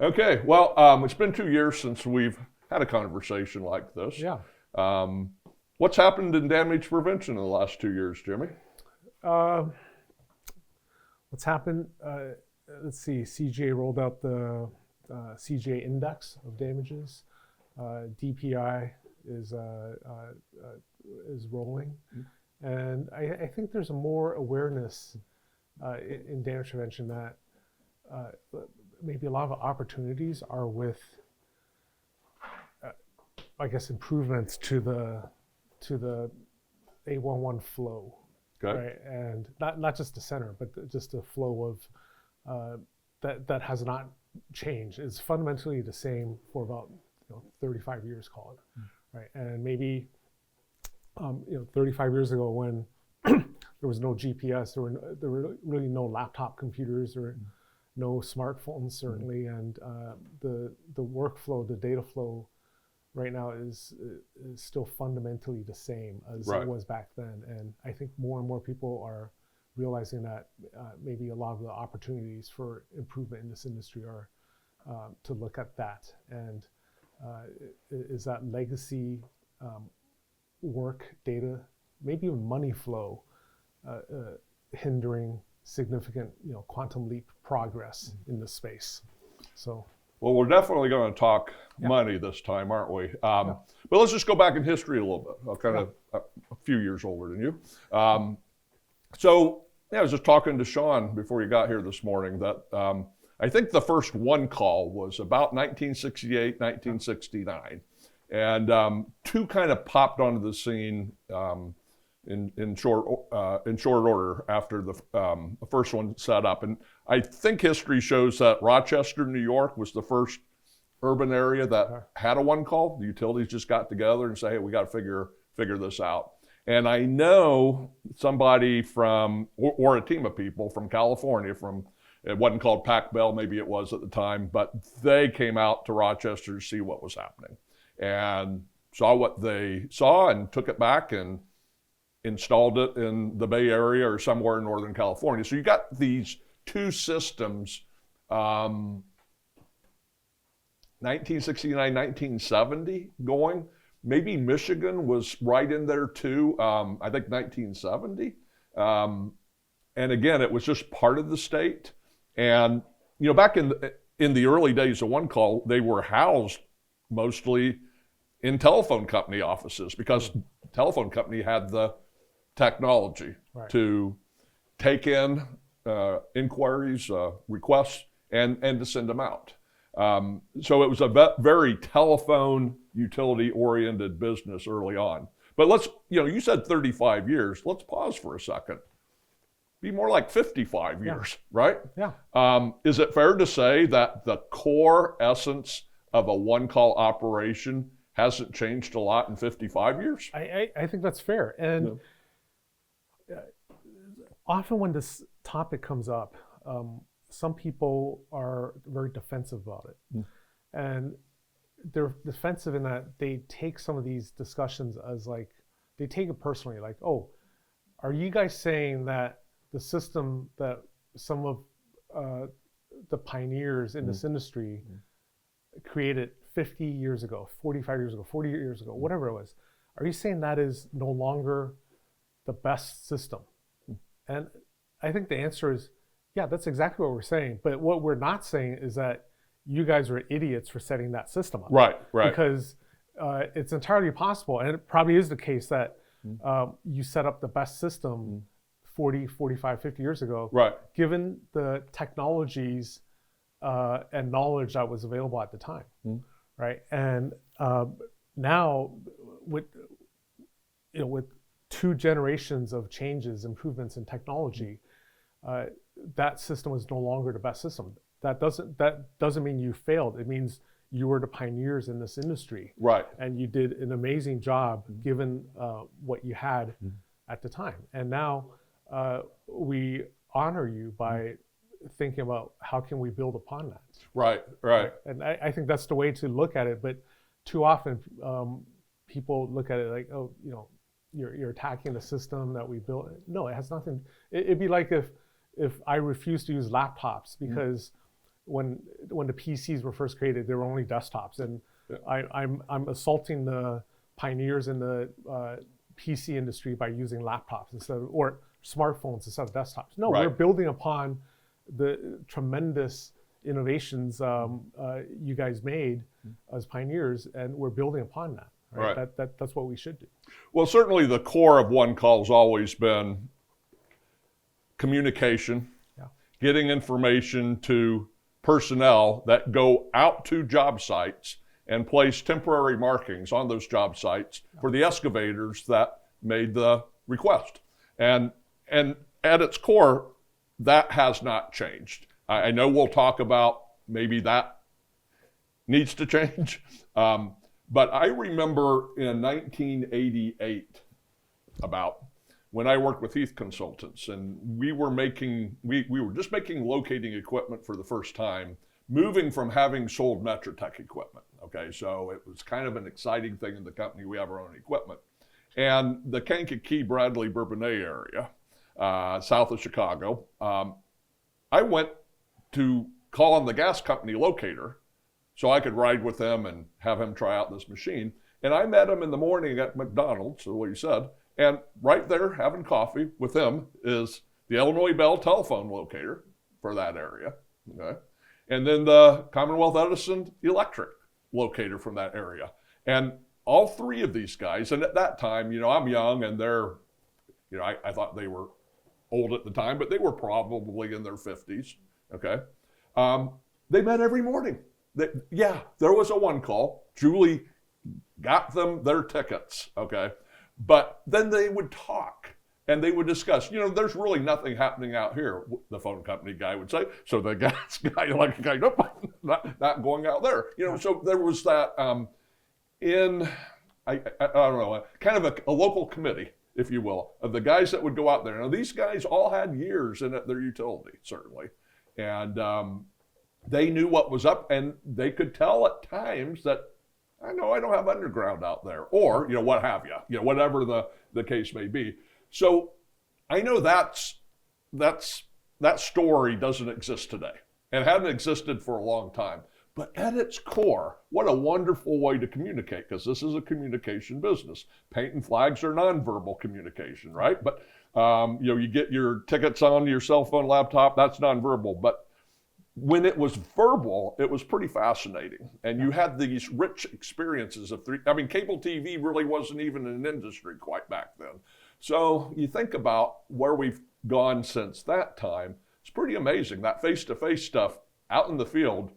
Okay, well, it's been 2 years since we've had a conversation like this. Yeah. What's happened in damage prevention in the last 2 years, Jimmy? Uh, what's happened? Let's see. CGA rolled out the CGA index of damages. DPI is rolling, and I think there's more awareness in damage prevention that maybe a lot of opportunities are with, I guess, improvements to the 811 flow, Okay. right? And not just the center, but just the flow of that has not changed. It's fundamentally the same for about 35 years, call it, right? And maybe 35 years ago when there was no GPS, there were really no laptop computers or no smartphones certainly, and the workflow, the data flow right now is still fundamentally the same as Right. it was back then. And I think more and more people are realizing that maybe a lot of the opportunities for improvement in this industry are to look at that. And is that legacy work data, maybe even money flow, hindering significant quantum leap progress in this space? So. Well, we're definitely going to talk money this time, aren't we? But let's just go back in history a little bit. I'm kind of a few years older than you. I was just talking to Sean before you got here this morning that I think the first one call was about 1968, 1969. And two kind of popped onto the scene in short order after the first one set up. And I think history shows that Rochester, New York was the first urban area that had a one call. The utilities just got together and say, hey, we got to figure this out. And I know somebody from, or a team of people from California, it wasn't called Pac Bell, maybe it was at the time, but they came out to Rochester to see what was happening and saw what they saw and took it back and installed it in the Bay Area or somewhere in Northern California. So you got these two systems, 1969, 1970 going. Maybe Michigan was right in there too, I think 1970. And again, it was just part of the state. And back in the early days of one call, they were housed mostly in telephone company offices because telephone company had the technology to take in inquiries, requests, and to send them out. So it was a very telephone utility-oriented business early on. But let's, you said 35 years. Let's pause for a second. Be more like 55 years, right? Yeah. Is it fair to say that the core essence of a one-call operation hasn't changed a lot in 55 years? I think that's fair. And often when this topic comes up, some people are very defensive about it. And they're defensive in that they take some of these discussions as they take it personally, like, oh, are you guys saying that the system that some of the pioneers in this industry created 50 years ago, 45 years ago, 40 years ago, whatever it was, are you saying that is no longer the best system? And I think the answer is, yeah, that's exactly what we're saying. But what we're not saying is that you guys are idiots for setting that system up. Right. Because it's entirely possible, and it probably is the case that you set up the best system 40, 45, 50 years ago, given the technologies and knowledge that was available at the time, right? And now with 2 generations of changes, improvements in technology, that system is no longer the best system. That doesn't mean you failed. It means you were the pioneers in this industry, right? And you did an amazing job given what you had at the time. And now we honor you by thinking about how can we build upon that. Right. And I think that's the way to look at it. But too often people look at it like, oh, you're attacking the system that we built. No, it has nothing. It'd be like if I refused to use laptops because when the PCs were first created, they were only desktops, and Yeah. I'm assaulting the pioneers in the PC industry by using laptops or smartphones instead of desktops. No, Right. we're building upon the tremendous innovations you guys made as pioneers, and we're building upon that. Right? Right. That's what we should do. Well, certainly the core of One Call has always been communication, getting information to personnel that go out to job sites and place temporary markings on those job sites for the excavators that made the request. And at its core, that has not changed. I know we'll talk about maybe that needs to change, but I remember in 1988 about when I worked with Heath Consultants, and we were just making locating equipment for the first time, moving from having sold Metrotech equipment. Okay, so it was kind of an exciting thing in the company. We have our own equipment. And the Kankakee, Bradley, Bourbonnais area, south of Chicago, I went to call on the gas company locator so I could ride with them and have him try out this machine. And I met him in the morning at McDonald's, or what you said, and right there having coffee with him is the Illinois Bell telephone locator for that area, okay? And then the Commonwealth Edison electric locator from that area. And all three of these guys, and at that time, I'm young and they're, I thought they were old at the time, but they were probably in their 50s, okay? They met every morning. There was a One Call. Julie got them their tickets, okay? But then they would talk and they would discuss, there's really nothing happening out here, the phone company guy would say. So the gas guy, nope, not going out there. So there was that I don't know, kind of a local committee, if you will, of the guys that would go out there. Now, these guys all had years in their utility, certainly. And they knew what was up, and they could tell at times that, I know I don't have underground out there, or, what have you, whatever the case may be. So I know that story doesn't exist today and hadn't existed for a long time. But at its core, what a wonderful way to communicate, because this is a communication business. Painting flags are nonverbal communication, right? But you get your tickets on your cell phone, laptop, that's nonverbal. But when it was verbal, it was pretty fascinating. And you had these rich experiences of cable TV really wasn't even an industry quite back then. So you think about where we've gone since that time, it's pretty amazing. That face-to-face stuff out in the field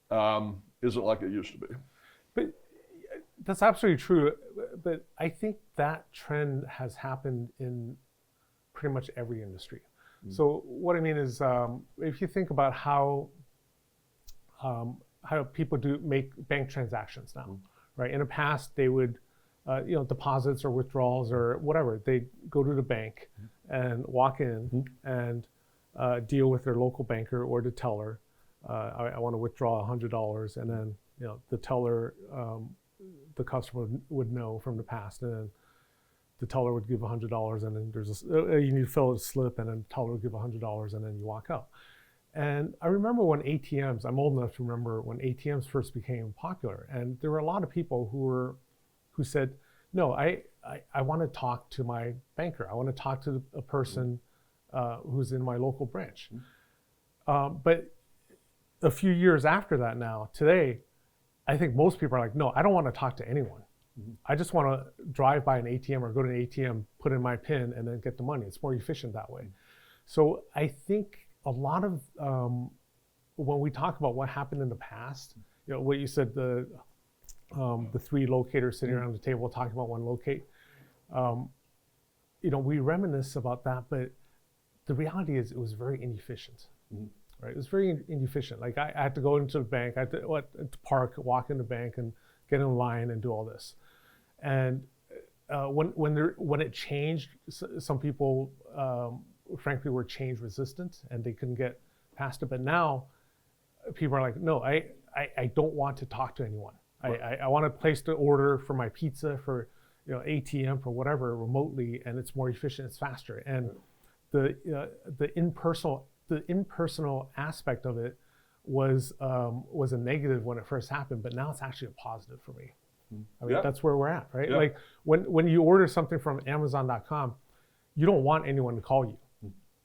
isn't like it used to be. But that's absolutely true. But I think that trend has happened in pretty much every industry. So what I mean is, if you think about how people make bank transactions now, right? In the past, they would, deposits or withdrawals or whatever, they go to the bank and walk in and deal with their local banker or the teller. I want to withdraw $100, and then the teller, the customer would know from the past, and then the teller would give $100, and then you need to fill out a slip, and then the teller would give $100, and then you walk out. And I remember when ATMs, I'm old enough to remember when ATMs first became popular, and there were a lot of people who said, no, I want to talk to my banker. I want to talk to a person who's in my local branch. But a few years after that now, today, I think most people are like, no, I don't want to talk to anyone. I just want to drive by an ATM or go to an ATM, put in my PIN, and then get the money. It's more efficient that way. So I think a lot of, when we talk about what happened in the past, what you said, the three locators sitting around the table talking about one locate, we reminisce about that, but the reality is it was very inefficient. Right? It was very inefficient. Like I had to go into the bank, I had to park, walk in the bank, and get in line and do all this. And when it changed, some people, frankly, were change resistant and they couldn't get past it. But now, people are like, no, I don't want to talk to anyone. Right. I want to place the order for my pizza, for ATM, for whatever, remotely, and it's more efficient, it's faster. And the impersonal aspect of it was a negative when it first happened, but now it's actually a positive for me. I mean, Yeah. that's where we're at, right? Yeah. Like when you order something from Amazon.com, you don't want anyone to call you,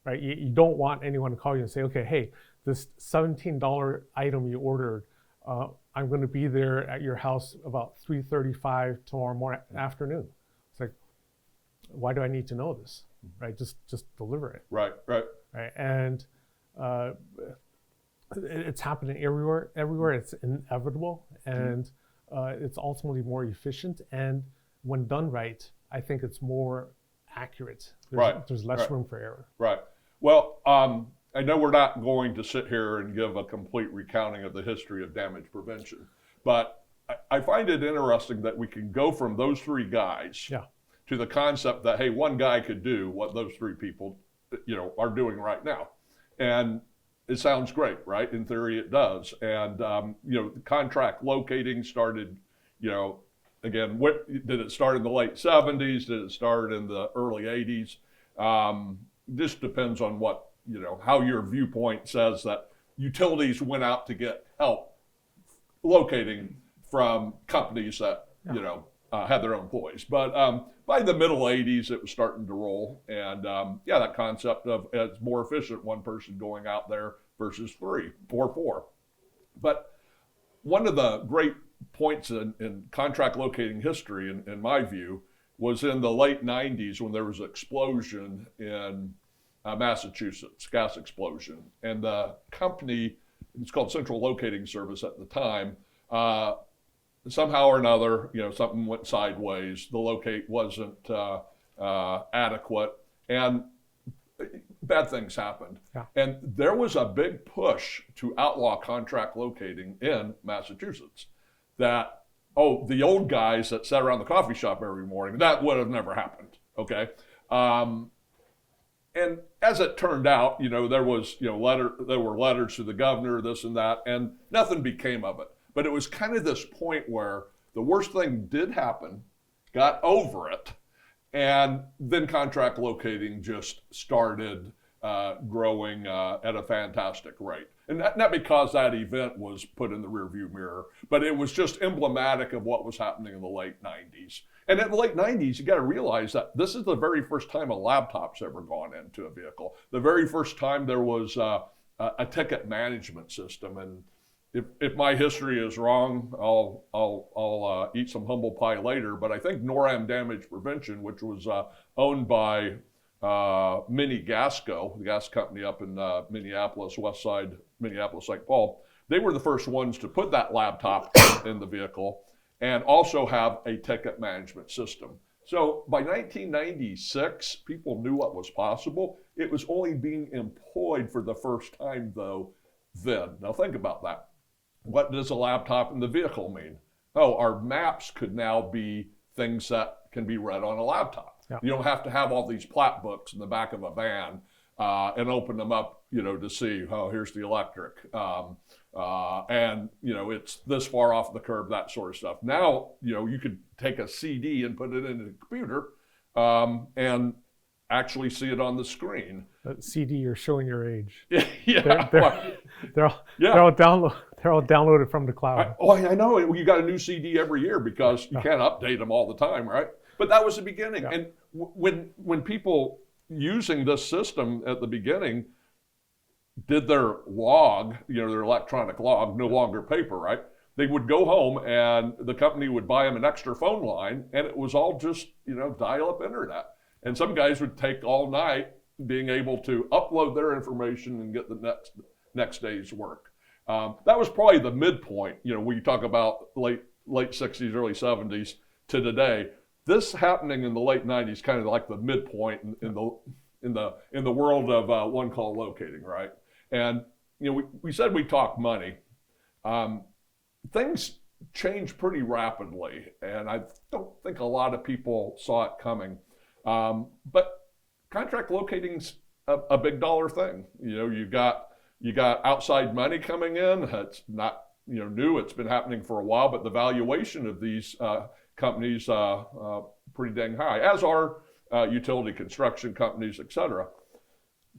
right? You don't want anyone to call you and say, okay, hey, this $17 item you ordered, I'm going to be there at your house about 3:35 tomorrow afternoon. It's like, why do I need to know this, right? Just deliver it. Right. And it's happening everywhere. It's inevitable, and it's ultimately more efficient. And when done right, I think it's more accurate. There's less room for error. Right. Well, I know we're not going to sit here and give a complete recounting of the history of damage prevention, but I find it interesting that we can go from those three guys to the concept that, hey, one guy could do what those three people, are doing right now. And it sounds great, right? In theory, it does. And, contract locating started, again, did it start in the late 70s? Did it start in the early 80s? This depends on what, how your viewpoint says that utilities went out to get help locating from companies that, had their own employees. But by the middle 80s, it was starting to roll. And that concept of it's more efficient, one person going out there versus three or four. But one of the great points in contract locating history, in my view, was in the late 90s when there was an explosion in Massachusetts, gas explosion. And the company, it's called Central Locating Service at the time, somehow or another, something went sideways. The locate wasn't adequate, and bad things happened. Yeah. And there was a big push to outlaw contract locating in Massachusetts. That, the old guys that sat around the coffee shop every morning, that would have never happened. Okay. And as it turned out, there was, there were letters to the governor, this and that, and nothing became of it. But it was kind of this point where the worst thing did happen, got over it, and then contract locating just started growing at a fantastic rate. And not because that event was put in the rearview mirror, but it was just emblematic of what was happening in the late 90s. And in the late 90s, you got to realize that this is the very first time a laptop's ever gone into a vehicle. The very first time there was a ticket management system. And if my history is wrong, I'll eat some humble pie later. But I think NORAM Damage Prevention, which was owned by Mini Gasco, the gas company up in Minneapolis, west side Minneapolis, St. Paul, they were the first ones to put that laptop in the vehicle and also have a ticket management system. So by 1996, people knew what was possible. It was only being employed for the first time, though, then. Now think about that. What does a laptop in the vehicle mean? Our maps could now be things that can be read on a laptop. Yeah. You don't have to have all these plat books in the back of a van and open them up, to see, here's the electric. And, it's this far off the curb, that sort of stuff. Now, you could take a CD and put it in a computer and actually see it on the screen. CD, you're showing your age. Yeah. They're all downloaded from the cloud. I know. You got a new CD every year because you can't update them all the time, right? But that was the beginning. Yeah. And when people using this system at the beginning did their log, their electronic log, no longer paper, right? They would go home and the company would buy them an extra phone line, and it was all just, dial-up internet. And some guys would take all night being able to upload their information and get the next day's work. That was probably the midpoint, when you talk about late 60s, early 70s to today. This happening in the late 90s, kind of like the midpoint in the world of one call locating, right? And we said we talk money. Things change pretty rapidly, and I don't think a lot of people saw it coming. But contract locating's a big dollar thing. You got outside money coming in. It's not new. It's been happening for a while, but the valuation of these companies pretty dang high, as are utility construction companies, et cetera.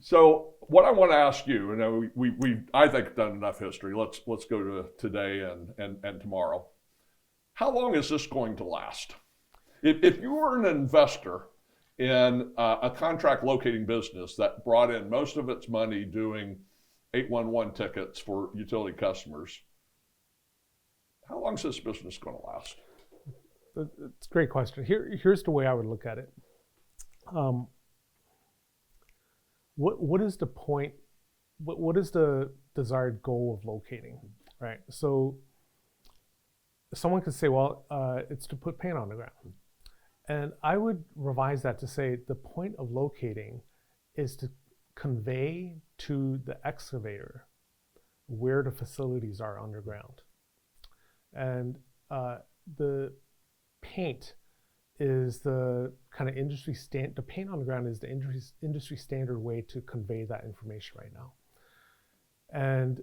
So what I want to ask you, we I think done enough history. Let's go to today and tomorrow. How long is this going to last? If you were an investor in a contract locating business that brought in most of its money doing 811 tickets for utility customers, how long is this business going to last? It's a great question. Here's the way I would look at it. What is the point? What is the desired goal of locating, right? So someone could say, well, it's to put paint on the ground. And I would revise that to say the point of locating is to convey to the excavator where the facilities are underground. And the paint is the kind of the paint on the ground is the industry standard way to convey that information right now. And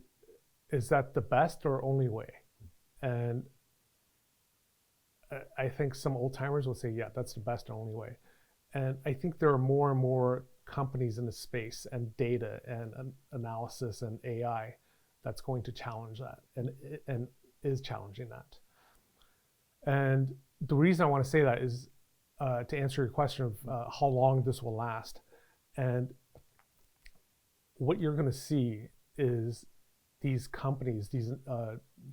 is that the best or only way? And I think some old timers will say, yeah, that's the best and only way. And I think there are more and more companies in the space and data and analysis and AI that's going to challenge that and is challenging that. And the reason I want to say that is to answer your question of how long this will last. And what you're going to see is these companies,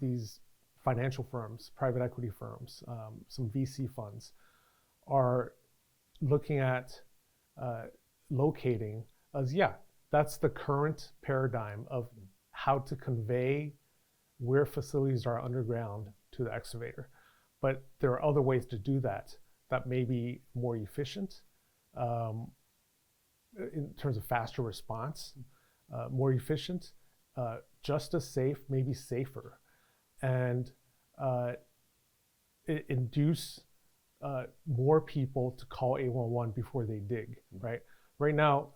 these financial firms, private equity firms, some VC funds are looking at locating as, yeah, that's the current paradigm of how to convey where facilities are underground to the excavator. But there are other ways to do that may be more efficient in terms of faster response, more efficient, just as safe, maybe safer, and induce more people to call 811 before they dig, right? Right now,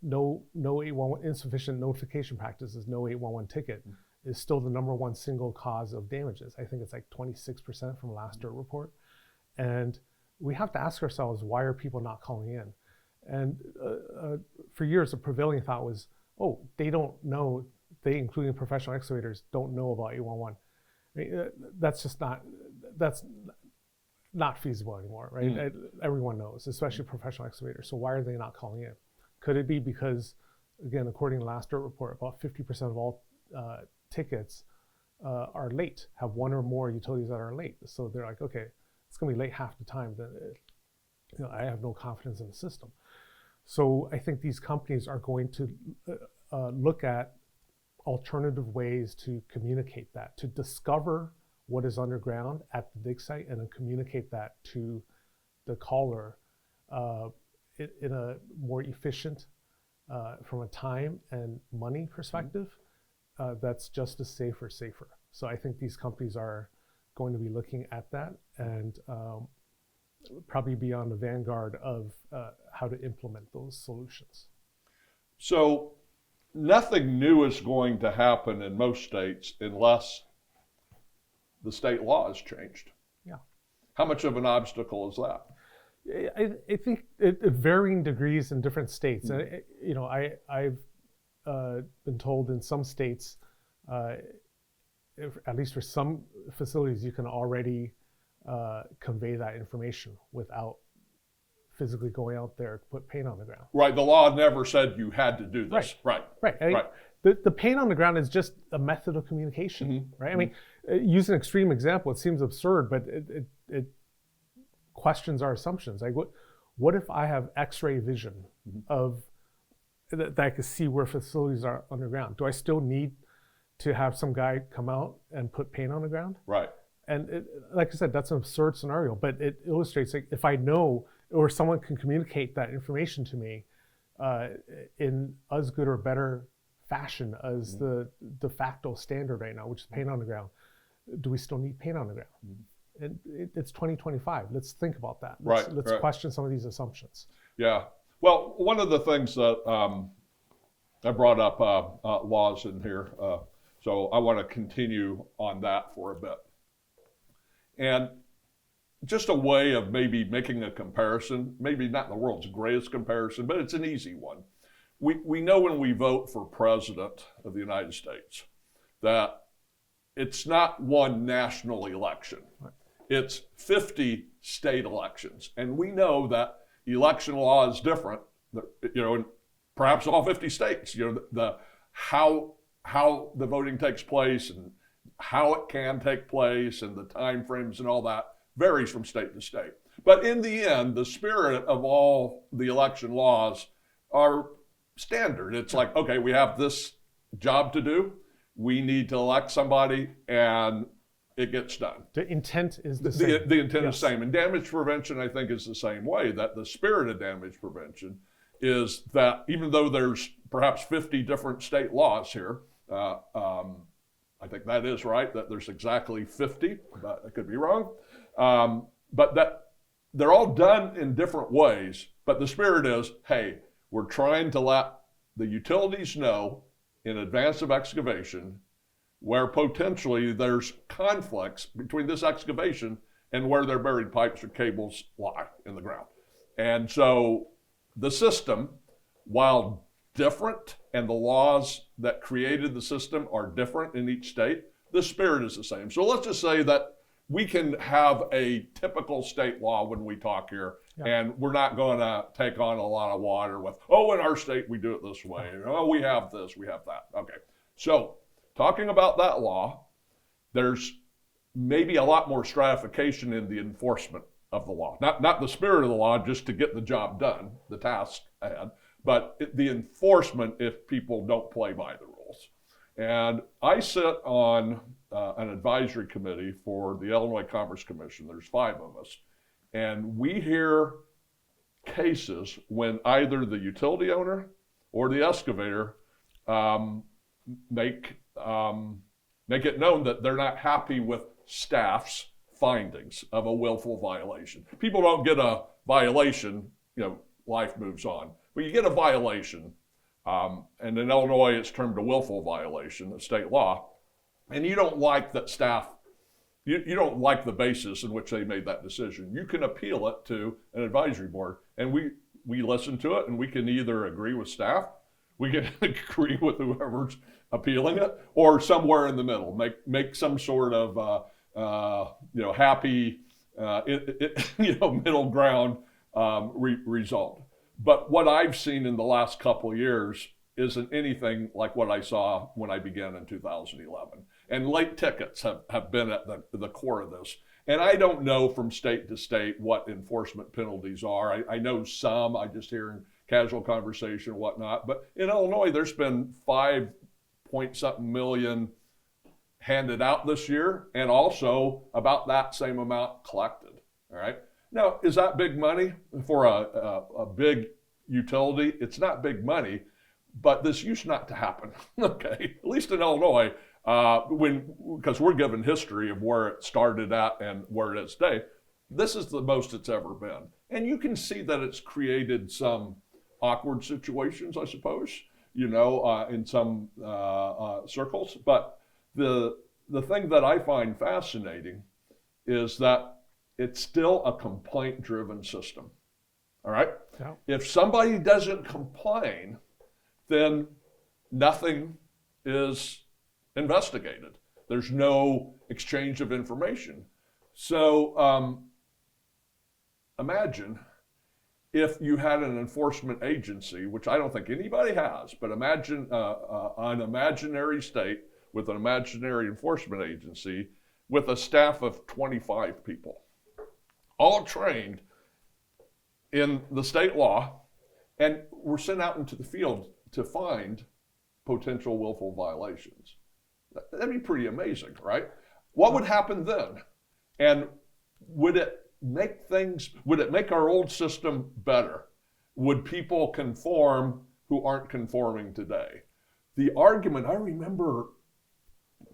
no 811, insufficient notification practices, no 811 ticket is still the #1 single cause of damages. I think it's like 26% from last dirt report. And we have to ask ourselves, why are people not calling in? And for years, the prevailing thought was, oh, they don't know, they, including professional excavators, don't know about 811. I mean, that's not feasible anymore, right? Everyone knows, especially professional excavators. So why are they not calling in? Could it be because, again, according to last dirt report, about 50% of all tickets are late, have one or more utilities that are late. So they're like, okay, it's going to be late half the time. Then I have no confidence in the system. So I think these companies are going to look at alternative ways to communicate that, to discover what is underground at the dig site and then communicate that to the caller in a more efficient, from a time and money perspective, that's just as safer. So I think these companies are going to be looking at that and probably be on the vanguard of how to implement those solutions. So nothing new is going to happen in most states unless the state law has changed. Yeah. How much of an obstacle is that? I think at varying degrees in different states. I've been told in some states, at least for some facilities, you can already convey that information without physically going out there to put paint on the ground. Right. The law never said you had to do this. Right. The paint on the ground is just a method of communication, right? I mean, use an extreme example. It seems absurd, but it questions our assumptions. Like, what if I have X-ray vision of that I can see where facilities are underground? Do I still need to have some guy come out and put paint on the ground? Right. And like I said, that's an absurd scenario, but it illustrates, like, if I know or someone can communicate that information to me in as good or better fashion as the de facto standard right now, which is paint on the ground, do we still need paint on the ground? And it's 2025. Let's think about that. Let's question some of these assumptions. Yeah. Well, one of the things that I brought up laws in here, so I want to continue on that for a bit. And just a way of maybe making a comparison, maybe not the world's greatest comparison, but it's an easy one. we know when we vote for president of the United States that it's not one national election. It's 50 state elections. And we know that election law is different, in perhaps all 50 states. How the voting takes place and how it can take place and the time frames and all that varies from state to state. But in the end, the spirit of all the election laws are standard. It's like, okay, we have this job to do. We need to elect somebody, and it gets done. The intent is the same. The intent is the same. And damage prevention, I think, is the same way, that the spirit of damage prevention is that even though there's perhaps 50 different state laws here, I think that is right, that there's exactly 50, but I could be wrong, but that they're all done in different ways, but the spirit is, hey, we're trying to let the utilities know in advance of excavation where potentially there's conflicts between this excavation and where their buried pipes or cables lie in the ground. And so the system, while different and the laws that created the system are different in each state, the spirit is the same. So let's just say that we can have a typical state law when we talk here, and we're not going to take on a lot of water with, in our state we do it this way, we have this, we have that. Okay, so talking about that law, there's maybe a lot more stratification in the enforcement of the law. Not the spirit of the law, just to get the job done, the task ahead, but the enforcement if people don't play by the rules. And I sit on an advisory committee for the Illinois Commerce Commission. There's 5 of us. And we hear cases when either the utility owner or the excavator make it known that they're not happy with staff's findings of a willful violation. People don't get a violation, life moves on. But you get a violation, and in Illinois it's termed a willful violation of state law, and you don't like that staff, you don't like the basis in which they made that decision. You can appeal it to an advisory board, and we listen to it, and we can either agree with staff, we can agree with whoever's appealing it, or somewhere in the middle, make some sort of happy middle ground result. But what I've seen in the last couple of years isn't anything like what I saw when I began in 2011. And late tickets have been at the core of this. And I don't know from state to state what enforcement penalties are. I know some, I just hear in casual conversation and whatnot. But in Illinois, there's been 5-point-something million handed out this year, and also about that same amount collected, all right? Now, is that big money for a big utility? It's not big money, but this used not to happen, okay? At least in Illinois, because we're given history of where it started at and where it is today. This is the most it's ever been. And you can see that it's created some awkward situations, I suppose, in some circles. But the thing that I find fascinating is that it's still a complaint-driven system, all right? Yeah. If somebody doesn't complain, then nothing is investigated. There's no exchange of information. So imagine if you had an enforcement agency, which I don't think anybody has, but imagine an imaginary state with an imaginary enforcement agency with a staff of 25 people, all trained in the state law, and we're sent out into the field to find potential willful violations. That'd be pretty amazing, right? What would happen then? And would it make our old system better? Would people conform who aren't conforming today? The argument, I remember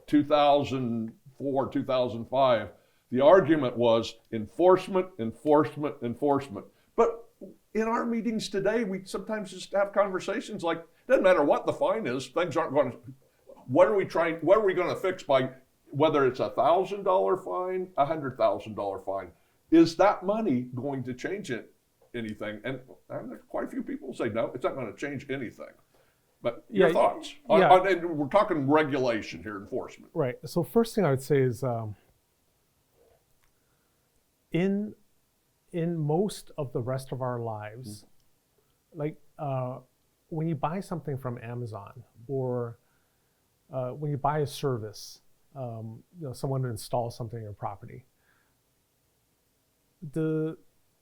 2004, 2005, the argument was enforcement, enforcement, enforcement. But in our meetings today, we sometimes just have conversations like, doesn't matter what the fine is, things aren't going to, what are we going to fix by, whether it's $1,000 fine, $100,000 fine? Is that money going to change it? anything. And there's quite a few people say, no, it's not going to change anything. But Yeah, your thoughts? yeah. And we're talking regulation here, enforcement. Right. So first thing I would say is in most of the rest of our lives, like when you buy something from Amazon or when you buy a service, someone installs something on your property, the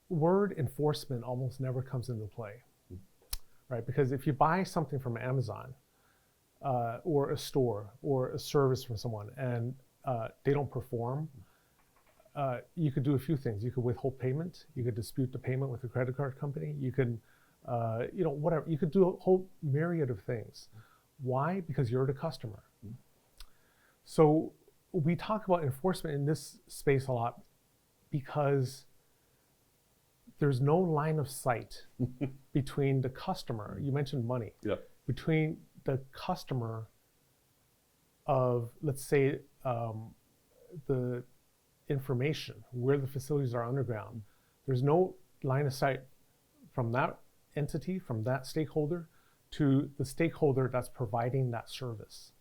word enforcement almost never comes into play, right? Because if you buy something from Amazon or a store or a service from someone and they don't perform, you could do a few things. You could withhold payment. You could dispute the payment with the credit card company. You could, whatever. You could do a whole myriad of things. Why? Because you're the customer. So we talk about enforcement in this space a lot because there's no line of sight between the customer. You mentioned money. Yeah. Between the customer of, let's say, the information, where the facilities are underground. There's no line of sight from that entity, from that stakeholder, to the stakeholder that's providing that service,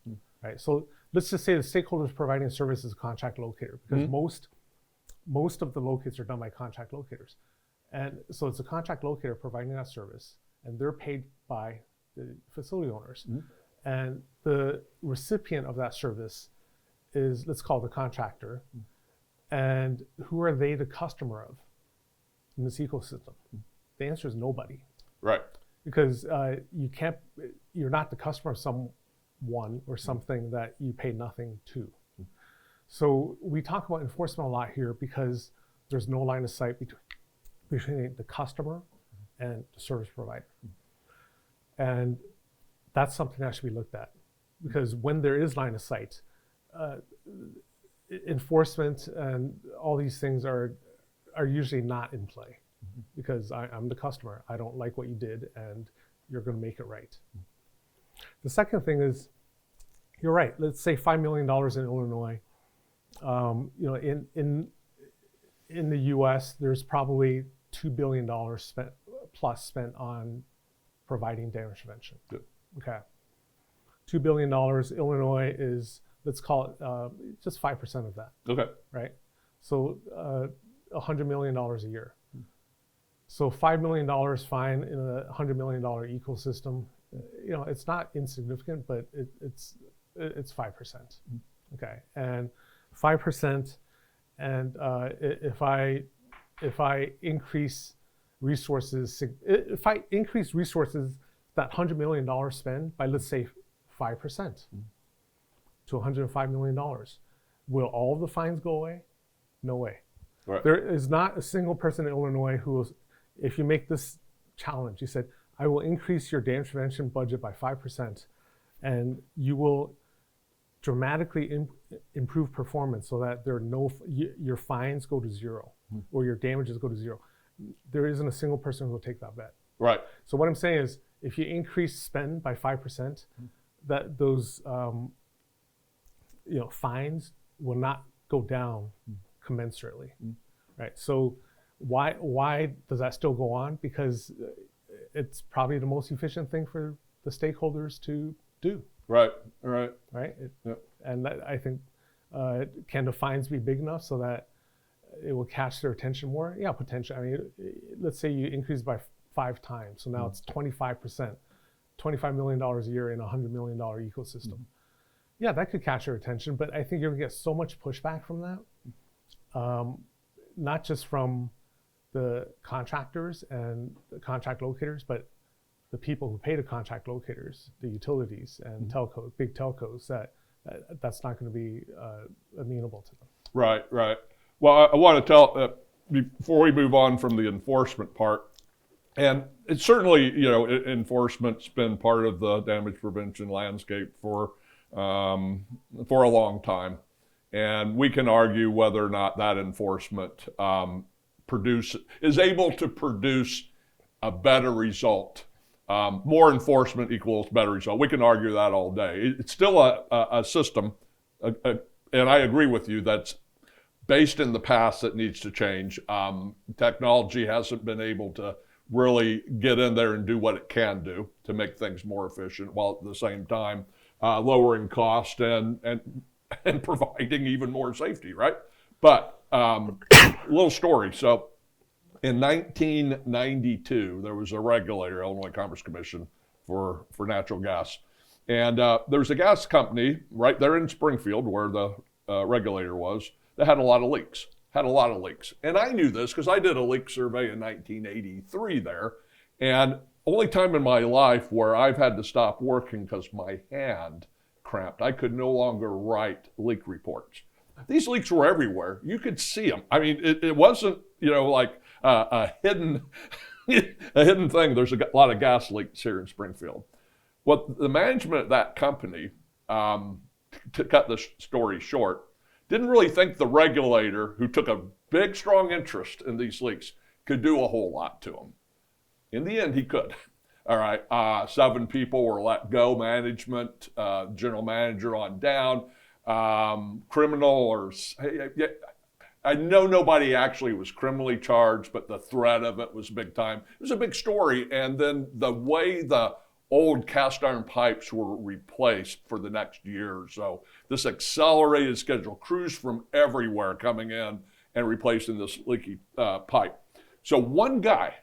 right? So let's just say the stakeholder is providing a service is a contract locator, because most of the locates are done by contract locators. And so it's a contract locator providing that service, and they're paid by the facility owners. And the recipient of that service is, let's call it the contractor. And who are they the customer of in this ecosystem? The answer is nobody. Right. Because you're not the customer of someone or something that you pay nothing to. So we talk about enforcement a lot here because there's no line of sight between the customer and the service provider. And that's something that should be looked at, because when there is line of sight, enforcement and all these things are usually not in play, because I'm the customer. I don't like what you did, and you're going to make it right. The second thing is, you're right. Let's say $5 million in Illinois. In the U.S., there's probably $2 billion spent on providing damage prevention. Good. Okay. $2 billion. Illinois is, let's call it just 5% of that. Okay. Right? So $100 million a year. So $5 million fine in a $100 million ecosystem, it's not insignificant, but it's 5%. Okay. And 5%, and if I increase resources, that $100 million spend by, let's say, 5% to $105 million. Will all of the fines go away? No way. Right. There is not a single person in Illinois who will, if you make this challenge, you said, I will increase your damage prevention budget by 5%, and you will dramatically improve performance so that there are your fines go to zero or your damages go to zero. There isn't a single person who will take that bet. Right. So what I'm saying is, if you increase spend by 5%, that those fines will not go down commensurately, right? So why does that still go on? Because it's probably the most efficient thing for the stakeholders to do. Right. And I think, can the fines be big enough so that it will catch their attention more? Yeah, potentially. I mean, let's say you increase by 5 times, so now it's 25%, $25 million a year in a $100 million ecosystem. Yeah, that could catch your attention, but I think you're gonna get so much pushback from that, not just from the contractors and the contract locators, but the people who pay the contract locators, the utilities and telcos, big telcos, that's not going to be amenable to them. Right. Well, I want to tell, before we move on from the enforcement part, and it's certainly, enforcement's been part of the damage prevention landscape for a long time. And we can argue whether or not that enforcement is able to produce a better result. More enforcement equals better result. We can argue that all day. It's still a system, and I agree with you, that's based in the past that needs to change. Technology hasn't been able to really get in there and do what it can do to make things more efficient, while at the same time lowering cost and providing even more safety, right? But little story. So in 1992, there was a regulator, Illinois Commerce Commission for natural gas. And there was a gas company right there in Springfield where the regulator was that had a lot of leaks. And I knew this because I did a leak survey in 1983 there. And only time in my life where I've had to stop working because my hand cramped. I could no longer write leak reports. These leaks were everywhere. You could see them. I mean, it wasn't, like a hidden thing. There's a lot of gas leaks here in Springfield. Well, the management of that company, to cut the story short, didn't really think the regulator, who took a big, strong interest in these leaks, could do a whole lot to them. In the end, he could. All right, 7 people were let go, management, general manager on down, criminal or, I know nobody actually was criminally charged, but the threat of it was big time. It was a big story, and then the way the old cast iron pipes were replaced for the next year or so, this accelerated schedule, crews from everywhere coming in and replacing this leaky pipe. So one guy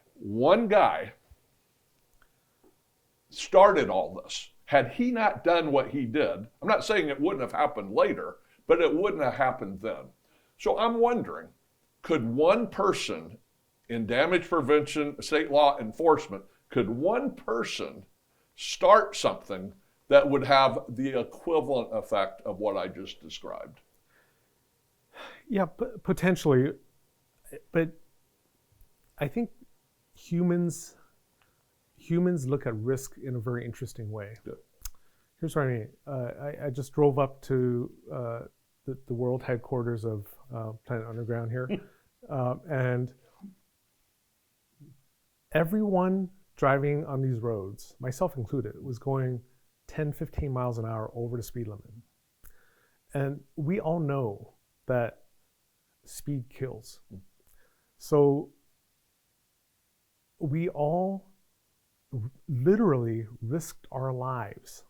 started all this. Had he not done what he did, I'm not saying it wouldn't have happened later, but it wouldn't have happened then. So I'm wondering, could one person in damage prevention, state law enforcement, could one person start something that would have the equivalent effect of what I just described? Yeah, potentially. But I think humans look at risk in a very interesting way. Good. Here's what I mean. I just drove up to the world headquarters of Planet Underground here, and everyone driving on these roads, myself included, was going 10, 15 miles an hour over the speed limit. And we all know that speed kills. So we all literally risked our lives,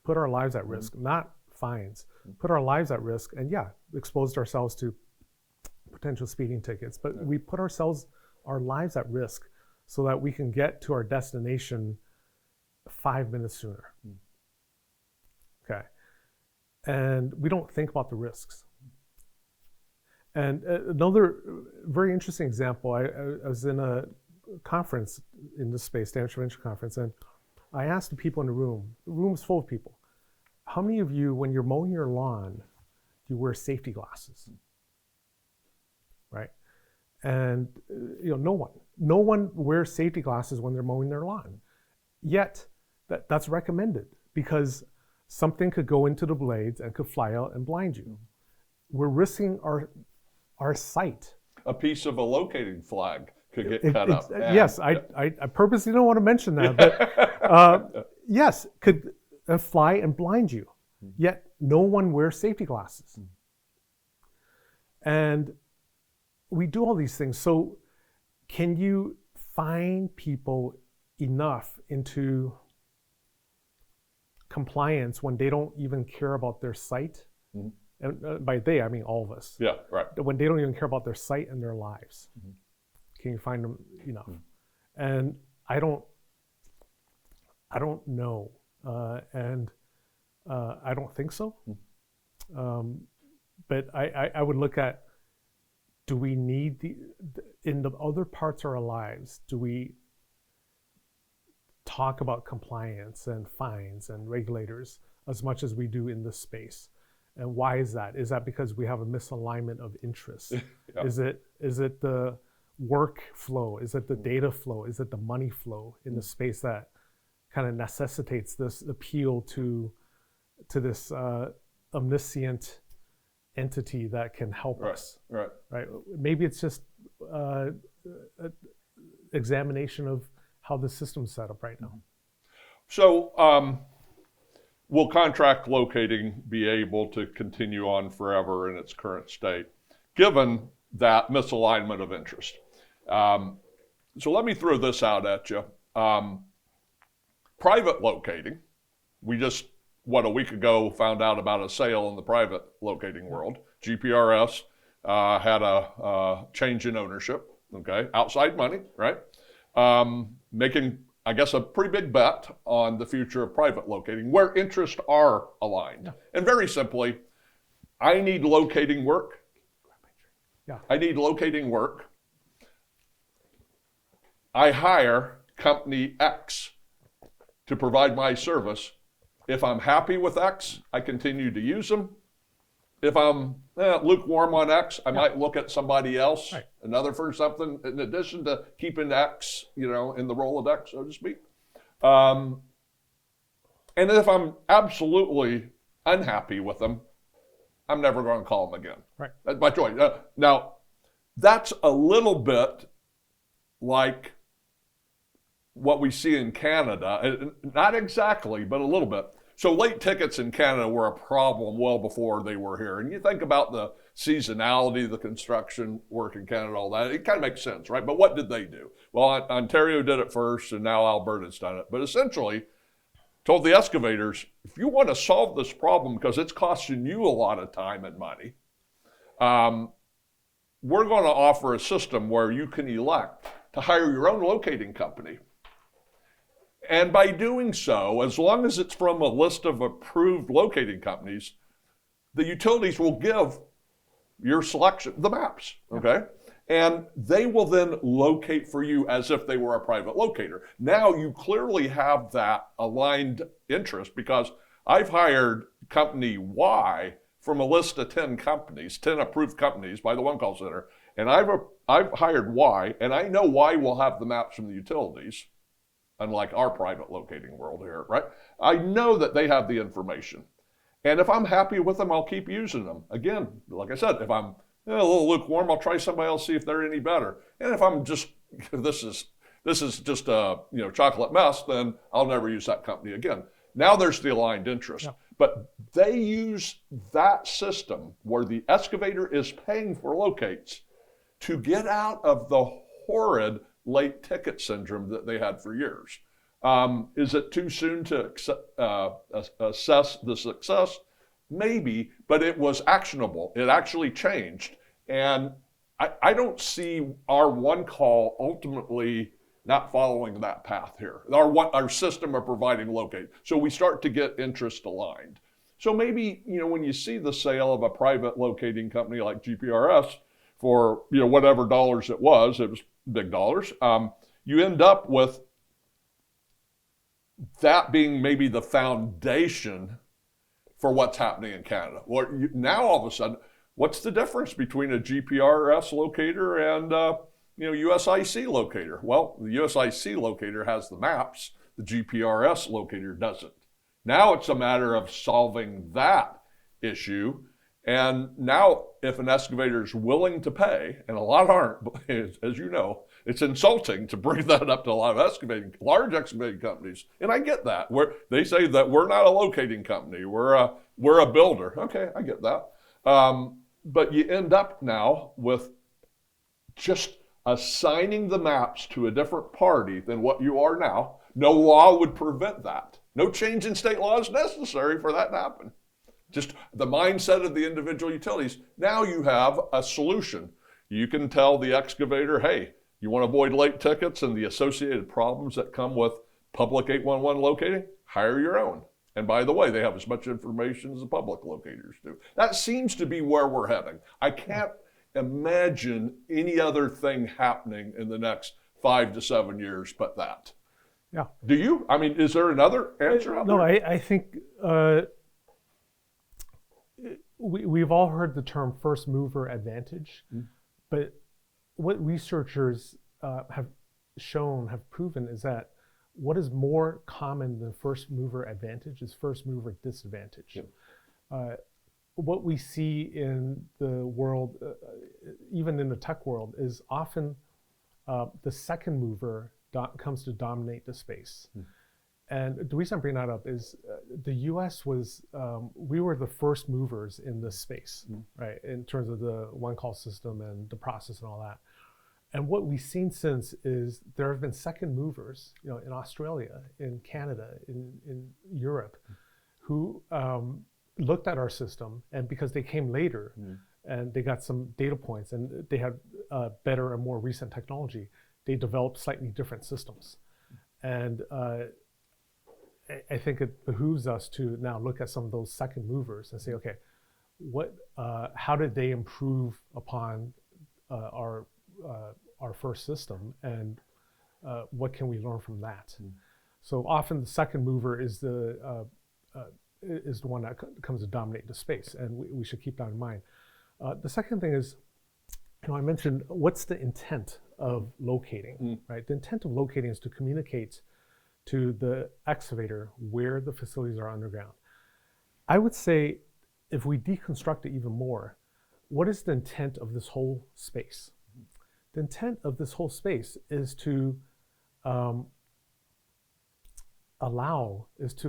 put our lives at risk, not fines, put our lives at risk, and exposed ourselves to potential speeding tickets. But we put our lives at risk so that we can get to our destination 5 minutes sooner. Okay. And we don't think about the risks. And another very interesting example, I was in a conference in this space, damage prevention conference, and I asked the people in the room was full of people, how many of you, when you're mowing your lawn, do you wear safety glasses? Right? And no one wears safety glasses when they're mowing their lawn. Yet that's recommended because something could go into the blades and could fly out and blind you. We're risking our sight. A piece of a locating flag could get cut up. Yes, I purposely don't want to mention that, but yes, could fly and blind you. Yet no one wears safety glasses. And we do all these things. So can you find people enough into compliance when they don't even care about their sight? And by they, I mean all of us. Yeah, right. When they don't even care about their sight and their lives. Can you find them enough? And I don't know. And I don't think so. But I would look at, do we need in the other parts of our lives, do we talk about compliance and fines and regulators as much as we do in this space? And why is that? Is that because we have a misalignment of interests? Yeah. Is it the work flow? Is it the data flow? Is it the money flow in the space that kind of necessitates this appeal to this omniscient entity that can help us? Right. Maybe it's just examination of how the system's set up right now. So will contract locating be able to continue on forever in its current state? given that misalignment of interest. So let me throw this out at you. Private locating, we just, a week ago found out about a sale in the private locating world. GPRS had a change in ownership, okay? Outside money, right? Making, I guess, a pretty big bet on the future of private locating, where interests are aligned. Yeah. And very simply, I need locating work. Yeah. I need locating work. I hire company X to provide my service. If I'm happy with X, I continue to use them. If I'm lukewarm on X, I might look at somebody else, right, another for something, in addition to keeping X, in the Rolodex, so to speak. And if I'm absolutely unhappy with them, I'm never going to call them again. Right. That's my choice. Now, that's a little bit like what we see in Canada. Not exactly, but a little bit. So late tickets in Canada were a problem well before they were here. And you think about the seasonality, the construction work in Canada, all that, it kind of makes sense, right? But what did they do? Well, Ontario did it first, and now Alberta's done it. But essentially, told the excavators, if you want to solve this problem because it's costing you a lot of time and money, we're going to offer a system where you can elect to hire your own locating company. And by doing so, as long as it's from a list of approved locating companies, the utilities will give your selection the maps, okay? And they will then locate for you as if they were a private locator. Now you clearly have that aligned interest, because I've hired company Y from a list of 10 companies, 10 approved companies by the One Call Center, and I've hired Y, and I know Y will have the maps from the utilities, unlike our private locating world here, right? I know that they have the information. And if I'm happy with them, I'll keep using them. Again, like I said, if I'm a little lukewarm, I'll try somebody else, see if they're any better. And if I'm just, this is just a chocolate mess, then I'll never use that company again. Now there's the aligned interest. Yeah. But they use that system where the excavator is paying for locates to get out of the horrid late ticket syndrome that they had for years. Is it too soon to assess the success? Maybe, but it was actionable. It actually changed. And I don't see our One Call ultimately not following that path here. Our system of providing locate. So we start to get interest aligned. So maybe, when you see the sale of a private locating company like GPRS for, whatever dollars it was big dollars, you end up with that being maybe the foundation for what's happening in Canada. Well, now all of a sudden, what's the difference between a GPRS locator and USIC locator? Well, the USIC locator has the maps, the GPRS locator doesn't. Now it's a matter of solving that issue. And now if an excavator is willing to pay, and a lot aren't, as you know, it's insulting to bring that up to a lot of large excavating companies. And I get that. They say that we're not a locating company, we're a builder. Okay, I get that. But you end up now with just assigning the maps to a different party than what you are now. No law would prevent that. No change in state law is necessary for that to happen. Just the mindset of the individual utilities. Now you have a solution. You can tell the excavator, hey, you want to avoid late tickets and the associated problems that come with public 811 locating? Hire your own. And by the way, they have as much information as the public locators do. That seems to be where we're heading. I can't imagine any other thing happening in the next 5 to 7 years but that. Yeah. Do you? I mean, is there another answer out there? No, I think we've all heard the term first mover advantage, but what researchers have proven is that what is more common than first mover advantage is first mover disadvantage. Yeah. What we see in the world, even in the tech world, is often the second mover comes to dominate the space. And the reason I bring that up is the U.S. was, we were the first movers in this space, right? In terms of the one call system and the process and all that. And what we've seen since is there have been second movers, in Australia, in Canada, in Europe, who looked at our system, and because they came later and they got some data points and they had better and more recent technology, they developed slightly different systems. And I think it behooves us to now look at some of those second movers and say, okay, how did they improve upon our first system, and what can we learn from that? So often the second mover is the one that comes to dominate the space, and we should keep that in mind. The second thing is, I mentioned what's the intent of locating, right? The intent of locating is to communicate to the excavator where the facilities are underground. I would say, if we deconstruct it even more, what is the intent of this whole space? The intent of this whole space is to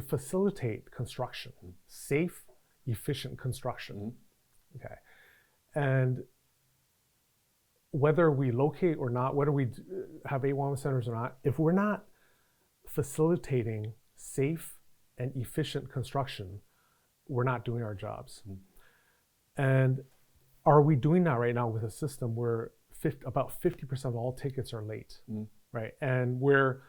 facilitate construction, safe, efficient construction. Okay, and whether we locate or not, whether we have 811 centers or not, if we're not facilitating safe and efficient construction, we're not doing our jobs. And are we doing that right now with a system where about 50% of all tickets are late, right? And where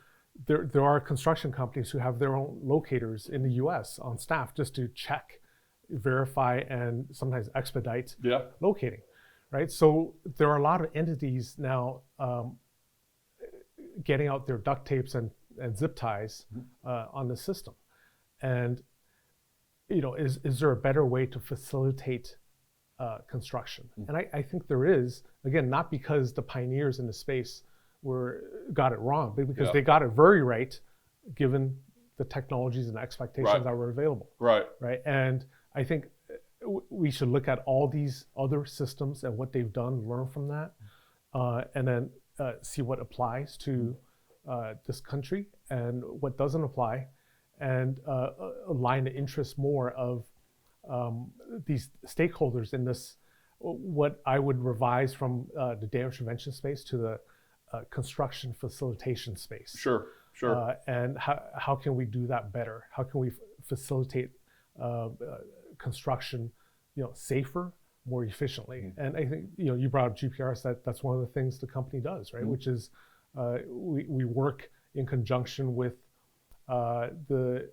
there are construction companies who have their own locators in the US on staff just to check, verify, and sometimes expedite locating, right? So there are a lot of entities now getting out their duct tapes and zip ties on the system. And is there a better way to facilitate construction? And I think there is, again, not because the pioneers in the space got it wrong, but because they got it very right, given the technologies and expectations that were available. Right. And I think we should look at all these other systems and what they've done, learn from that, and then see what applies to this country and what doesn't apply, and align the interests more of these stakeholders in this, what I would revise from the damage prevention space to the construction facilitation space. Sure. And how can we do that better? How can we facilitate construction, safer, more efficiently? And I think you brought up GPRS. That's one of the things the company does, right? Which is we work in conjunction with the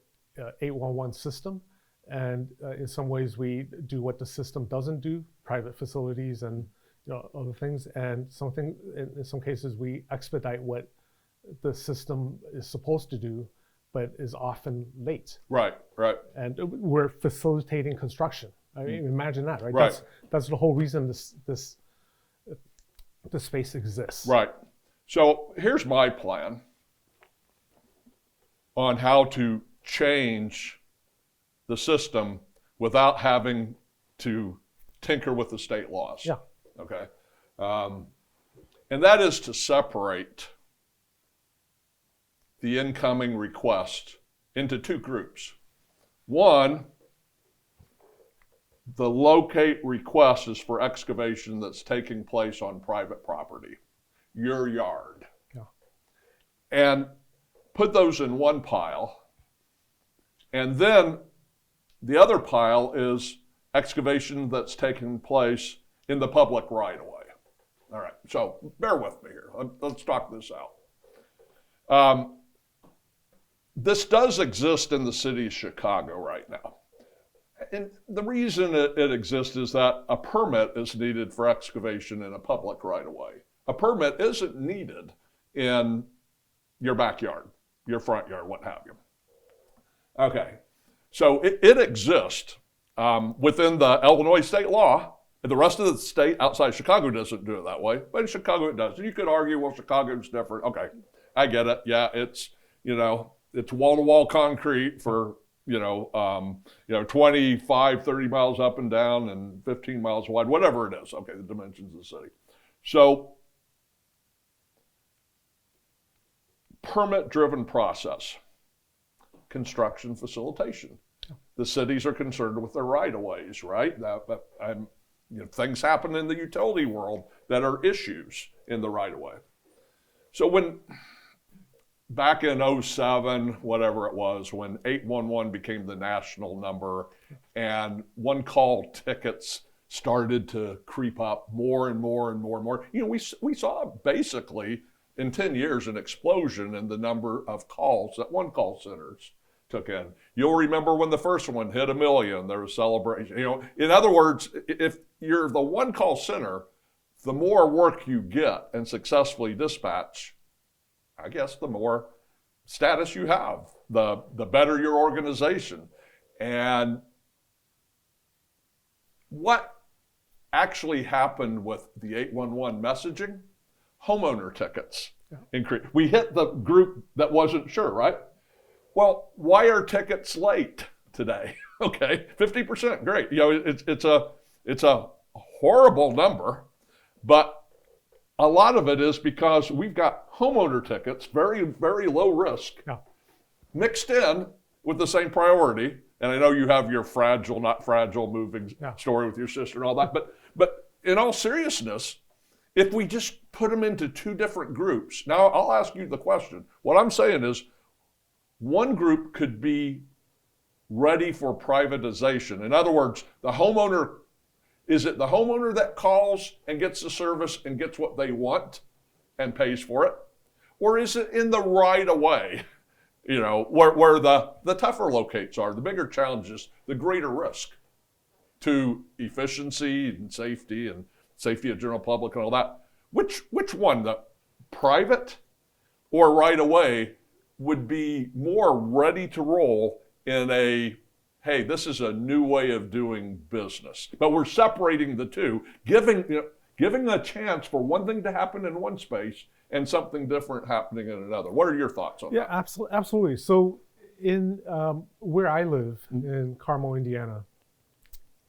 811 system, and in some ways we do what the system doesn't do, private facilities and other things, and in some cases we expedite what the system is supposed to do, but is often late. Right. And we're facilitating construction. I mean, imagine that, right? That's the whole reason this space exists. Right. So here's my plan on how to change the system without having to tinker with the state laws. Yeah. Okay. And that is to separate the incoming request into two groups. One, the locate request is for excavation that's taking place on private property, your yard. Yeah. And put those in one pile. And then the other pile is excavation that's taking place in the public right of way. All right, so bear with me here. Let's talk this out. This does exist in the city of Chicago right now. And the reason it exists is that a permit is needed for excavation in a public right of way. A permit isn't needed in your backyard, your front yard, what have you. Okay, so it exists within the Illinois state law. The rest of the state outside Chicago doesn't do it that way, but in Chicago it does. And you could argue, well, Chicago's different. Okay, I get it. Yeah, it's wall-to-wall concrete for 25, 30 miles up and down and 15 miles wide, whatever it is. Okay, the dimensions of the city. So, permit-driven process. construction facilitation. The cities are concerned with their right-of-ways, right? Things happen in the utility world that are issues in the right-of-way. So when back in 07, whatever it was, when 811 became the national number and one-call tickets started to creep up more and more and more and more, we saw basically in 10 years an explosion in the number of calls that one-call centers took in. You'll remember when the first one hit 1 million, there was celebration. In other words, if you're the one-call center, the more work you get and successfully dispatch, I guess the more status you have, the better your organization. And what actually happened with the 811 messaging? Homeowner tickets increased. We hit the group that wasn't sure, right? Well, why are tickets late today? Okay, 50%, great. It's a horrible number, but a lot of it is because we've got homeowner tickets, very, very low risk, mixed in with the same priority. And I know you have your fragile, not fragile moving story with your sister and all that, but in all seriousness, if we just put them into two different groups, now I'll ask you the question. What I'm saying is, one group could be ready for privatization. In other words, is it the homeowner that calls and gets the service and gets what they want and pays for it? Or is it in the right of way, where the tougher locates are, the bigger challenges, the greater risk to efficiency and safety of general public and all that? Which one, the private or right of way, would be more ready to roll in hey, this is a new way of doing business? But we're separating the two, giving a chance for one thing to happen in one space and something different happening in another. What are your thoughts on that? Yeah, absolutely. So in where I live in Carmel, Indiana,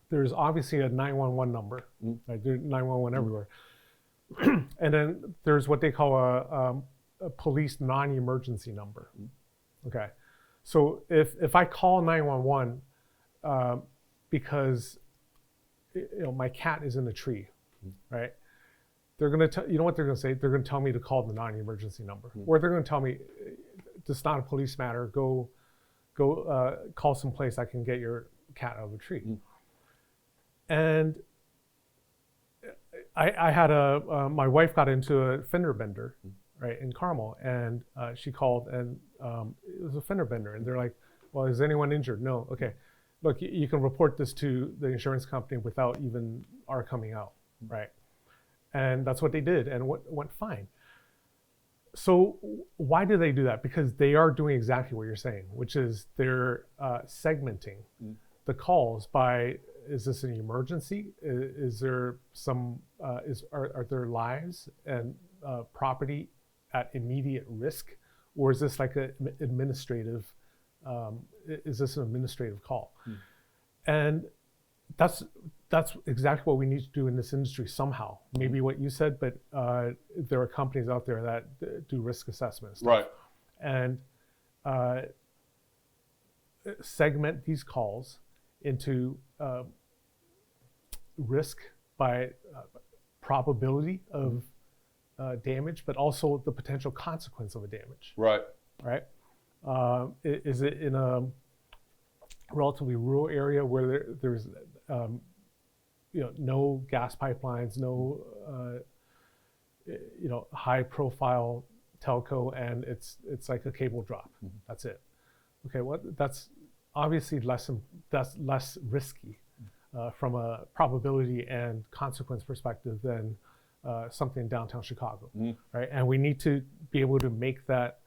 there's obviously a 911 number. Right? There's 911 everywhere. And then there's what they call a police non-emergency number. Okay, so if I call 911 because my cat is in a tree, right? They're gonna tell you know what they're gonna say. They're gonna tell me to call the non-emergency number, or they're gonna tell me it's not a police matter. Go call someplace I can get your cat out of the tree. And I had my wife got into a fender bender, right, in Carmel, and she called, and it was a fender bender, and they're like, well, is anyone injured? No. Okay, look, you can report this to the insurance company without even our coming out, right? And that's what they did, and went fine. So why do they do that? Because they are doing exactly what you're saying, which is they're segmenting the calls by, is this an emergency? Is there are there lives and property at immediate risk, or is this like an administrative? Is this an administrative call? And that's exactly what we need to do in this industry somehow. Maybe what you said, but there are companies out there that do risk assessments, right? And segment these calls into risk by probability of damage, but also the potential consequence of a damage. Right. Right. Is it in a relatively rural area where there's no gas pipelines, no high profile telco, and it's like a cable drop. That's it. Okay, well, that's obviously less risky from a probability and consequence perspective than something in downtown Chicago, right? And we need to be able to make that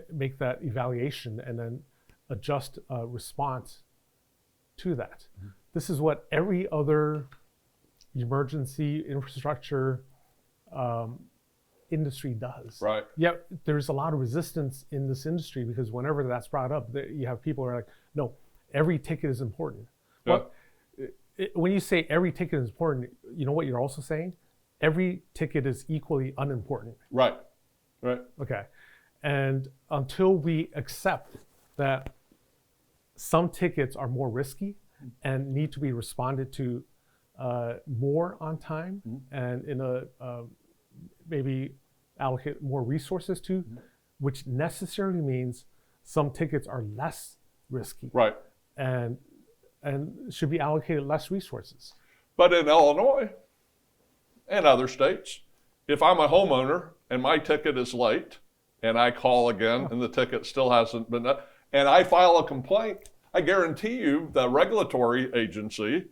evaluation and then adjust a response to that. This is what every other emergency infrastructure industry does. Right. Yet there's a lot of resistance in this industry because whenever that's brought up, you have people who are like, no, every ticket is important. Yeah. Well, when you say every ticket is important, you know what you're also saying? Every ticket is equally unimportant. Right. Right. Okay. And until we accept that some tickets are more risky and need to be responded to more on time and in a maybe allocate more resources to, which necessarily means some tickets are less risky, Right. and should be allocated less resources. But in Illinois and other states, if I'm a homeowner and my ticket is late and I call again and the ticket still hasn't been, and I file a complaint, I guarantee you the regulatory agency,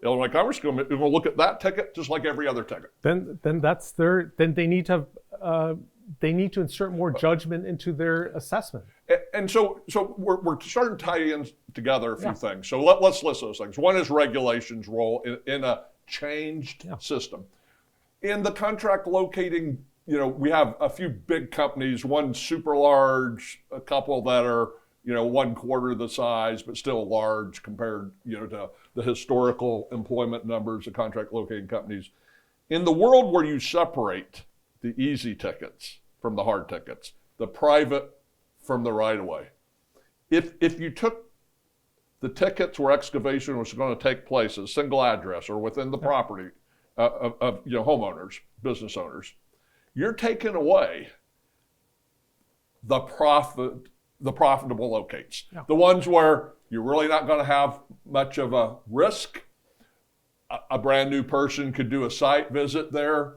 Illinois Commerce Commission, will look at that ticket just like every other ticket. Then that's their, then they need to insert more judgment into their assessment. And so we're starting to tie in together a few things. So let's list those things. One is regulation's role in a changed system. In the contract locating, we have a few big companies, one super large, a couple that are, 1/4 the size, but still large compared, to the historical employment numbers of contract locating companies. In the world where you separate the easy tickets from the hard tickets, the private from the right-of-way, if you took the tickets where excavation was going to take place at a single address or within the property of homeowners, business owners, you're taking away the profitable locates, the ones where you're really not going to have much of a risk. A brand new person could do a site visit there.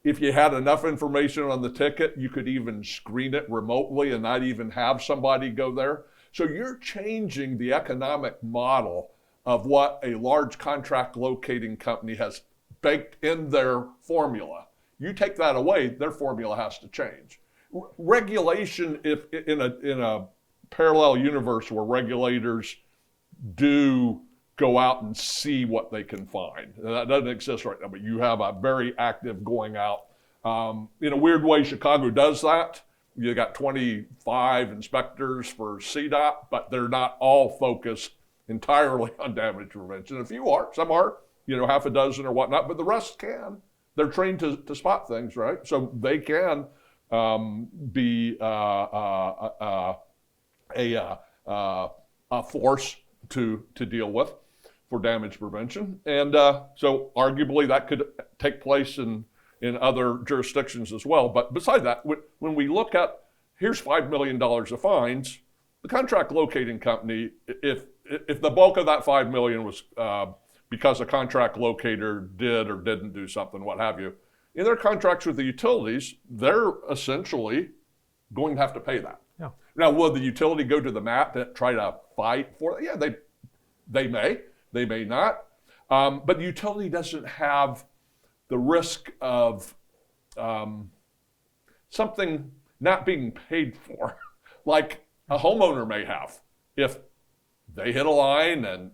If you had enough information on the ticket, you could even screen it remotely and not even have somebody go there. So you're changing the economic model of what a large contract locating company has baked in their formula. You take that away, their formula has to change. Regulation, if in a parallel universe where regulators do go out and see what they can find. That doesn't exist right now, but you have a very active going out. In a weird way, Chicago does that. You got 25 inspectors for CDOT, but they're not all focused entirely on damage prevention. A few are, some are, half a dozen or whatnot, but the rest can. They're trained to spot things, right? So they can be a force to deal with for damage prevention. And so arguably that could take place in other jurisdictions as well. But beside that, when we look at, here's $5 million of fines, the contract locating company, if the bulk of that $5 million was because a contract locator did or didn't do something, what have you, in their contracts with the utilities, they're essentially going to have to pay that. Yeah. Now, will the utility go to the mat to try to fight for it? Yeah, they may not. But the utility doesn't have the risk of something not being paid for, like a homeowner may have. If they hit a line and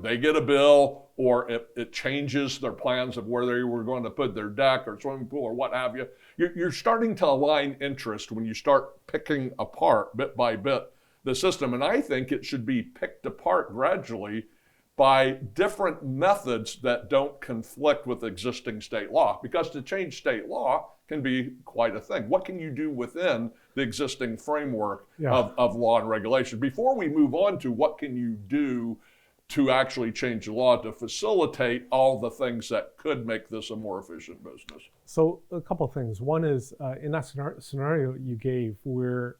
they get a bill, or it changes their plans of where they were going to put their deck or swimming pool or what have you, you're starting to align interest when you start picking apart bit by bit the system. And I think it should be picked apart gradually by different methods that don't conflict with existing state law, because to change state law can be quite a thing. What can you do within the existing framework of law and regulation? Before we move on to what can you do to actually change the law to facilitate all the things that could make this a more efficient business. So a couple of things. One is in that scenario you gave where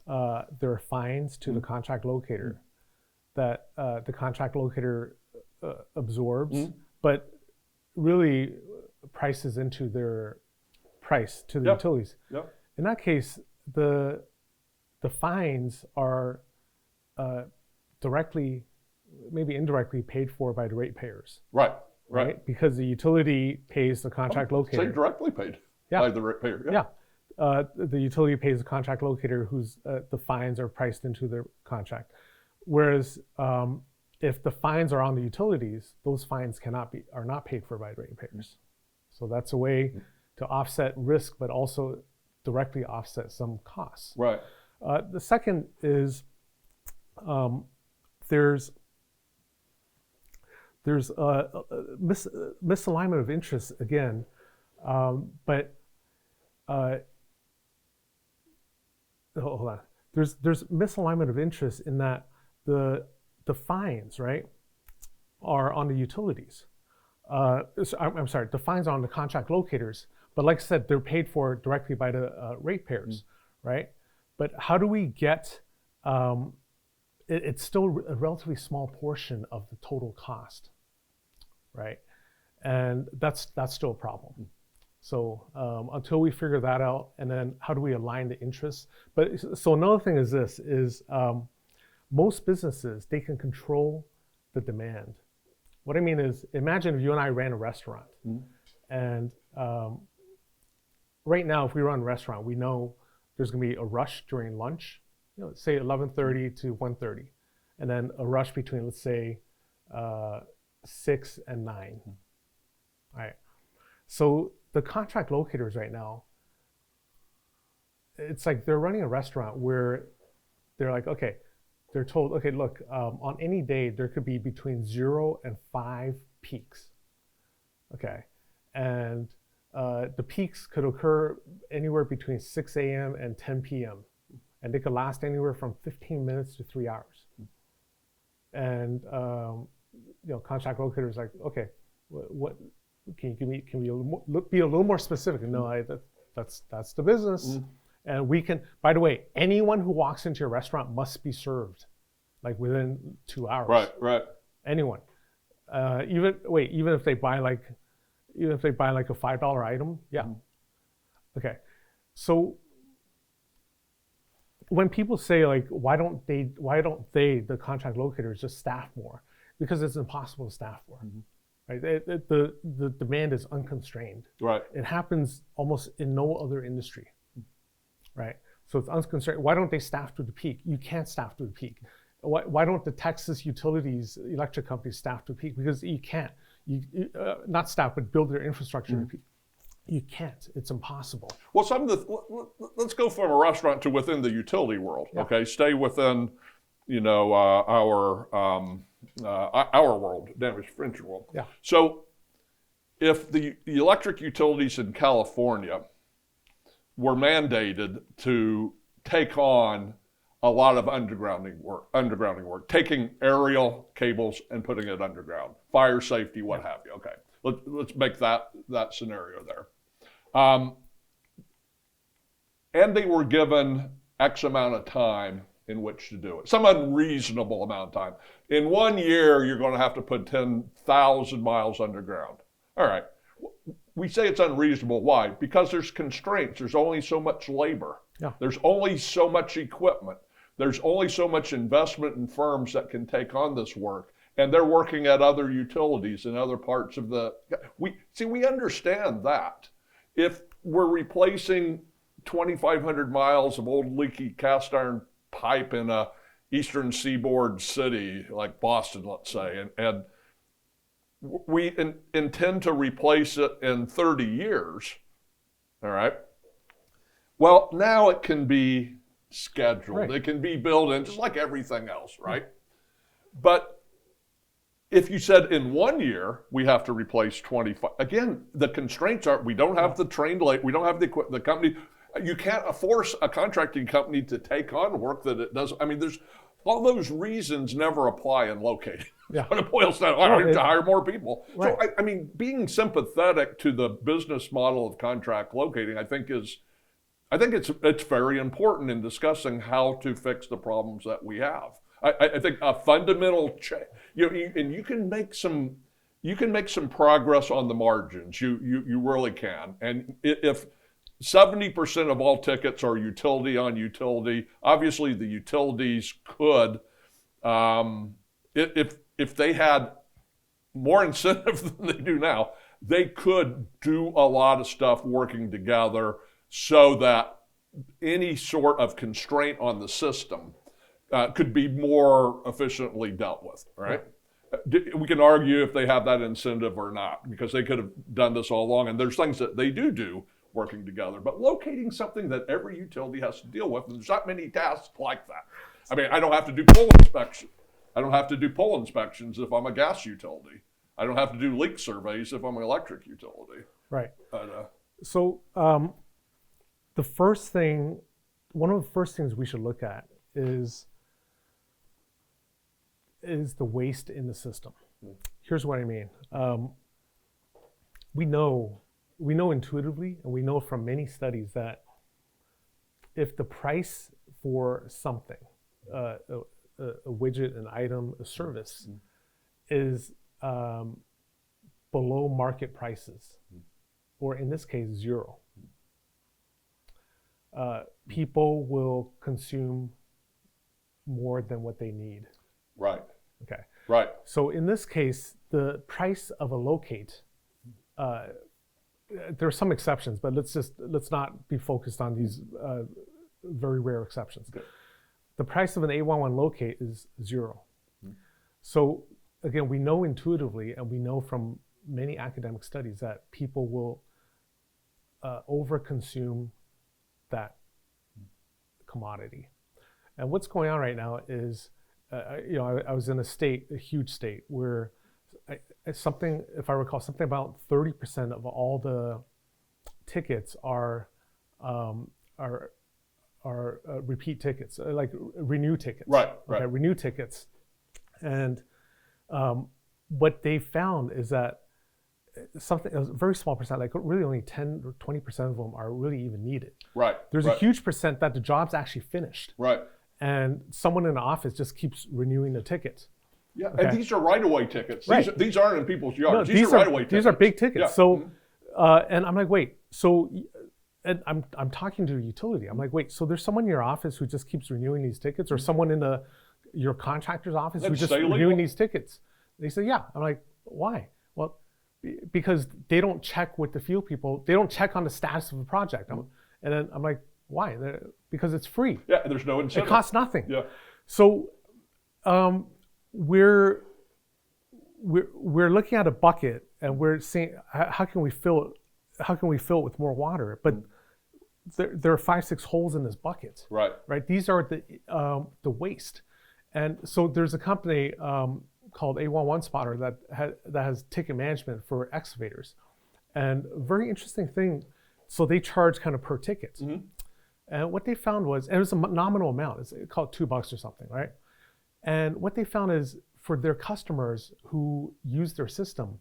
there are fines to the contract locator that the contract locator absorbs, but really prices into their price to the utilities. Yep. In that case, the fines are directly, maybe indirectly paid for by the ratepayers. Right. Because the utility pays the contract locator. Say directly paid by the ratepayer. The utility pays the contract locator whose the fines are priced into their contract. Whereas if the fines are on the utilities, those fines are not paid for by ratepayers. So that's a way to offset risk, but also directly offset some costs. Right. The second is there's a misalignment of interests again, but hold on. There's misalignment of interest in that the fines, right, are on the utilities. I'm sorry, the fines are on the contract locators. But like I said, they're paid for directly by the ratepayers, right? But how do we get? It's still a relatively small portion of the total cost, right? And that's still a problem. So until we figure that out, and then how do we align the interests? But so another thing is this: most businesses, they can control the demand. What I mean is, imagine if you and I ran a restaurant, and right now, if we run a restaurant, we know there's going to be a rush during lunch, say 11:30 to 1:30, and then a rush between, let's say, 6 and 9. All right. So the contract locators right now, it's like they're running a restaurant where they're like, okay, they're told, okay, look, on any day there could be between 0 and 5 peaks. Okay, and the peaks could occur anywhere between 6 a.m. and 10 p.m. and they could last anywhere from 15 minutes to 3 hours. And contract locators like, okay, what can you give me? Can we be a little more specific? No, that's the business. And we can. By the way, anyone who walks into your restaurant must be served, like within 2 hours. Right. Anyone, even if they buy like a $5 item, yeah. Okay, so when people say like, why don't they, the contract locators, just staff more? Because it's impossible to staff more. Right? The demand is unconstrained. Right. It happens almost in no other industry. Right. So it's unconstrained. Why don't they staff to the peak? You can't staff to the peak. Why don't the Texas utilities, electric companies staff to the peak? Because you can't. Not staff, but build their infrastructure to the peak. You can't. It's impossible. Well, let's go from a restaurant to within the utility world. Yeah. Okay, stay within, our world, damage prevention world. Yeah. So, if the electric utilities in California were mandated to take on a lot of undergrounding work, taking aerial cables and putting it underground, fire safety, what have you. Okay, let's make that scenario there. And they were given X amount of time in which to do it, some unreasonable amount of time. In 1 year, you're going to have to put 10,000 miles underground. All right. We say it's unreasonable. Why? Because there's constraints. There's only so much labor. Yeah. There's only so much equipment. There's only so much investment in firms that can take on this work. And they're working at other utilities in other parts of we understand that. If we're replacing 2,500 miles of old leaky cast iron pipe in a eastern seaboard city like Boston, let's say, and we intend to replace it in 30 years, all right? Well, now it can be scheduled. Right. It can be built in just like everything else, right? But if you said in 1 year, we have to replace 25, again, the constraints are, we don't have the trained labor, we don't have the company, you can't force a contracting company to take on work that it doesn't, there's all those reasons never apply in locating. Yeah. When it boils down, to hire more people. Right. So, being sympathetic to the business model of contract locating, I think it's very important in discussing how to fix the problems that we have. I think a fundamental change, and you can make some progress on the margins. You really can. And if 70% of all tickets are utility on utility, obviously the utilities could, if they had more incentive than they do now, they could do a lot of stuff working together so that any sort of constraint on the system could be more efficiently dealt with, right? We can argue if they have that incentive or not, because they could have done this all along, and there's things that they do working together. But locating something that every utility has to deal with, and there's not many tasks like that. I don't have to do pole inspection. I don't have to do pole inspections if I'm a gas utility. I don't have to do leak surveys if I'm an electric utility. Right. So the first thing one of the first things we should look at is the waste in the system. Here's what I mean. We know intuitively, and we know from many studies that if the price for something, a widget, an item, a service, is below market prices, or in this case, zero, people will consume more than what they need. Right. Okay. Right. So in this case, the price of a locate, there are some exceptions, but let's not be focused on these very rare exceptions. Okay. The price of an A11 locate is zero. So again, we know intuitively, and we know from many academic studies that people will overconsume that commodity. And what's going on right now is, I was in a huge state where if I recall, something about 30% of all the tickets are repeat tickets, like renew tickets. Right. Okay, renew tickets. And what they found is that a very small percent, like really only 10 or 20% of them are really even needed. Right. There's a huge percent that the job's actually finished. Right. And someone in the office just keeps renewing the tickets. Yeah, Okay. and these are right-of-way tickets. Right. These aren't in people's yards. No, these are right-of-way tickets. These are big tickets. Yeah. So, and I'm like, wait. So, and I'm talking to a utility. I'm like, wait. So there's someone in your office who just keeps renewing these tickets, or someone in your contractor's office who's just renewing these tickets? They say, yeah. I'm like, why? Well, because they don't check with the field people. They don't check on the status of the project. And then I'm like, why? Because it's free. Yeah, and there's no incentive. It costs nothing. Yeah. So we're looking at a bucket, and we're seeing how can we fill it with more water? But there are 5-6 holes in this bucket. Right. Right. These are the waste, and so there's a company called A11 Spotter that has ticket management for excavators, and a very interesting thing. So they charge kind of per ticket. And what they found was, and it was a nominal amount, it's called $2 or something, right? And what they found is for their customers who use their system,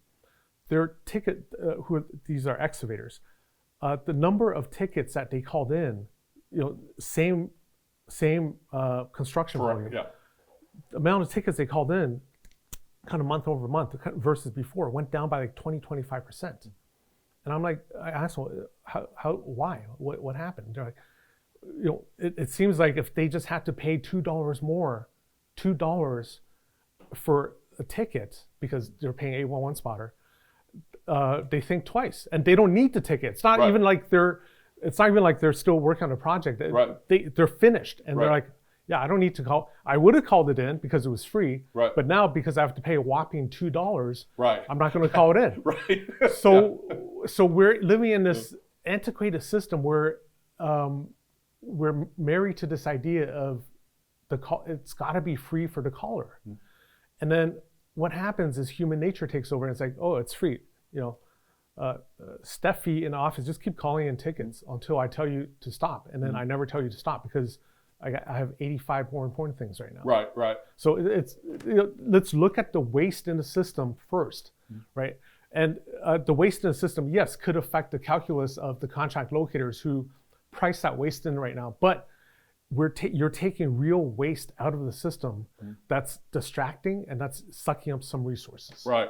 their ticket, these are excavators, the number of tickets that they called in, same construction volume, the amount of tickets they called in, kind of month over month versus before, went down by like 20-25%. And I'm like, I asked them, why? What happened? They're like, it seems like if they just had to pay $2 more, $2 for a ticket because they're paying A11 Spotter, they think twice, and they don't need the ticket. It's not even like they're still working on a project. They're finished, and they're like, yeah, I don't need to call. I would have called it in because it was free, but now because I have to pay a whopping $2, I'm not going to call it in. So we're living in this antiquated system where we're married to this idea of it's got to be free for the caller. And then what happens is human nature takes over, and it's like, oh, it's free. Steffi in the office, just keep calling in tickets until I tell you to stop. And then I never tell you to stop because I have 85 more important things right now. Right. So let's look at the waste in the system first, right? And the waste in the system, yes, could affect the calculus of the contract locators who price that waste in right now. But you're taking real waste out of the system that's distracting and that's sucking up some resources. Right.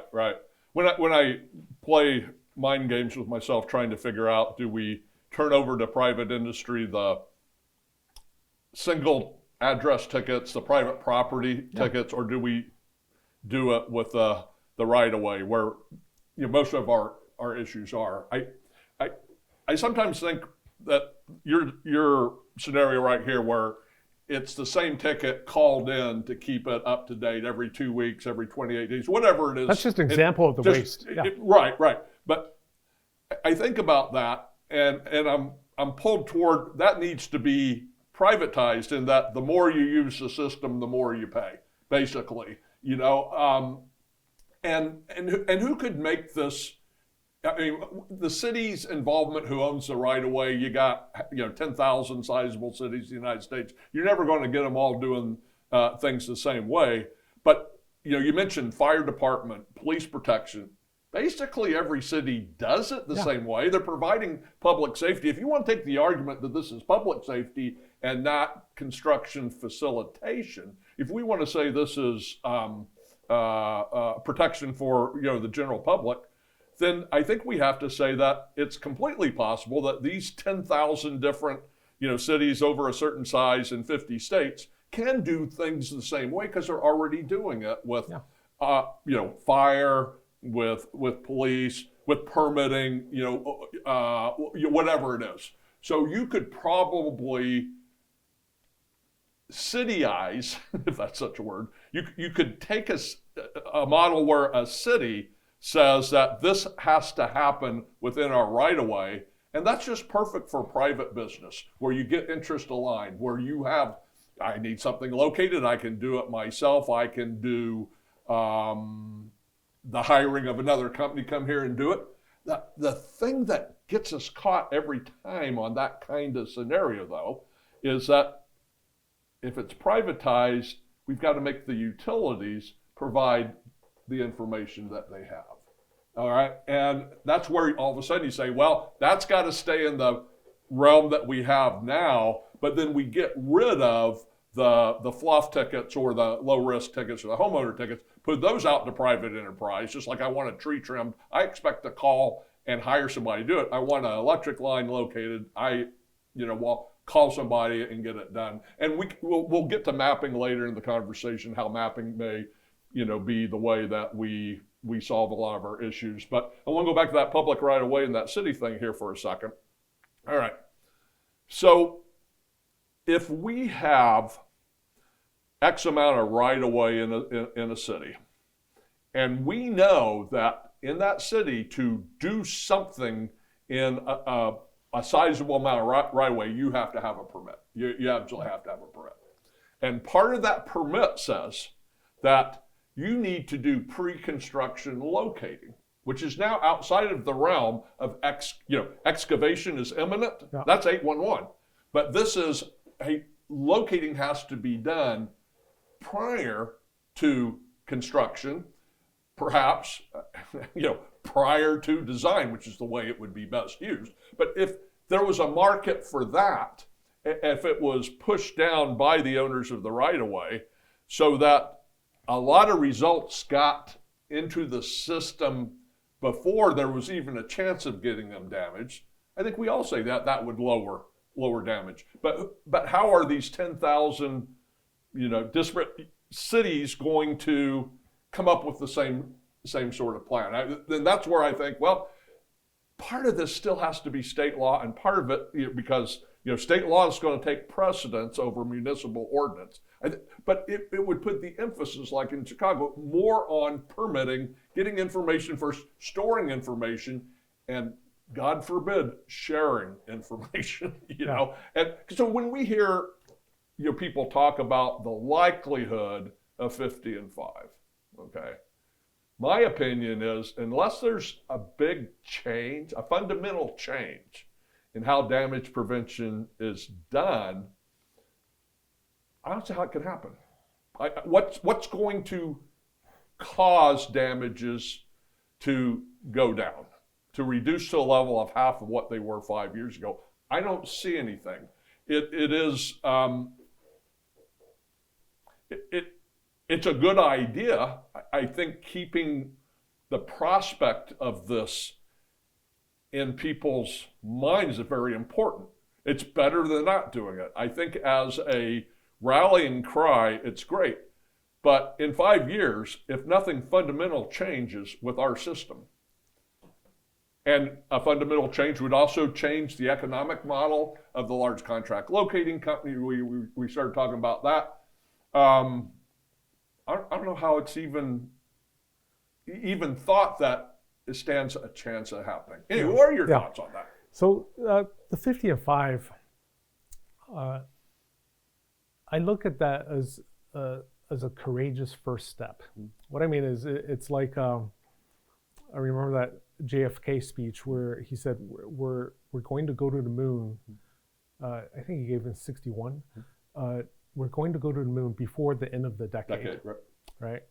When I play mind games with myself trying to figure out, do we turn over to private industry the single address tickets, the private property tickets, or do we do it with the right of way where most of our issues are? I sometimes think that your scenario right here where it's the same ticket called in to keep it up to date every 2 weeks, every 28 days, whatever it is. That's just an example of the waste. Right. But I think about that, and I'm pulled toward that needs to be privatized in that the more you use the system, the more you pay, basically. And who could make this I mean, the city's involvement, who owns the right of way, you got 10,000 sizable cities in the United States. You're never going to get them all doing things the same way. But you mentioned fire department, police protection. Basically, every city does it the same way. They're providing public safety. If you want to take the argument that this is public safety and not construction facilitation, if we want to say this is protection for the general public, then I think we have to say that it's completely possible that these 10,000 different cities over a certain size in 50 states can do things the same way because they're already doing it with fire, with police, with permitting, whatever it is. So you could probably cityize, if that's such a word, you could take a model where a city says that this has to happen within our right of way, and that's just perfect for private business, where you get interest aligned, where you have, I need something located, I can do it myself, I can do the hiring of another company come here and do it. The thing that gets us caught every time on that kind of scenario, though, is that if it's privatized, we've got to make the utilities provide the information that they have. All right, and that's where all of a sudden you say, well, that's got to stay in the realm that we have now, but then we get rid of the fluff tickets or the low risk tickets or the homeowner tickets, put those out to private enterprise. Just like I want a tree trimmed, I expect to call and hire somebody to do it. I want an electric line located, will call somebody and get it done. And we'll get to mapping later in the conversation, how mapping may be the way that we solve a lot of our issues. But I want to go back to that public right of way and that city thing here for a second. All right. So if we have X amount of right of way in a city, and we know that in that city to do something in a sizable amount of right of way, you have to have a permit. You absolutely have to have a permit. And part of that permit says that you need to do pre-construction locating, which is now outside of the realm of excavation is imminent. Yeah. That's 811. But this is, locating has to be done prior to construction, perhaps, prior to design, which is the way it would be best used. But if there was a market for that, if it was pushed down by the owners of the right-of-way, so that a lot of results got into the system before there was even a chance of getting them damaged, I think we all say that would lower damage. But how are these 10,000 disparate cities going to come up with the same sort of plan? Then that's where I think, well, part of this still has to be state law, and part of it because state law is going to take precedence over municipal ordinance. But it would put the emphasis, like in Chicago, more on permitting, getting information first, storing information, and God forbid, sharing information. And so when we hear people talk about the likelihood of 50 and 5, okay, my opinion is unless there's a big change, a fundamental change in how damage prevention is done, I don't see how it could happen. What's going to cause damages to go down, to reduce to a level of half of what they were 5 years ago? I don't see anything. It's a good idea. I think keeping the prospect of this in people's minds is very important. It's better than not doing it. I think as a rallying cry, it's great. But in 5 years, if nothing fundamental changes with our system, and a fundamental change would also change the economic model of the large contract locating company. We started talking about that. I don't know how it's even thought that it stands a chance of happening. Anyway, what are your thoughts on that? So the 50 and 5, I look at that as a courageous first step. What I mean is, it's like I remember that JFK speech where he said, we're going to go to the moon. I think he gave in 61. We're going to go to the moon before the end of the decade. Right?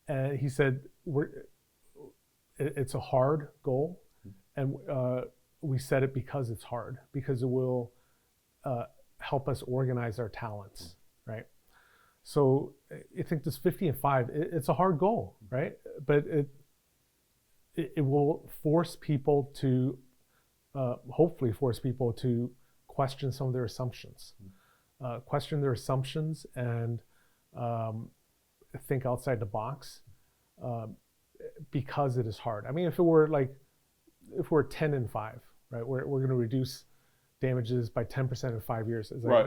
And he said, it's a hard goal, and we set it because it's hard, because it will help us organize our talents, right? So I think this 50 and 5, it's a hard goal, right? But it will force people to, hopefully force people to question some of their assumptions. Question their assumptions and think outside the box, because it is hard. I mean, if we're 10 and 5, right, we're going to reduce damages by 10% in 5 years. It's like,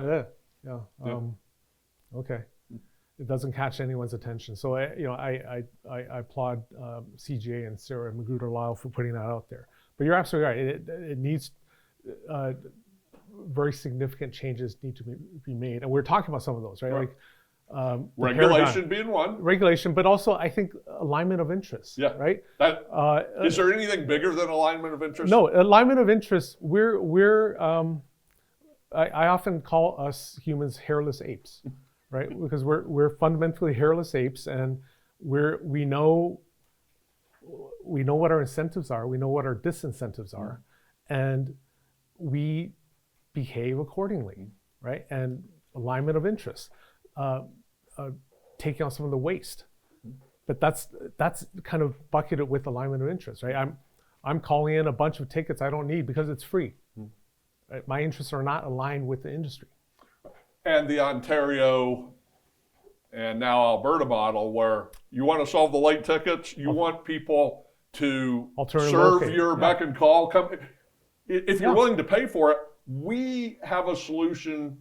okay. It doesn't catch anyone's attention. So I applaud CGA and Sarah Magruder-Lyle for putting that out there. But you're absolutely right. It needs very significant changes need to be made, and we're talking about some of those, right? Like regulation being one. Regulation, but also I think alignment of interests. Yeah. Right. Is there anything bigger than alignment of interests? No, alignment of interests. I often call us humans hairless apes, right? Because we're fundamentally hairless apes, and we know what our incentives are, we know what our disincentives are, and we behave accordingly, right? And alignment of interests, taking on some of the waste, but that's kind of bucketed with alignment of interests, right? I'm calling in a bunch of tickets I don't need because it's free. Right? My interests are not aligned with the industry. And the Ontario and now Alberta model, where you want to solve the late tickets, you want people to serve your beck and call. If you're willing to pay for it, we have a solution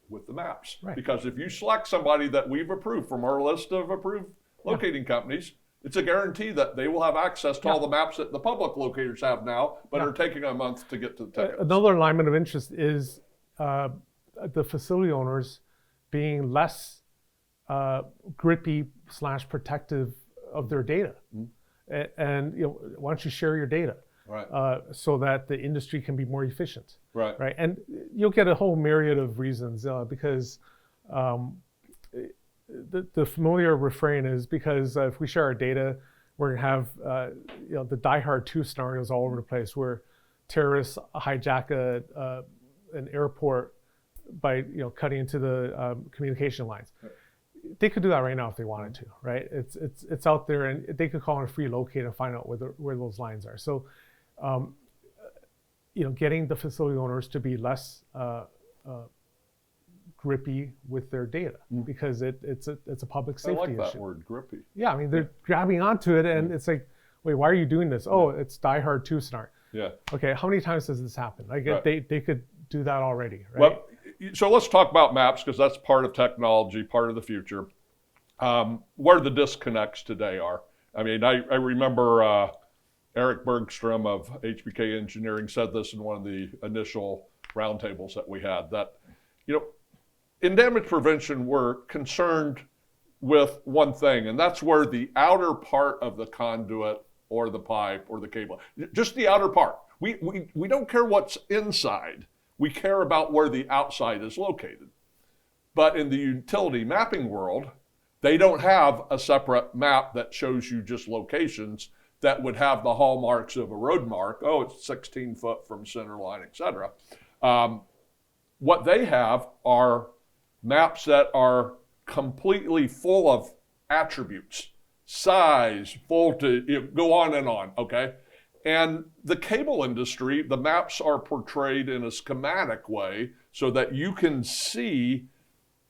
with the maps. Right. Because if you select somebody that we've approved from our list of approved locating companies, it's a guarantee that they will have access to all the maps that the public locators have now, but are taking a month to get to the tickets. Another alignment of interest is the facility owners being less grippy / protective of their data. And why don't you share your data? Right. So that the industry can be more efficient. Right. And you'll get a whole myriad of reasons because the familiar refrain is because if we share our data, we're going to have the Die Hard 2 scenarios all over the place where terrorists hijack an airport by cutting into the communication lines. Right. They could do that right now if they wanted to, right? It's out there, and they could call on a free locate and find out where those lines are. So, getting the facility owners to be less grippy with their data because it's a public safety issue. I like that word, grippy. Yeah, I mean they're grabbing onto it, and it's like, wait, why are you doing this? Oh, it's Die Hard 2 scenario. Yeah. Okay, how many times does this happen? Like they could do that already, right? Well, so let's talk about maps because that's part of technology, part of the future. Where the disconnects today are. I mean, I remember Eric Bergstrom of HBK Engineering said this in one of the initial roundtables that we had, that, in damage prevention, we're concerned with one thing, and that's where the outer part of the conduit or the pipe or the cable, just the outer part. We don't care what's inside. We care about where the outside is located. But in the utility mapping world, they don't have a separate map that shows you just locations that would have the hallmarks of a road mark. Oh, it's 16 foot from center line, et cetera. What they have are maps that are completely full of attributes, size, voltage, go on and on, okay? And the cable industry, the maps are portrayed in a schematic way so that you can see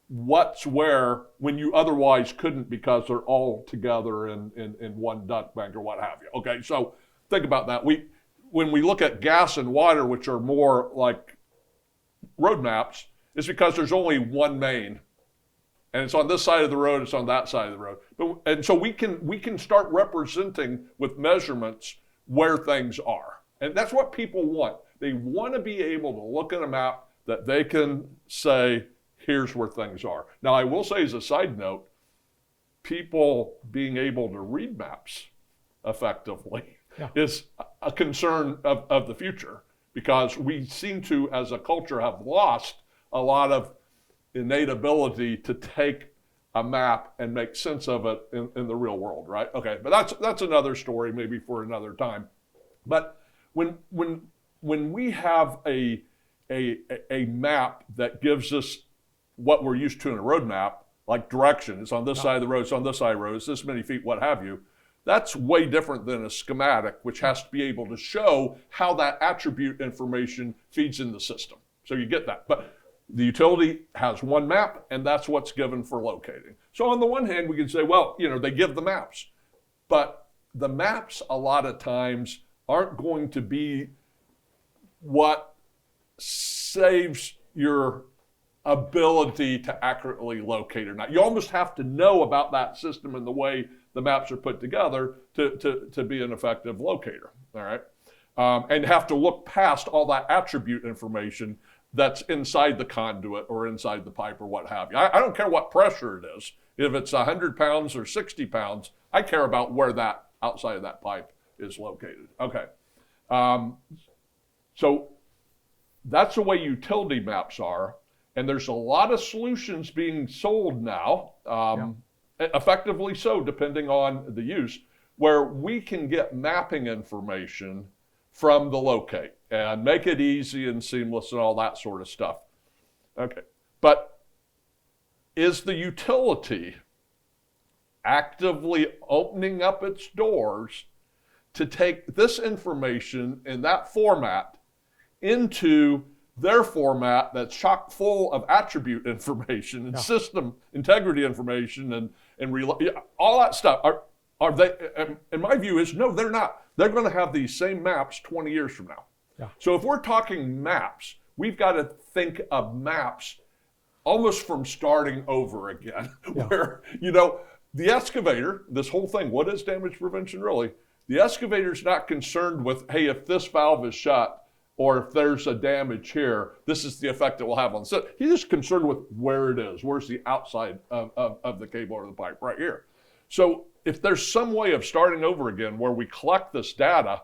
what's where when you otherwise couldn't because they're all together in one duct bank or what have you. Okay, so think about that. When we look at gas and water, which are more like road maps, it's because there's only one main. And it's on this side of the road, it's on that side of the road. And so we can start representing with measurements where things are. And that's what people want. They want to be able to look at a map that they can say, here's where things are. Now, I will say as a side note, people being able to read maps effectively Yeah. is a concern of the future, because we seem to, as a culture, have lost a lot of innate ability to take a map and make sense of it in the real world, right? Okay, but that's another story, maybe for another time. But when we have a map that gives us what we're used to in a road map, like direction, it's on this side of the road, it's on this side of the road, it's this many feet, what have you, that's way different than a schematic, which has to be able to show how that attribute information feeds in the system. So you get that. But the utility has one map, and that's what's given for locating. So on the one hand, we can say, well, they give the maps. But the maps, a lot of times, aren't going to be what saves your ability to accurately locate or not. You almost have to know about that system and the way the maps are put together to be an effective locator, all right? And have to look past all that attribute information that's inside the conduit or inside the pipe or what have you. I don't care what pressure it is. If it's 100 pounds or 60 pounds, I care about where that outside of that pipe is located. Okay. So that's the way utility maps are. And there's a lot of solutions being sold now, effectively so, depending on the use, where we can get mapping information from the locate and make it easy and seamless and all that sort of stuff. Okay, but is the utility actively opening up its doors to take this information in that format into their format that's chock full of attribute information and system integrity information and all that stuff? Are they? And my view is no, they're not. They're going to have these same maps 20 years from now. Yeah. So if we're talking maps, we've got to think of maps almost from starting over again, where the excavator, this whole thing, what is damage prevention really? The excavator's not concerned with, hey, if this valve is shut, or if there's a damage here, this is the effect it will have on the system. He's just concerned with where it is. Where's the outside of the cable or the pipe? Right here. So if there's some way of starting over again where we collect this data,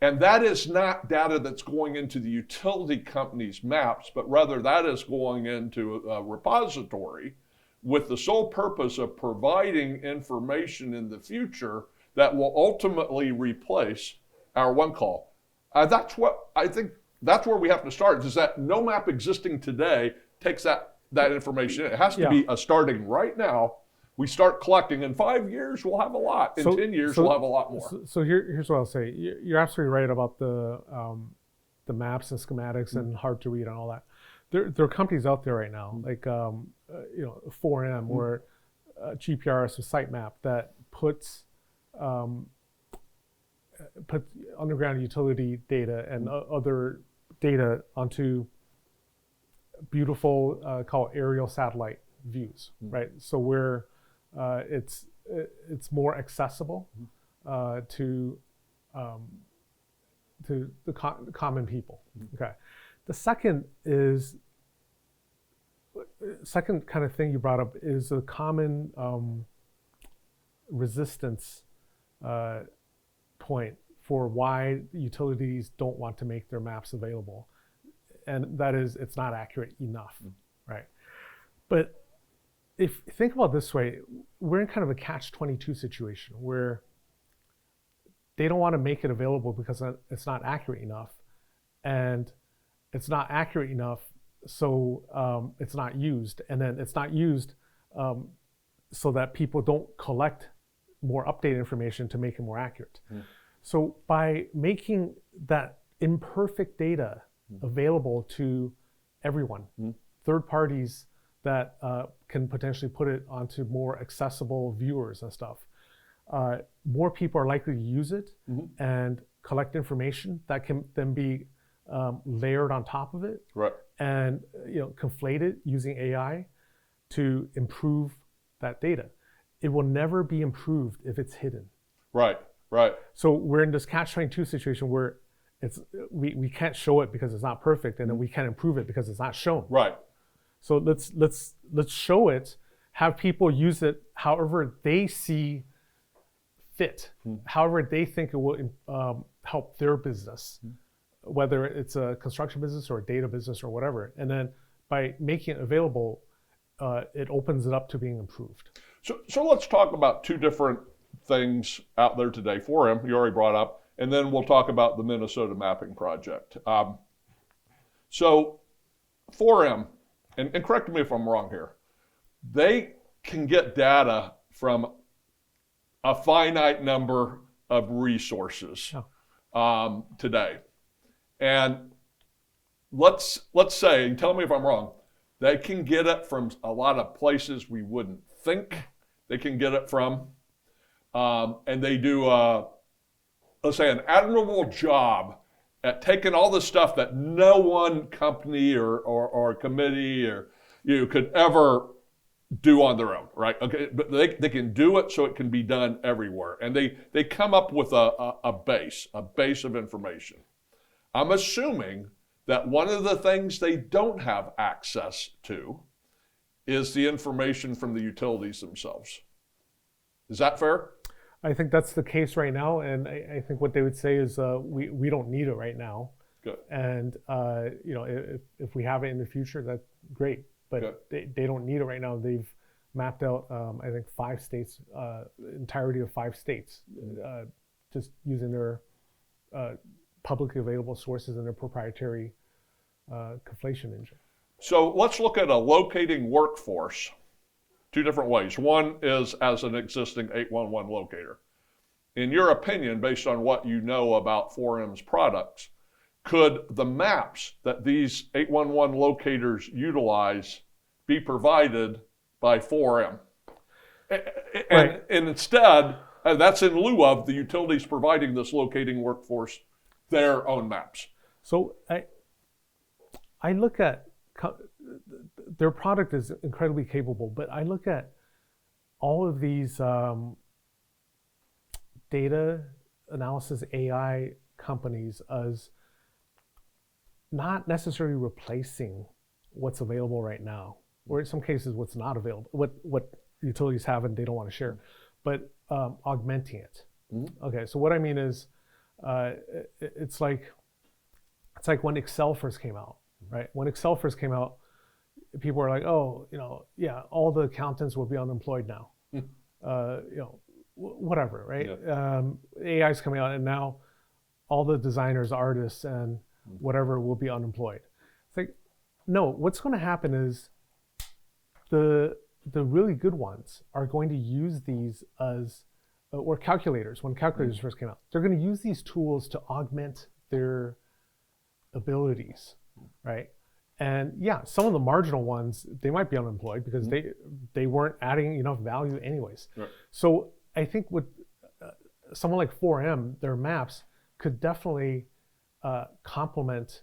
and that is not data that's going into the utility company's maps, but rather that is going into a repository with the sole purpose of providing information in the future that will ultimately replace our one call. That's what I think. That's where we have to start. Is that no map existing today takes that information. It has to be a starting right now. We start collecting. In 5 years, we'll have a lot. In 10 years, we'll have a lot more. So here's what I'll say. You're absolutely right about the maps and schematics and hard to read and all that. There are companies out there right now, like 4M or GPRS, a sitemap that puts underground utility data and other data onto beautiful, called aerial satellite views, right? So where it's more accessible to the common people. Okay. The second kind of thing you brought up is a common resistance point for why utilities don't want to make their maps available. And that is, it's not accurate enough, right? But if you think about it this way, we're in kind of a catch-22 situation where they don't want to make it available because it's not accurate enough. And it's not accurate enough, so it's not used. And then it's not used so that people don't collect more updated information to make it more accurate. So by making that imperfect data available to everyone, third parties that can potentially put it onto more accessible viewers and stuff, more people are likely to use it and collect information that can then be layered on top of it, right? And conflated using AI to improve that data. It will never be improved if it's hidden. Right, right. So we're in this catch-22 situation where we can't show it because it's not perfect, and then we can't improve it because it's not shown. Right. So let's show it, have people use it however they see fit, however they think it will help their business, whether it's a construction business or a data business or whatever. And then by making it available, it opens it up to being improved. So let's talk about two different things out there today. 4M, you already brought up, and then we'll talk about the Minnesota mapping project. So 4M, and correct me if I'm wrong here, they can get data from a finite number of resources today. And let's say, and tell me if I'm wrong, they can get it from a lot of places we wouldn't think they can get it from. And they do, let's say, an admirable job at taking all the stuff that no one company or committee or could ever do on their own, right? Okay, but they can do it so it can be done everywhere. And they come up with a base of information. I'm assuming that one of the things they don't have access to is the information from the utilities themselves. Is that fair? I think that's the case right now, and I think what they would say is we don't need it right now. Good. And if we have it in the future, that's great. But they don't need it right now. They've mapped out, I think, 5 states, entirety of 5 states, just using their publicly available sources and their proprietary conflation engine. So let's look at a locating workforce 2 different ways. One is as an existing 811 locator. In your opinion, based on what you know about 4M's products, could the maps that these 811 locators utilize be provided by 4M? And instead, that's in lieu of the utilities providing this locating workforce their own maps. So I look at their product is incredibly capable, but I look at all of these data analysis AI companies as not necessarily replacing what's available right now, or in some cases what's not available, what utilities have and they don't want to share, but augmenting it. Mm-hmm. Okay, so what I mean is, it's like when Excel first came out, right? When Excel first came out, people were like, oh, all the accountants will be unemployed now. Whatever, right? Yeah. AI's coming out, and now all the designers, artists, and whatever will be unemployed. It's like, no, what's going to happen is the really good ones are going to use these as, or calculators, when calculators first came out, they're going to use these tools to augment their abilities, right? And yeah, some of the marginal ones, they might be unemployed because they weren't adding enough value anyways. Right. So I think with someone like 4M, their maps could definitely complement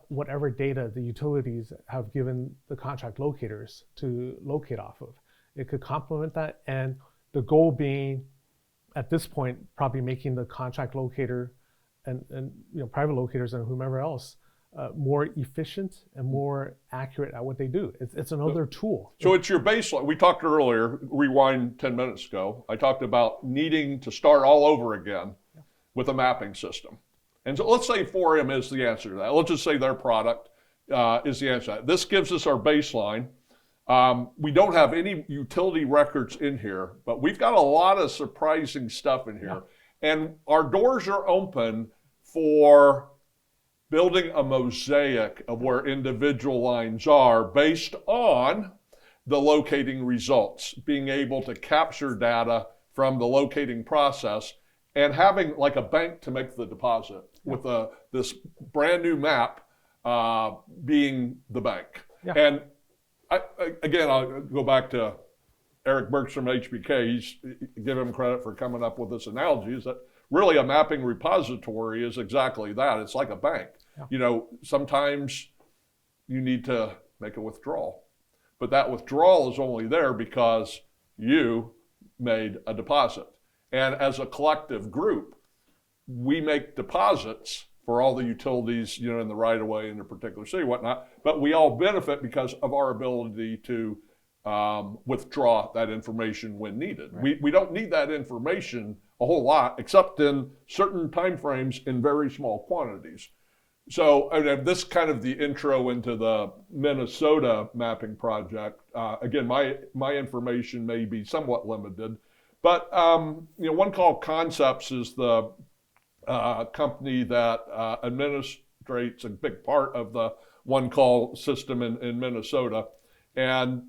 whatever data the utilities have given the contract locators to locate off of. It could complement that, and the goal being, at this point, probably making the contract locator and private locators and whomever else more efficient and more accurate at what they do. It's another tool. So it's your baseline. We talked earlier, rewind 10 minutes ago, I talked about needing to start all over again with a mapping system. And so let's say 4M is the answer to that. Let's just say their product is the answer to that. This gives us our baseline. We don't have any utility records in here, but we've got a lot of surprising stuff in here. Yeah. And our doors are open for building a mosaic of where individual lines are based on the locating results, being able to capture data from the locating process and having like a bank to make the deposit with this brand new map being the bank. Yeah. And again, I'll go back to Eric Bergstrom, HBK. Give him credit for coming up with this analogy, is that really a mapping repository is exactly that. It's like a bank. Yeah. Sometimes you need to make a withdrawal, but that withdrawal is only there because you made a deposit. And as a collective group, we make deposits for all the utilities, in the right of way in a particular city, whatnot, but we all benefit because of our ability to withdraw that information when needed. We don't need that information a whole lot, except in certain timeframes in very small quantities. So and this kind of the intro into the Minnesota mapping project. Again, my information may be somewhat limited, but One Call Concepts is the company that administrates a big part of the One Call system in Minnesota, and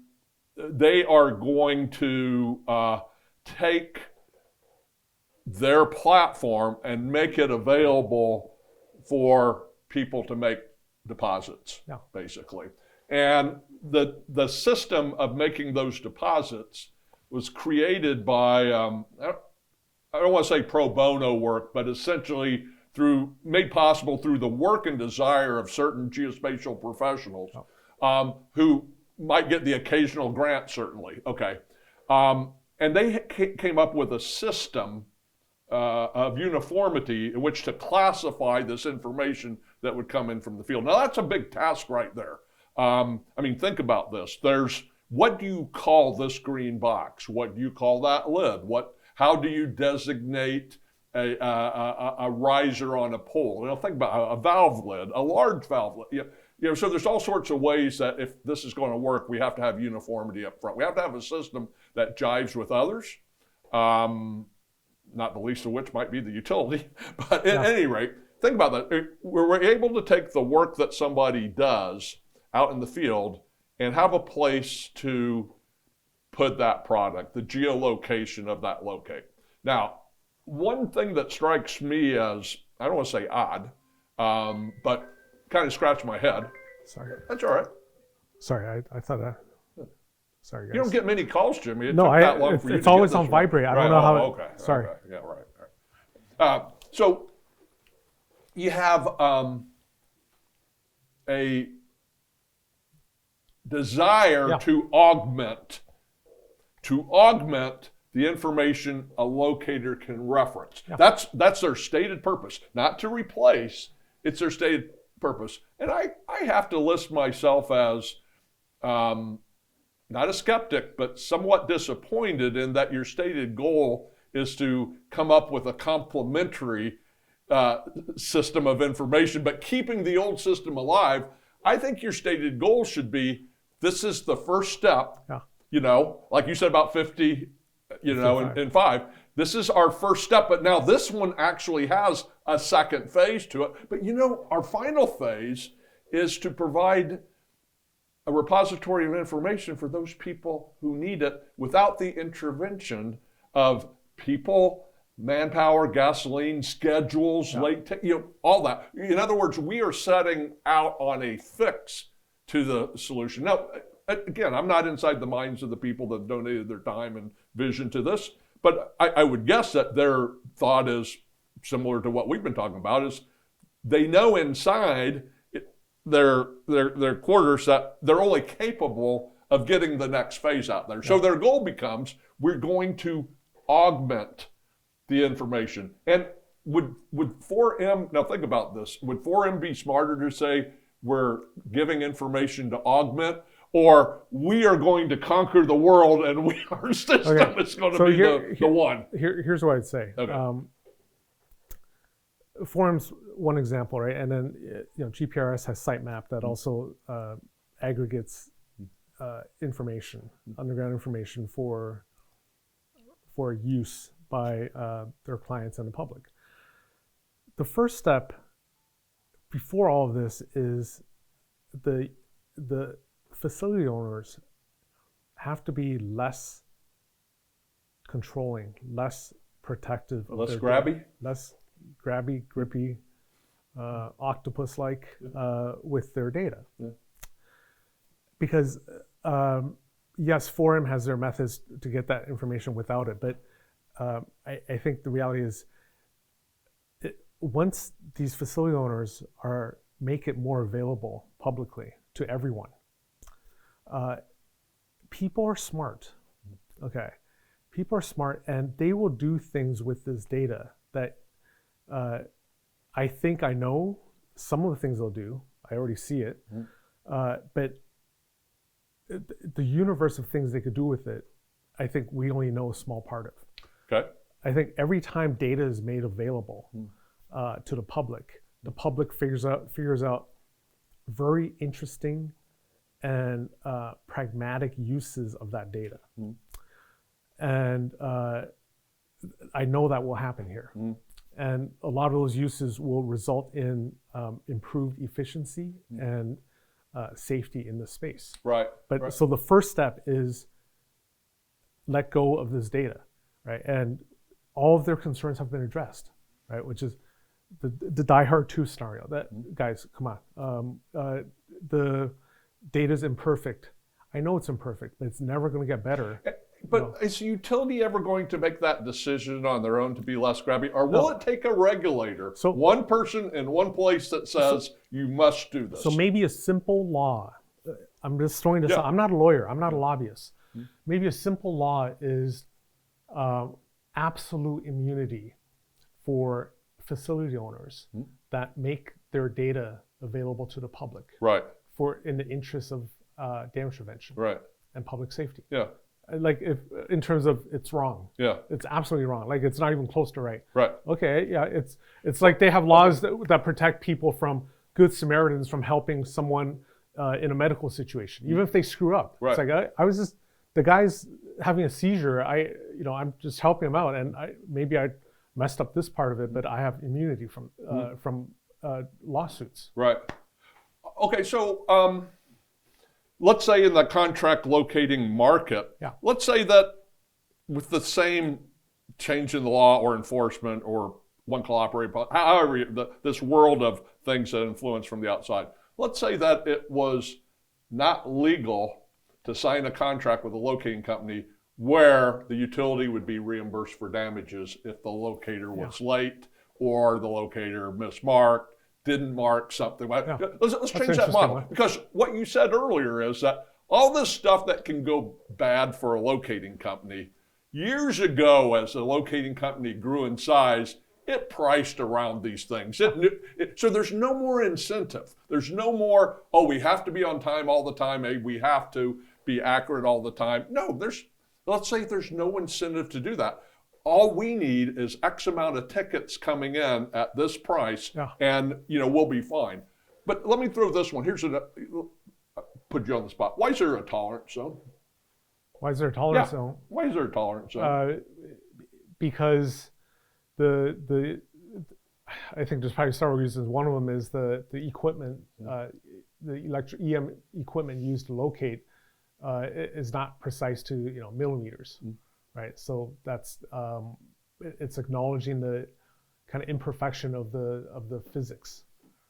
they are going to take their platform and make it available for people to make deposits, basically. And the system of making those deposits was created by, I don't want to say pro bono work, but essentially made possible through the work and desire of certain geospatial professionals who might get the occasional grant, certainly. Okay. And they came up with a system of uniformity in which to classify this information that would come in from the field. Now, that's a big task right there. Think about this. What do you call this green box? What do you call that lid? How do you designate a riser on a pole? Think about a valve lid, a large valve lid. So there's all sorts of ways that if this is going to work, we have to have uniformity up front. We have to have a system that jives with others, not the least of which might be the utility. But at any rate, think about that. We're able to take the work that somebody does out in the field and have a place to put that product, the geolocation of that locate. Now, one thing that strikes me as, I don't want to say odd, but kind of scratch my head. Sorry. That's all right. Sorry, I thought that. Sorry, guys. You don't get many calls, Jimmy. It's always on vibrate. I don't know how. Okay. Sorry. Okay. Yeah, right. So you have a desire to augment the information a locator can reference. Yeah. That's their stated purpose, not to replace. It's their stated purpose. And I have to list myself as not a skeptic, but somewhat disappointed in that your stated goal is to come up with a complementary system of information, but keeping the old system alive. I think your stated goal should be, this is the first step, like you said about 50, in 5. This is our first step, but now this one actually has a second phase to it. But our final phase is to provide a repository of information for those people who need it without the intervention of people, manpower, gasoline, schedules, all that. In other words, we are setting out on a fix to the solution. Now, again, I'm not inside the minds of the people that donated their time and vision to this, but I would guess that their thought is similar to what we've been talking about, is they know inside their quarters that they're only capable of getting the next phase out there. So their goal becomes, we're going to augment the information. And would 4M, now think about this, would 4M be smarter to say we're giving information to augment, or we are going to conquer the world and our system is going to be the one? Here's what I'd say. Okay. Forum's one example, right? And then GPRS has sitemap that also aggregates information, underground information for use by their clients and the public. The first step before all of this is the facility owners have to be less controlling, less protective of less grabby, data, less grabby, grippy, octopus-like with their data. Yeah. Because yes, 4M has their methods to get that information without it, but I think the reality is, once these facility owners make it more available publicly to everyone, people are smart. Okay, people are smart, and they will do things with this data that I think I know some of the things they'll do. I already see it, but the universe of things they could do with it, I think we only know a small part of. Okay. I think every time data is made available to the public figures out very interesting and pragmatic uses of that data. And I know that will happen here. And a lot of those uses will result in improved efficiency and safety in the space. Right. But so the first step is let go of this data, right? And all of their concerns have been addressed, right? Which is the Die Hard 2 scenario. That guys, come on. The data's imperfect. I know it's imperfect, but it's never going to get better. But is the utility ever going to make that decision on their own to be less grabby? Or will it take a regulator, one person in one place that says, you must do this? So maybe a simple law, I'm just throwing this out. I'm not a lawyer. I'm not a lobbyist. Maybe a simple law is absolute immunity for facility owners that make their data available to the public. Right. In the interest of damage prevention. Right. And public safety. Yeah. Like if in terms of it's wrong. Yeah. It's absolutely wrong. Like it's not even close to right. Right. Okay. Yeah. It's like they have laws that protect people from Good Samaritans from helping someone in a medical situation, even if they screw up. Right. It's like I was just the guy's having a seizure. I'm just helping him out, and maybe I messed up this part of it, but I have immunity from lawsuits. Right. Okay. So. Let's say in the contract locating market, let's say that with the same change in the law or enforcement or one call operating, however, this world of things that influence from the outside, let's say that it was not legal to sign a contract with a locating company where the utility would be reimbursed for damages if the locator was late or the locator mismarked, didn't mark something. Let's change that model. Because what you said earlier is that all this stuff that can go bad for a locating company, years ago as the locating company grew in size, it priced around these things. So there's no more incentive. There's no more, we have to be on time all the time. We have to be accurate all the time. No, let's say there's no incentive to do that. All we need is X amount of tickets coming in at this price, and we'll be fine. But let me throw this one. Put you on the spot. Why is there a tolerance zone? Why is there a tolerance zone? Why is there a tolerance zone? Because I think there's probably several reasons. One of them is the equipment, the electric EM equipment used to locate is not precise to millimeters. Right, so that's it's acknowledging the kind of imperfection of the physics.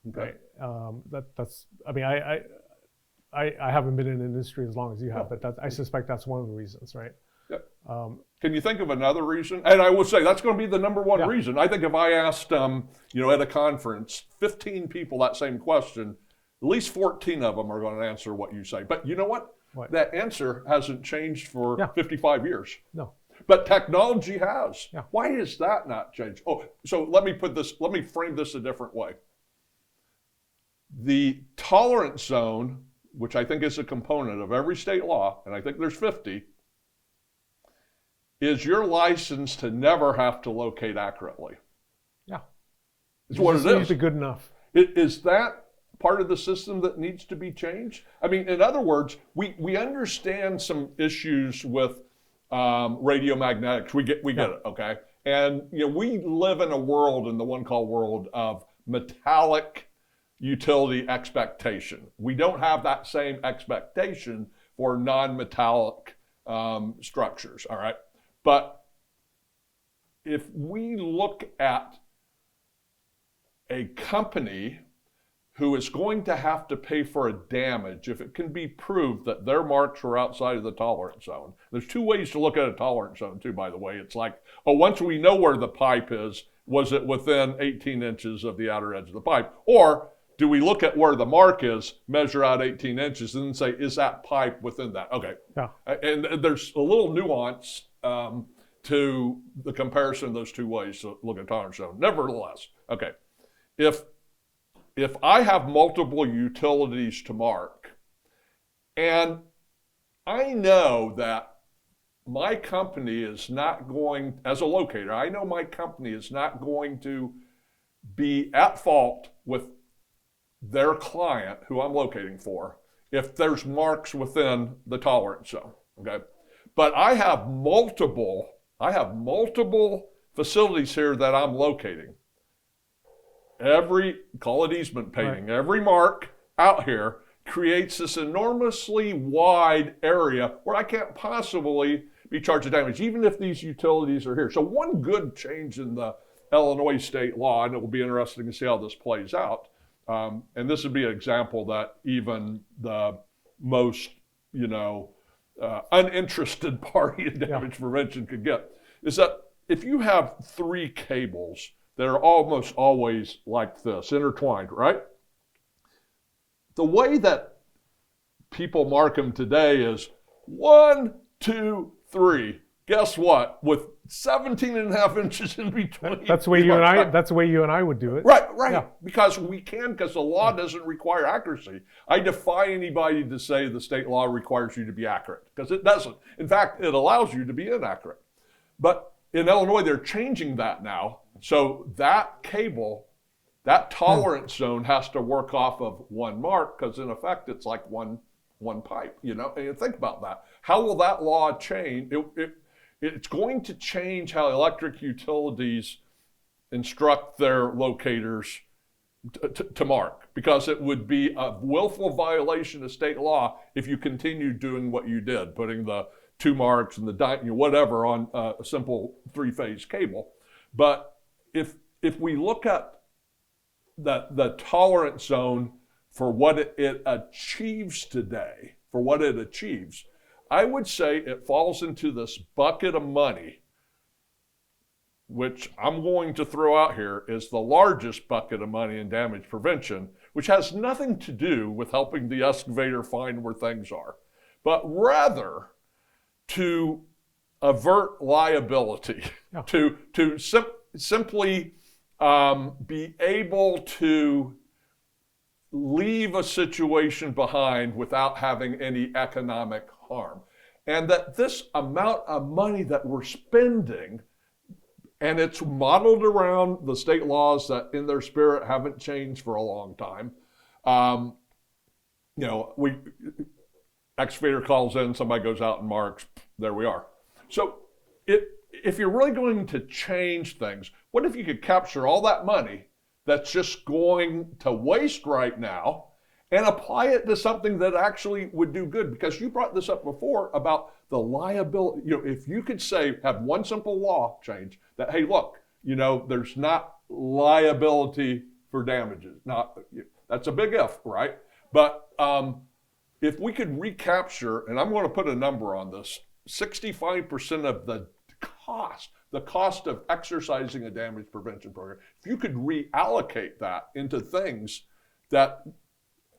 Okay. Right. That's. I mean, I haven't been in the industry as long as you have, but I suspect that's one of the reasons, right? Yeah. Can you think of another reason? And I will say that's going to be the number one reason. I think if I asked, at a conference, 15 people that same question, at least 14 of them are going to answer what you say. But you know what? That answer hasn't changed for 55 years. No. But technology has. Yeah. Why is that not changed? So let me frame this a different way. The tolerance zone, which I think is a component of every state law, and I think there's 50, is your license to never have to locate accurately. Yeah. It's what it is. It's good enough. Is that part of the system that needs to be changed? I mean, in other words, we understand some issues with radiomagnetics. We get it, okay? And we live in a world, in the one call world, of metallic utility expectation. We don't have that same expectation for non-metallic structures, all right? But if we look at a company who is going to have to pay for a damage if it can be proved that their marks are outside of the tolerance zone. There's two ways to look at a tolerance zone too, by the way. It's like, once we know where the pipe is, was it within 18 inches of the outer edge of the pipe? Or do we look at where the mark is, measure out 18 inches, and then say, is that pipe within that? Okay. Yeah. And there's a little nuance to the comparison of those two ways to look at tolerance zone. Nevertheless, okay, if I have multiple utilities to mark, and I know that my company is not going, as a locator, I know my company is not going to be at fault with their client, who I'm locating for, if there's marks within the tolerance zone, okay? But I have multiple facilities here that I'm locating. Call it easement painting, right. Every mark out here creates this enormously wide area where I can't possibly be charged with damage, even if these utilities are here. So one good change in the Illinois state law, and it will be interesting to see how this plays out, and this would be an example that even the most, uninterested party in damage prevention could get, is that if you have 3 cables that are almost always like this, intertwined, right? The way that people mark them today is 1, 2, 3. Guess what? With 17.5 inches in between. That's the way you and I. That's the way you and I would do it. Right. Yeah. Because the law doesn't require accuracy. I defy anybody to say the state law requires you to be accurate, because it doesn't. In fact, it allows you to be inaccurate. But in Illinois, they're changing that now. So that cable, that tolerance zone has to work off of 1 mark, because in effect, it's like one pipe. And you think about that. How will that law change? It's going to change how electric utilities instruct their locators to mark, because it would be a willful violation of state law if you continue doing what you did, putting the 2 marks and the whatever on a simple 3-phase cable. But if we look at the tolerance zone for what it achieves today, I would say it falls into this bucket of money, which I'm going to throw out here is the largest bucket of money in damage prevention, which has nothing to do with helping the excavator find where things are, but rather to avert liability, to simply be able to leave a situation behind without having any economic harm. And that this amount of money that we're spending, and it's modeled around the state laws that in their spirit haven't changed for a long time. Excavator calls in, somebody goes out and marks, there we are. So if you're really going to change things, what if you could capture all that money that's just going to waste right now and apply it to something that actually would do good? Because you brought this up before about the liability. If you could have one simple law change that, hey, look, there's not liability for damages. That's a big if, right? But if we could recapture, and I'm going to put a number on this, 65% of the cost of exercising a damage prevention program, if you could reallocate that into things that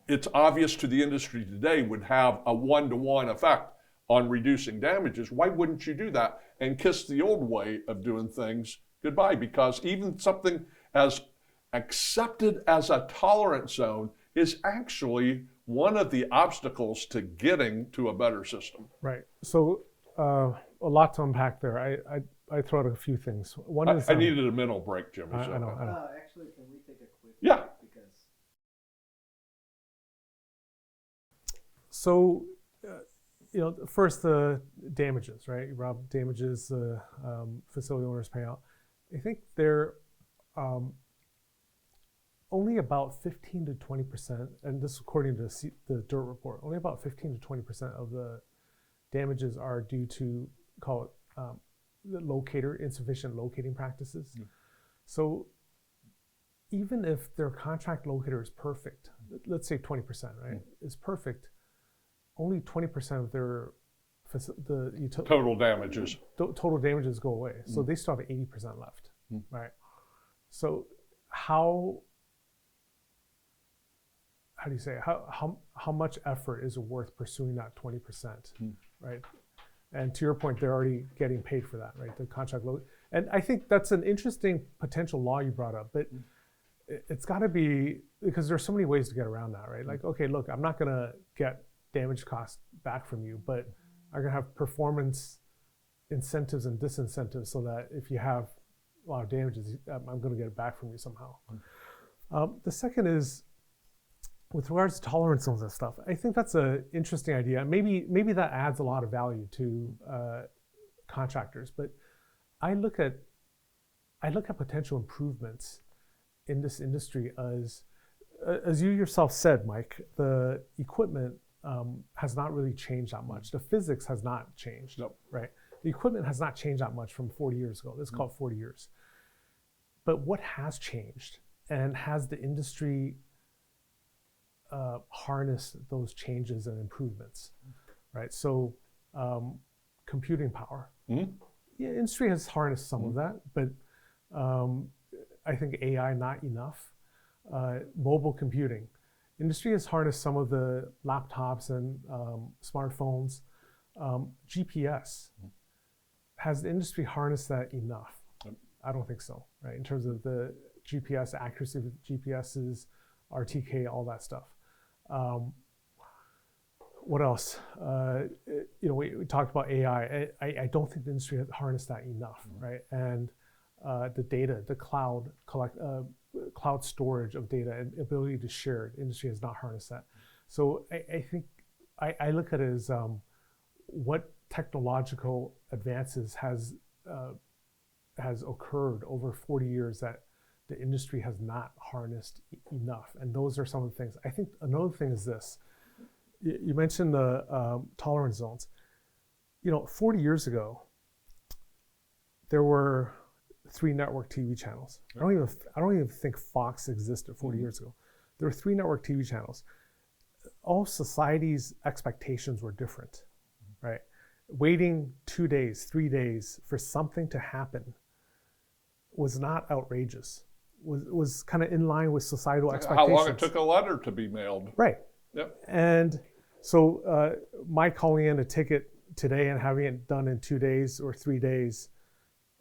it's obvious to the industry today would have a 1-to-1 effect on reducing damages, why wouldn't you do that and kiss the old way of doing things goodbye? Because even something as accepted as a tolerance zone is actually one of the obstacles to getting to a better system. Right. So a lot to unpack there. I throw out a few things. One is I needed a mental break, Jimmy. I know. Actually, can we take a quick break? Because so first the damages, right? Rob, damages facility owners pay out. I think they're only about 15 to 20%, and this according to the DIRT report, only about 15 to 20% of the damages are due to, call it insufficient locating practices. So even if their contract locator is perfect, let's say 20%, right, is perfect, only 20% of their total damages go away. So they still have 80% left, right? So how do you say, how much effort is it worth pursuing that 20%, right? And to your point, they're already getting paid for that, right? The contract load. And I think that's an interesting potential law you brought up, but it's got to be, because there's so many ways to get around that, right? Like, okay, look, I'm not going to get damage costs back from you, but are going to have performance incentives and disincentives so that if you have a lot of damages, I'm going to get it back from you somehow. The second is with regards to tolerance zones and stuff. I think that's an interesting idea. Maybe that adds a lot of value to contractors, but I look at potential improvements in this industry as you yourself said, Mike, the equipment has not really changed that much. The physics has not changed, Nope. right? The equipment has not changed that much from 40 years ago. Let's call it 40 years. But what has changed, and has the industry harnessed those changes and improvements, right? So computing power. Mm-hmm. Yeah, industry has harnessed some of that, but I think AI not enough. Mobile computing. Industry has harnessed some of the laptops and smartphones. GPS. Has the industry harnessed that enough? I don't think so, right? In terms of the GPS, accuracy of GPSs, RTK, all that stuff. What else? We talked about AI. I don't think the industry has harnessed that enough, right? And the data, the cloud storage of data and ability to share it, industry has not harnessed that. So I think I look at it as what technological advances has occurred over 40 years that the industry has not harnessed enough. And those are some of the things. I think another thing is this. You mentioned the tolerance zones. 40 years ago, there were 3 network TV channels. I don't even think Fox existed 40 years ago. There were 3 network TV channels. All society's expectations were different, right? Waiting 2 days, 3 days for something to happen was not outrageous. Was kind of in line with societal expectations. How long it took a letter to be mailed. Right. Yep. And so my calling in a ticket today and having it done in 2 days or 3 days,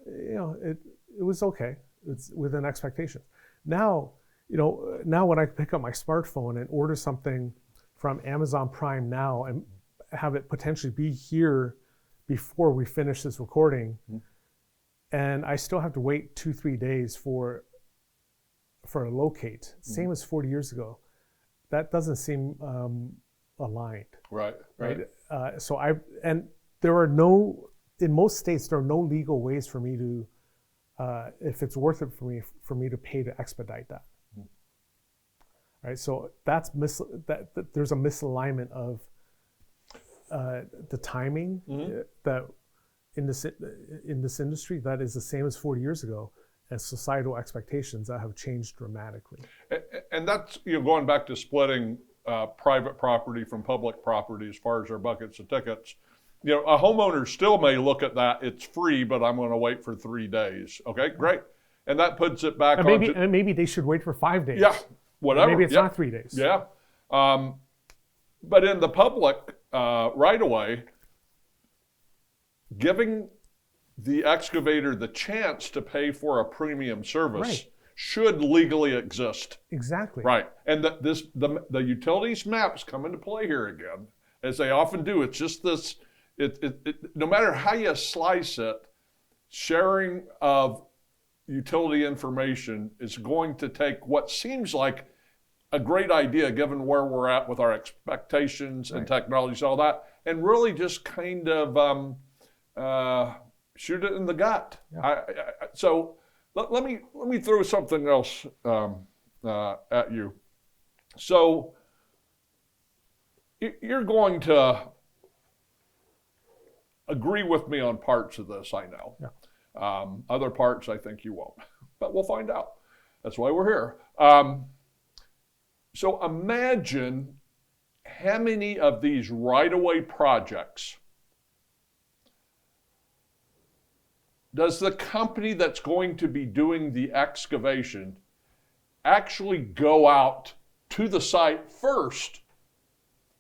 it was okay. It's within expectations. Now when I pick up my smartphone and order something from Amazon Prime now and have it potentially be here before we finish this recording, and I still have to wait 2-3 days for a locate, same as 40 years ago, that doesn't seem aligned. Right. And there are in most states, there are no legal ways for me to, if it's worth it for me to pay to expedite that. Right. So there's a misalignment of the timing that in this industry that is the same as 40 years ago, and societal expectations that have changed dramatically. And that's going back to splitting private property from public property as far as our buckets of tickets. A homeowner still may look at that, it's free, but I'm going to wait for 3 days. Okay, great. And that puts it back and maybe they should wait for 5 days. Yeah, whatever. Maybe it's not 3 days. Yeah. But in the public right away, giving the excavator the chance to pay for a premium service should legally exist. Exactly. Right. And the utilities maps come into play here again, as they often do. It's just this, no matter how you slice it, sharing of utility information is going to take what seems like a great idea given where we're at with our expectations and technologies, all that, and really just kind of shoot it in the gut. Yeah. So let me throw something else at you. So you're going to agree with me on parts of this, I know. Yeah. Other parts I think you won't, but we'll find out. That's why we're here. So imagine how many of these right-of-way projects does the company that's going to be doing the excavation actually go out to the site first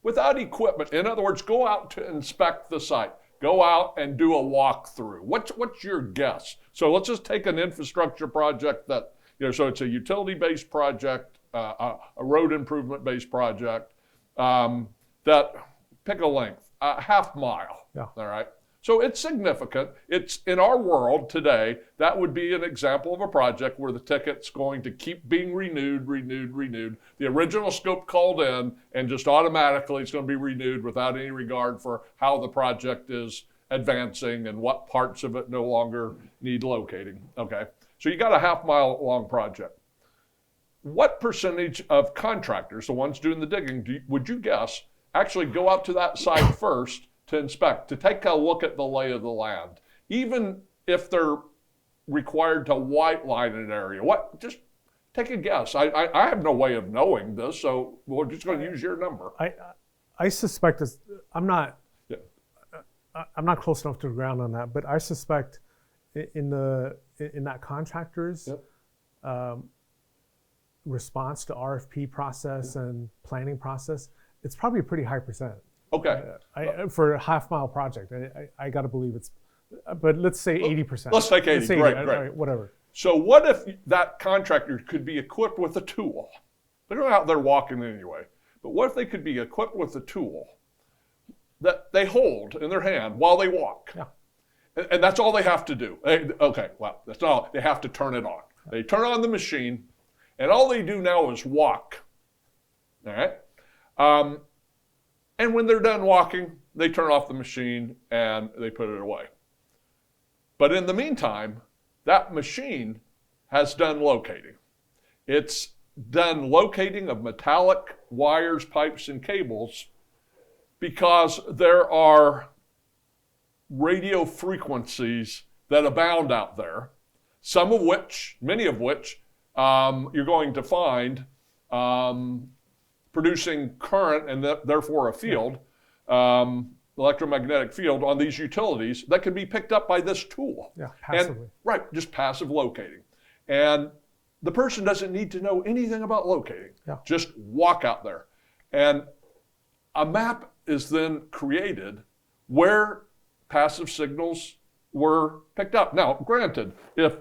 without equipment? In other words, go out to inspect the site. Go out and do a walkthrough. What's your guess? So let's just take an infrastructure project that, so it's a utility-based project, a road improvement-based project that pick a length, a half mile. Yeah. All right. So it's significant. It's in our world today, that would be an example of a project where the ticket's going to keep being renewed. The original scope called in, and just automatically it's going to be renewed without any regard for how the project is advancing and what parts of it no longer need locating. Okay. So you got a half mile long project. What percentage of contractors, the ones doing the digging, would you guess actually go out to that site first to inspect, to take a look at the lay of the land, even if they're required to white line an area? What? Just take a guess. I have no way of knowing this, so we're just going to use your number. I suspect this. I'm not close enough to the ground on that, but I suspect in that contractors response to RFP process and planning process, it's probably a pretty high percent. Okay. For a half mile project, I got to believe it's, but let's say 80%. Let's take 80, great. Right, whatever. So what if that contractor could be equipped with a tool? They're not out there walking anyway, but what if they could be equipped with a tool that they hold in their hand while they walk? Yeah. And that's all they have to do. Okay, well, that's not all. They have to turn it on. They turn on the machine, and all they do now is walk. All right? And when they're done walking, they turn off the machine and they put it away. But in the meantime, that machine has done locating. It's done locating of metallic wires, pipes, and cables because there are radio frequencies that abound out there, many of which you're going to find producing current and therefore a field, electromagnetic field on these utilities that can be picked up by this tool. Yeah, passively. And, right, just passive locating. And the person doesn't need to know anything about locating. Yeah. Just walk out there. And a map is then created where passive signals were picked up. Now, granted, if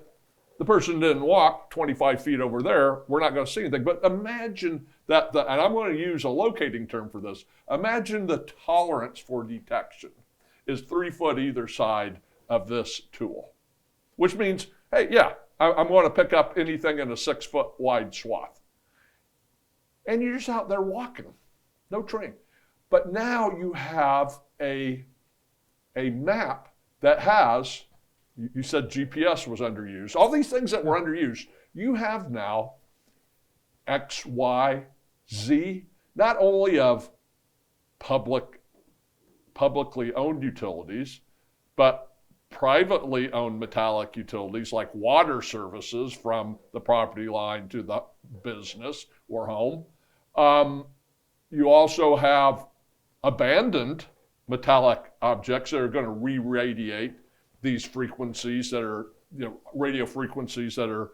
the person didn't walk 25 feet over there, we're not going to see anything. But imagine that, and I'm going to use a locating term for this, imagine the tolerance for detection is 3 foot either side of this tool, which means, hey, yeah, I'm going to pick up anything in a 6 foot wide swath. And you're just out there walking, no training. But now you have a map that has, you said GPS was underused, all these things that were underused, you have now X, Y, Z, not only of publicly owned utilities, but privately owned metallic utilities like water services from the property line to the business or home. You also have abandoned metallic objects that are going to re-radiate these frequencies that are, radio frequencies that are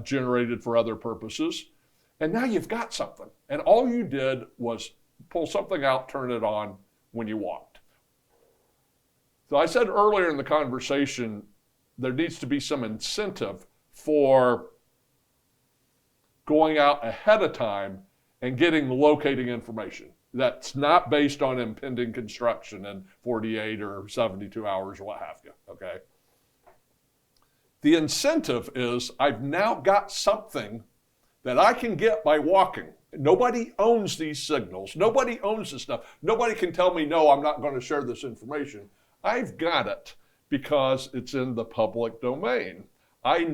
generated for other purposes. And now you've got something. And all you did was pull something out, turn it on when you walked. So I said earlier in the conversation, there needs to be some incentive for going out ahead of time and getting locating information that's not based on impending construction in 48 or 72 hours or what have you, okay? The incentive is I've now got something that I can get by walking. Nobody owns these signals. Nobody owns this stuff. Nobody can tell me, no, I'm not going to share this information. I've got it because it's in the public domain. I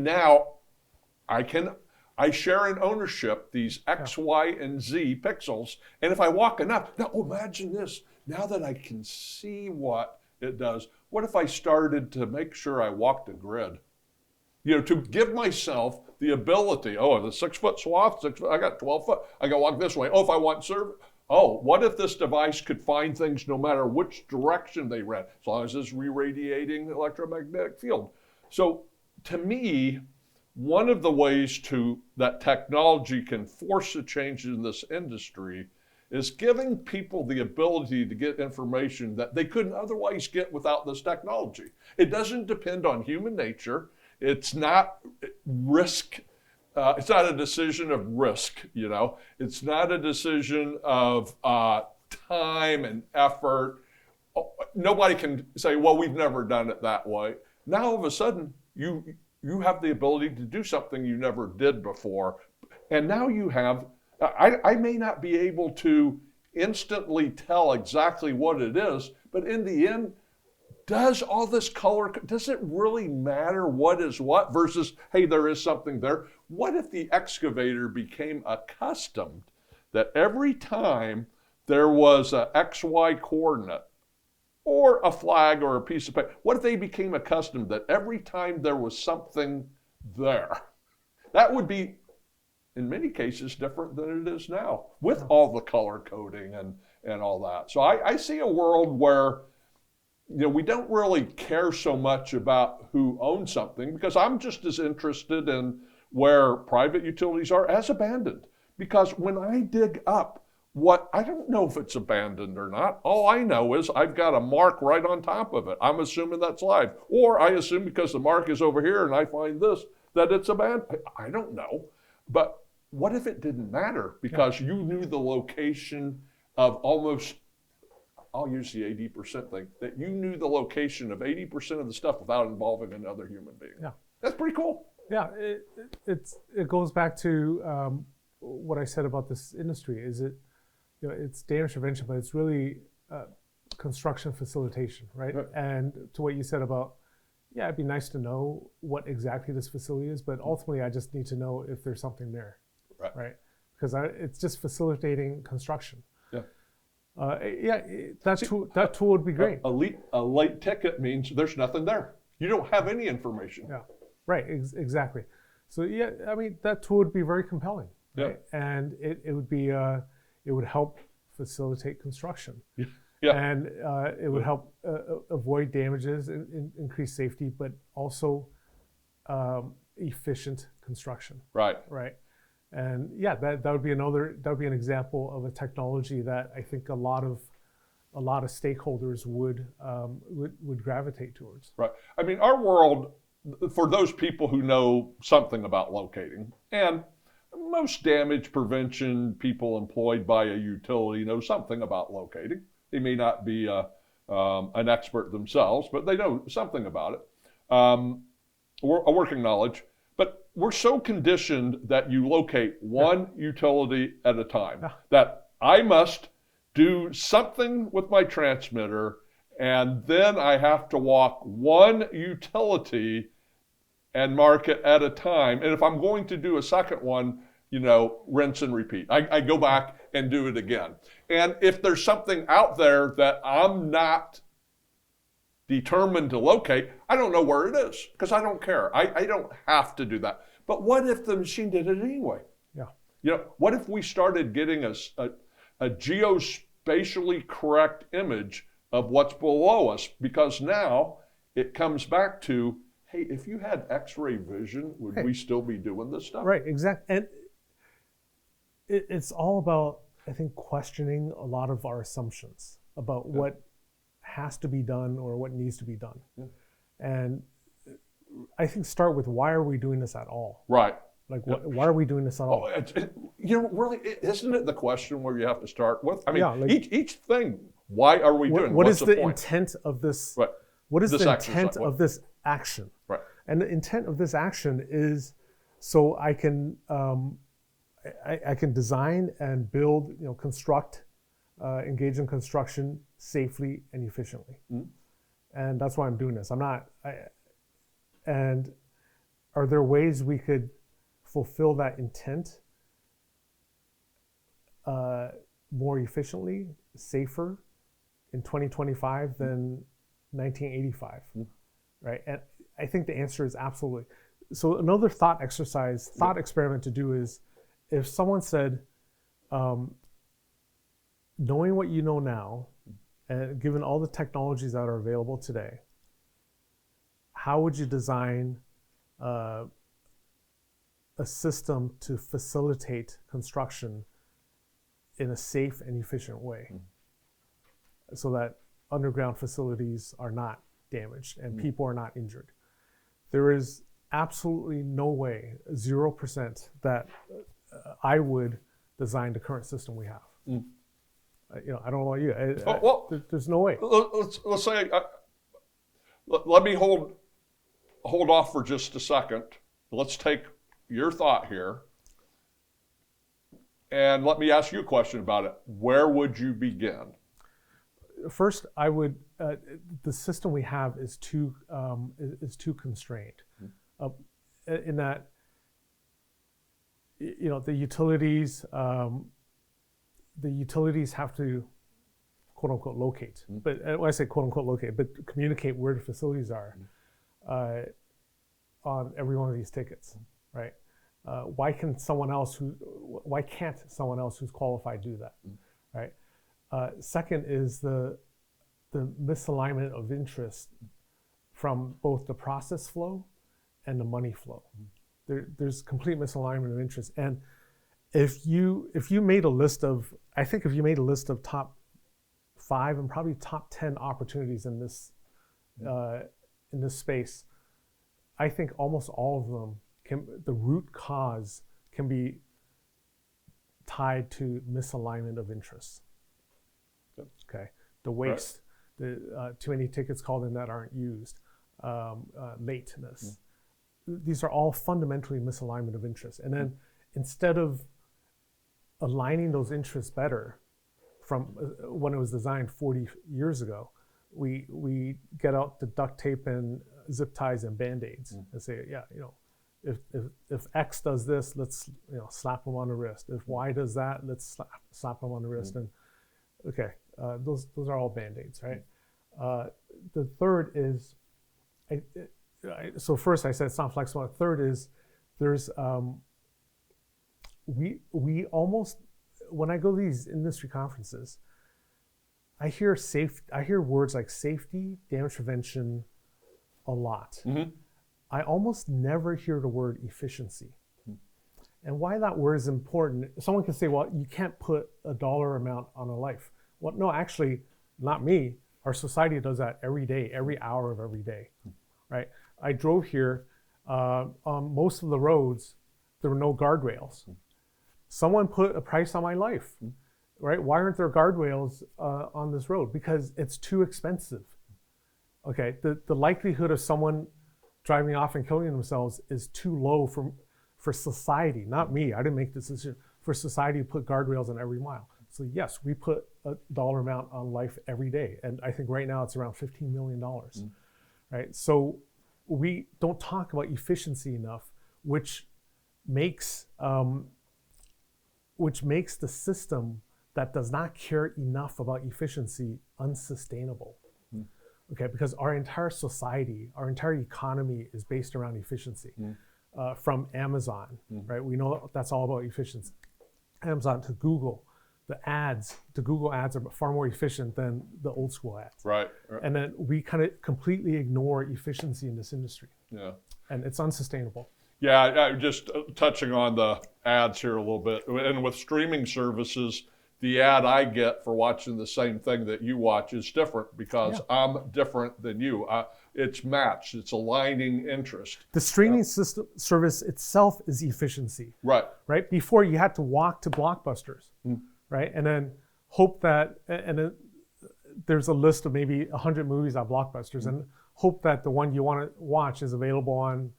share in ownership these X, Y, and Z pixels. And if I walk enough, now imagine this. Now that I can see what it does, what if I started to make sure I walked a grid? To give myself the ability, the 6 foot swath, I got 12 foot, I got to walk this way. Oh, if I want service, what if this device could find things no matter which direction they ran, as long as it's re-radiating electromagnetic field? So to me, one of the ways that technology can force a change in this industry is giving people the ability to get information that they couldn't otherwise get without this technology. It doesn't depend on human nature. It's not risk. It's not a decision of risk, It's not a decision of time and effort. Nobody can say, well, we've never done it that way. Now all of a sudden, you have the ability to do something you never did before. And now you have, I may not be able to instantly tell exactly what it is, but in the end, does all this color, does it really matter what is what versus, hey, there is something there? What if the excavator became accustomed that every time there was an XY coordinate or a flag or a piece of paper, what if they became accustomed that every time there was something there? That would be, in many cases, different than it is now with all the color coding and all that. So I see a world where we don't really care so much about who owns something, because I'm just as interested in where private utilities are as abandoned. Because when I dig up I don't know if it's abandoned or not. All I know is I've got a mark right on top of it. I'm assuming that's live. Or I assume because the mark is over here and I find this, that it's abandoned. I don't know. But what if it didn't matter because you knew the location of almost, I'll use the 80% thing, that you knew the location of 80% of the stuff without involving another human being. Yeah. That's pretty cool. Yeah, it goes back to what I said about this industry. Is it's damage prevention, but it's really construction facilitation, right? And to what you said about, it'd be nice to know what exactly this facility is, but ultimately I just need to know if there's something there, right? Because it's just facilitating construction. That tool would be great. A late ticket means there's nothing there. You don't have any information. Yeah, right, exactly. So that tool would be very compelling, right? And it would be it would help facilitate construction. And it would help avoid damages, increase safety, but also efficient construction. Right. And that would be an example of a technology that I think a lot of stakeholders would gravitate towards. Right. I mean, our world, for those people who know something about locating, and most damage prevention people employed by a utility know something about locating. They may not be an expert themselves, but they know something about it, a working knowledge. But we're so conditioned that you locate one utility at a time, that I must do something with my transmitter, and then I have to walk one utility and mark it at a time. And if I'm going to do a second one, rinse and repeat. I go back and do it again. And if there's something out there that I'm not determined to locate, I don't know where it is because I don't care. I don't have to do that. But what if the machine did it anyway? What if we started getting a geospatially correct image of what's below us? Because now it comes back to, hey, if you had X-ray vision, would we still be doing this stuff? Right, exactly. And it's all about, I think, questioning a lot of our assumptions about what has to be done or what needs to be done. And I think start with, why are we doing this at all? Right. Like, why are we doing this at all? Really, isn't it the question where you have to start with? I mean, each thing, why are we doing? What is the intent of this? Right. What is the intent of this action? Right. And the intent of this action is so I can I can design and build, construct, engage in construction safely and efficiently. And that's why I'm doing this. And are there ways we could fulfill that intent more efficiently, safer in 2025 than 1985, right? And I think the answer is absolutely. So another thought experiment to do is, if someone said, knowing what you know now, and given all the technologies that are available today, how would you design a system to facilitate construction in a safe and efficient way, so that underground facilities are not damaged and people are not injured? There is absolutely no way, 0%, that I would design the current system we have. I don't know about you. There's no way. Let's say, let me hold off for just a second. Let's take your thought here, and let me ask you a question about it. Where would you begin? First, I would. The system we have is too constrained, in that the utilities have to quote unquote locate. But when I say quote unquote locate, but communicate where the facilities are on every one of these tickets, right? Why can't someone else who's qualified do that, right? Second is the misalignment of interest from both the process flow and the money flow. There's complete misalignment of interest. And if you made a list of, I think if you made a list of top 5 and probably top 10 opportunities in this space, I think almost all of them the root cause can be tied to misalignment of interests. Okay, the waste, too many tickets called in that aren't used, lateness. These are all fundamentally misalignment of interest. And then instead of aligning those interests better from when it was designed 40 years ago, we get out the duct tape and zip ties and Band-Aids and say, if X does this, let's slap them on the wrist. If Y does that, let's slap them on the wrist. And okay, those are all Band-Aids, right? The third is, so first I said it's not flexible. The third is there's we almost, when I go to these industry conferences, I hear words like safety, damage prevention a lot. I almost never hear the word efficiency. And why that word is important, someone can say, well, you can't put a dollar amount on a life. Well, no, actually, not me. Our society does that every day, every hour of every day, right? I drove here, on most of the roads, there were no guardrails. Someone put a price on my life, right? Why aren't there guardrails on this road? Because it's too expensive. Okay, the likelihood of someone driving off and killing themselves is too low for society, not me. I didn't make this decision. For society to put guardrails on every mile. So yes, we put a dollar amount on life every day. And I think right now it's around $15 million, right? So we don't talk about efficiency enough, which makes the system that does not care enough about efficiency unsustainable. Okay, because our entire society, our entire economy is based around efficiency. From Amazon, right? We know that's all about efficiency. Amazon to Google, the Google ads are far more efficient than the old school ads. Right. And then we kind of completely ignore efficiency in this industry. Yeah. And it's unsustainable. Yeah, I'm just touching on the ads here a little bit. And with streaming services, the ad I get for watching the same thing that you watch is different because I'm different than you. It's matched. It's aligning interest. The streaming service itself is efficiency. Right. Right. Before you had to walk to Blockbusters, right, and then hope that, and then there's a list of maybe 100 movies on Blockbusters, and hope that the one you want to watch is available on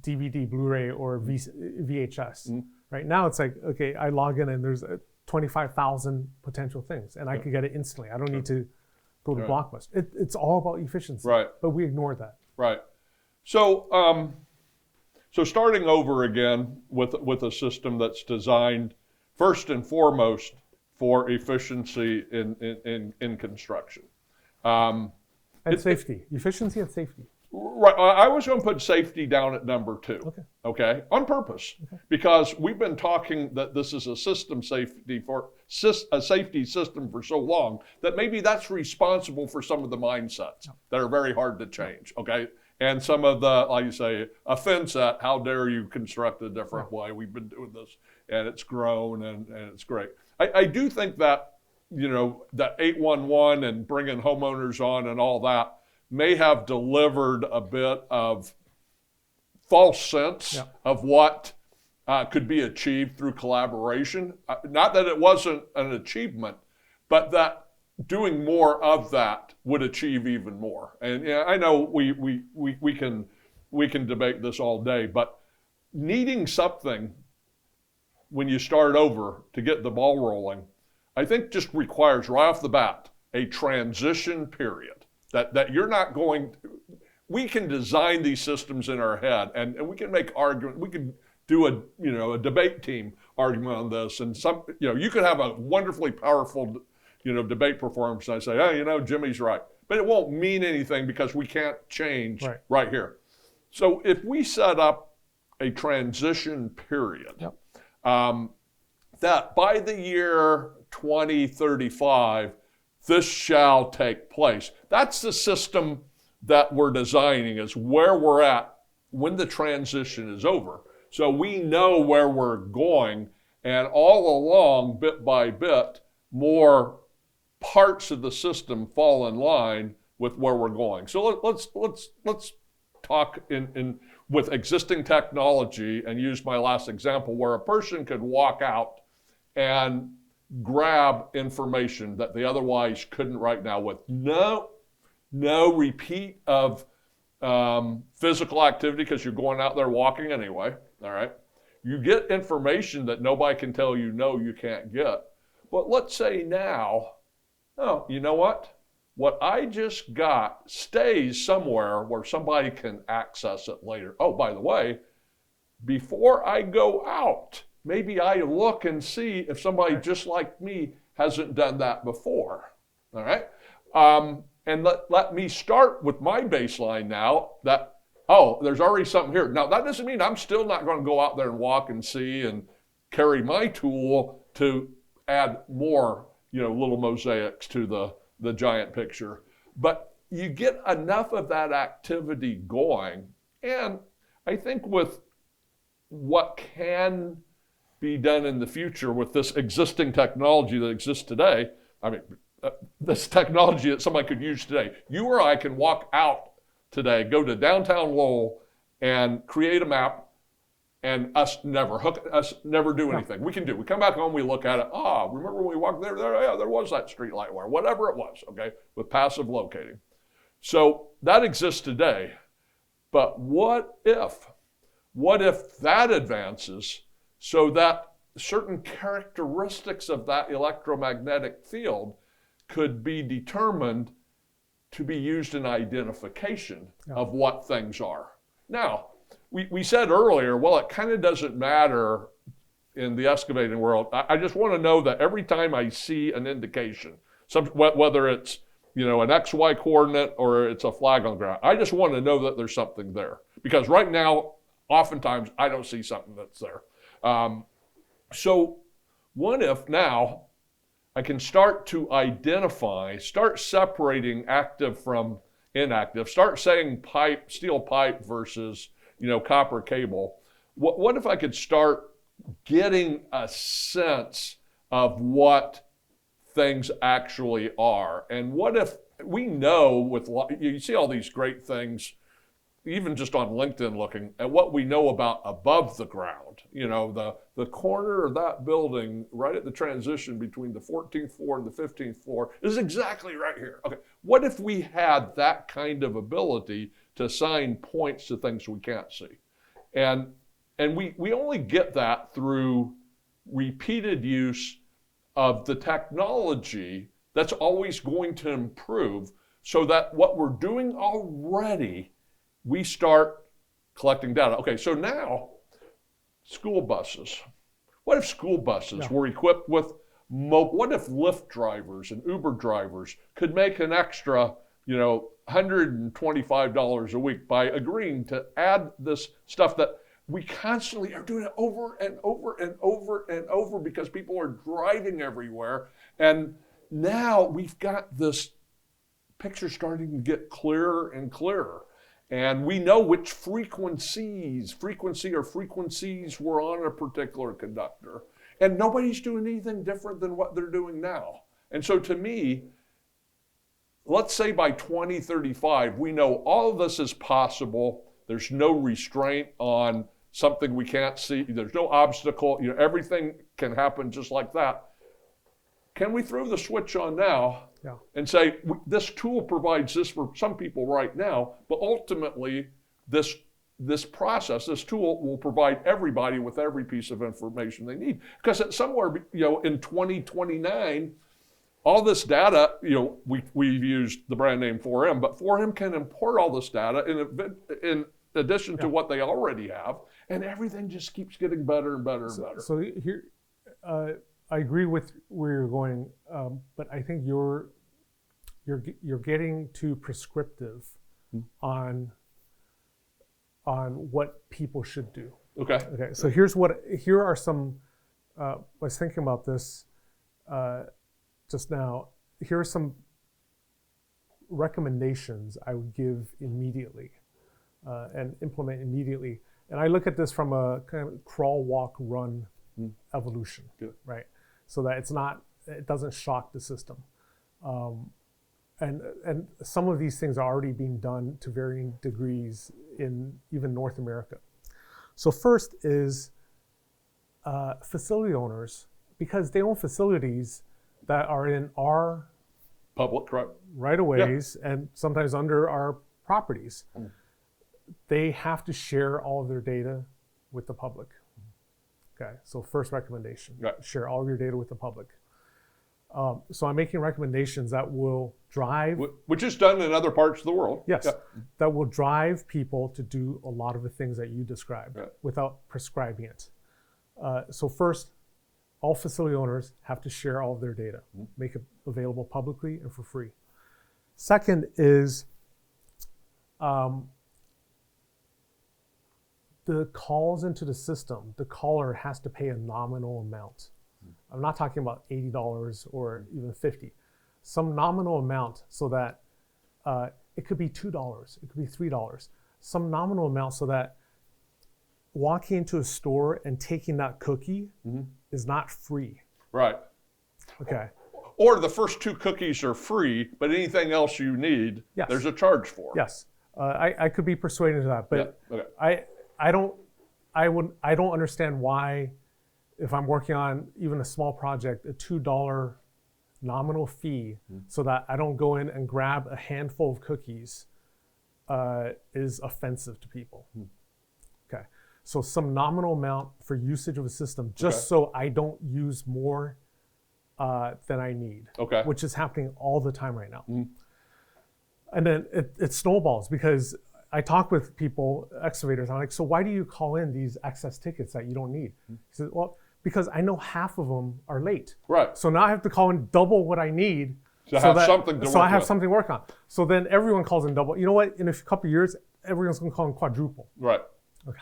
DVD, Blu-ray, or VHS. Right now, it's like, okay, I log in and there's 25,000 potential things, and I can get it instantly. I don't need to go to Blockbuster. It's all about efficiency, right? But we ignore that, right? So, so starting over again with a system that's designed first and foremost for efficiency in construction, and safety, efficiency and safety. Right. I was going to put safety down at number 2. Okay. On purpose, because we've been talking that this is a system safety a safety system for so long that maybe that's responsible for some of the mindsets that are very hard to change. Okay. And some of the, like you say, offense at how dare you construct a different way. We've been doing this and it's grown and it's great. I do think that, that 811 and bringing homeowners on and all that may have delivered a bit of false sense of what could be achieved through collaboration. Not that it wasn't an achievement, but that doing more of that would achieve even more. And yeah, I know we can debate this all day, but needing something when you start over to get the ball rolling, I think just requires right off the bat a transition period that you're not going to, we can design these systems in our head and we can make argument, we can do a debate team argument on this, and you could have a wonderfully powerful debate performance and I say, hey, Jemmie's right. But it won't mean anything because we can't change right here. So if we set up a transition period, yep. That by the year 2035, this shall take place. That's the system that we're designing, is where we're at when the transition is over. So we know where we're going, and all along, bit by bit, more parts of the system fall in line with where we're going. So let's talk with existing technology and use my last example where a person could walk out and grab information that they otherwise couldn't right now with no repeat of physical activity because you're going out there walking anyway, all right? You get information that nobody can tell you no, you can't get. But let's say now, oh, you know what? What I just got stays somewhere where somebody can access it later. Oh, by the way, before I go out, maybe I look and see if somebody just like me hasn't done that before, all right? And let me start with my baseline now that, oh, there's already something here. Now, that doesn't mean I'm still not going to go out there and walk and see and carry my tool to add more, little mosaics to the giant picture. But you get enough of that activity going. And I think with what can be done in the future with this existing technology that exists today, this technology that somebody could use today, you or I can walk out today, go to downtown Lowell and create a map and us never do anything. We come back home, we look at it, remember when we walked there, yeah, there was that street light wire, whatever it was, okay, with passive locating. So that exists today, but what if that advances so that certain characteristics of that electromagnetic field could be determined to be used in identification of what things are. Now, we said earlier, well, it kind of doesn't matter in the excavating world. I just want to know that every time I see an indication, whether it's an XY coordinate or it's a flag on the ground, I just want to know that there's something there. Because right now, oftentimes, I don't see something that's there. So what if now I can start to identify, start separating active from inactive, start saying steel pipe versus copper cable. What if I could start getting a sense of what things actually are? And what if we know you see all these great things, even just on LinkedIn looking at what we know about above the ground, the corner of that building right at the transition between the 14th floor and the 15th floor is exactly right here. Okay, what if we had that kind of ability to assign points to things we can't see? And we only get that through repeated use of the technology that's always going to improve so that what we're doing already, we start collecting data. Okay, so now, school buses. What if school buses were equipped with, what if Lyft drivers and Uber drivers could make an extra, $125 a week by agreeing to add this stuff that we constantly are doing it over and over and over and over because people are driving everywhere. And now we've got this picture starting to get clearer and clearer. And we know which frequencies were on a particular conductor. And nobody's doing anything different than what they're doing now. And so to me, let's say by 2035, we know all of this is possible. There's no restraint on something we can't see. There's no obstacle. Everything can happen just like that. can we throw the switch on now Yeah. and say, this tool provides this for some people right now, but ultimately this process, this tool will provide everybody with every piece of information they need. Because at somewhere, in 2029, all this data, we've used the brand name 4M, but 4M can import all this data in addition to what they already have, and everything just keeps getting better and better and better. So here, I agree with where you're going, but I think you're getting too prescriptive on what people should do. Okay. So here are some. I was thinking about this just now. Here are some recommendations I would give immediately and implement immediately. And I look at this from a kind of crawl, walk, run evolution, right? So that it doesn't shock the system. And some of these things are already being done to varying degrees in even North America. So first is facility owners, because they own facilities that are in our Public, right? right-of-ways and sometimes under our properties. They have to share all of their data with the public. Okay, so first recommendation, share all of your data with the public. So I'm making recommendations that will drive... Which is done in other parts of the world. Yes, that will drive people to do a lot of the things that you described without prescribing it. So first, all facility owners have to share all of their data, make it available publicly and for free. Second is the calls into the system, the caller has to pay a nominal amount. I'm not talking about $80 or even $50. Some nominal amount so that it could be $2, it could be $3. Some nominal amount so that walking into a store and taking that cookie is not free. Right. Okay. Or the first 2 cookies are free, but anything else you need, there's a charge for. Yes. I could be persuaded to that, but I don't understand why, if I'm working on even a small project, a $2 nominal fee so that I don't go in and grab a handful of cookies is offensive to people. Okay, so some nominal amount for usage of a system just so I don't use more than I need, which is happening all the time right now. And then it snowballs because I talk with people, excavators, I'm like, so why do you call in these excess tickets that you don't need? He says, well, because I know half of them are late. Right. So now I have to call in double what I need so I have something to work on. So then everyone calls in double. You know what? In a couple of years, everyone's going to call in quadruple. Right. Okay.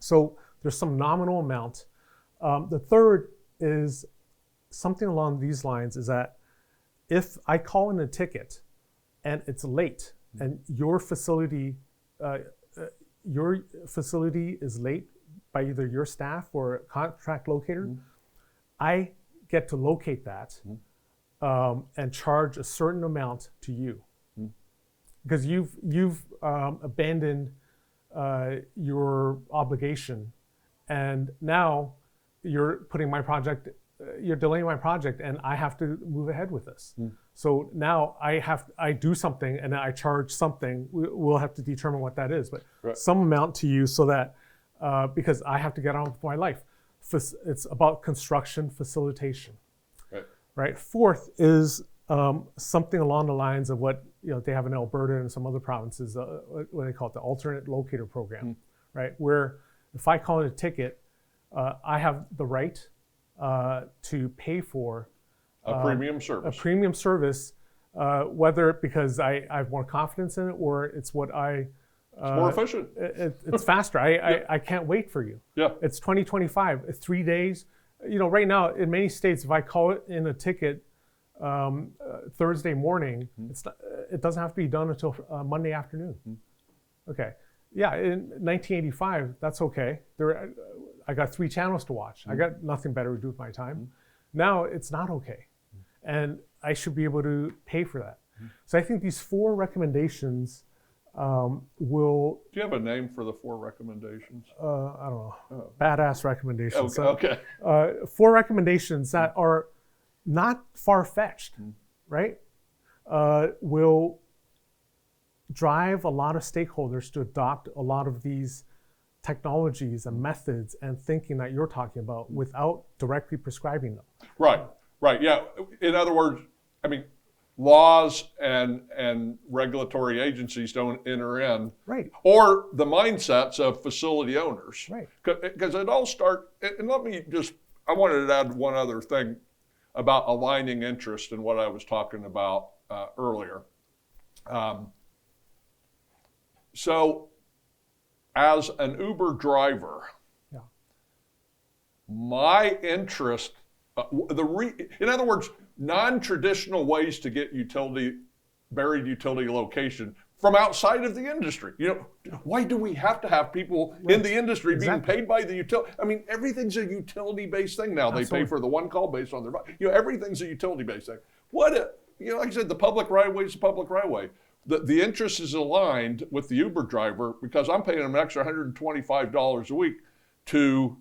So there's some nominal amount. The third is something along these lines is that if I call in a ticket and it's late and your facility is late by either your staff or a contract locator, I get to locate that and charge a certain amount to you because you've abandoned your obligation, and now you're putting my project, you're delaying my project, and I have to move ahead with this. So now I do something and I charge something. We'll have to determine what that is, but some amount to you so that because I have to get on with my life. It's about construction facilitation. Right. Fourth is something along the lines of what they have in Alberta and some other provinces, what they call it, the alternate locator program, right? Where if I call it a ticket, I have the right to pay for a premium service. A premium service, whether because I have more confidence in it or it's what it's more efficient. It's faster. I can't wait for you. Yeah. It's 2025. 3 days. Right now in many states, if I call it in a ticket Thursday morning, it doesn't have to be done until Monday afternoon. Okay. Yeah. In 1985, that's okay. I got 3 channels to watch. I got nothing better to do with my time. Now it's not okay, and I should be able to pay for that. So I think these 4 recommendations will... Do you have a name for the 4 recommendations? I don't know. Badass recommendations. Okay. 4 recommendations that are not far-fetched, right? Will drive a lot of stakeholders to adopt a lot of these technologies and methods and thinking that you're talking about without directly prescribing them. Right, yeah. In other words, I mean, laws and regulatory agencies don't enter in, Right. or the mindsets of facility owners. Right. Because it all starts, and I wanted to add one other thing about aligning interest in what I was talking about earlier. So, as an Uber driver, Yeah. my interest, in other words, non-traditional ways to get buried utility location from outside of the industry. Why do we have to have people in the industry being paid by the utility? I mean, everything's a utility-based thing now. Absolutely. They pay for the one call based on their, everything's a utility-based thing. Like I said, the public right-of-way is the public right-of-way. The interest is aligned with the Uber driver because I'm paying him an extra $125 a week to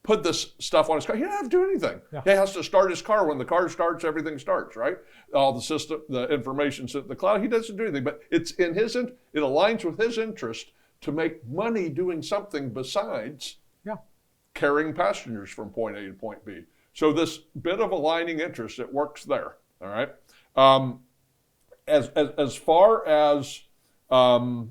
put this stuff on his car. He doesn't have to do anything. Yeah. He has to start his car. When the car starts, everything starts, right? All the system, the information's in the cloud. He doesn't do anything, but it aligns with his interest to make money doing something besides carrying passengers from point A to point B. So this bit of aligning interest, it works there, all right? As far as the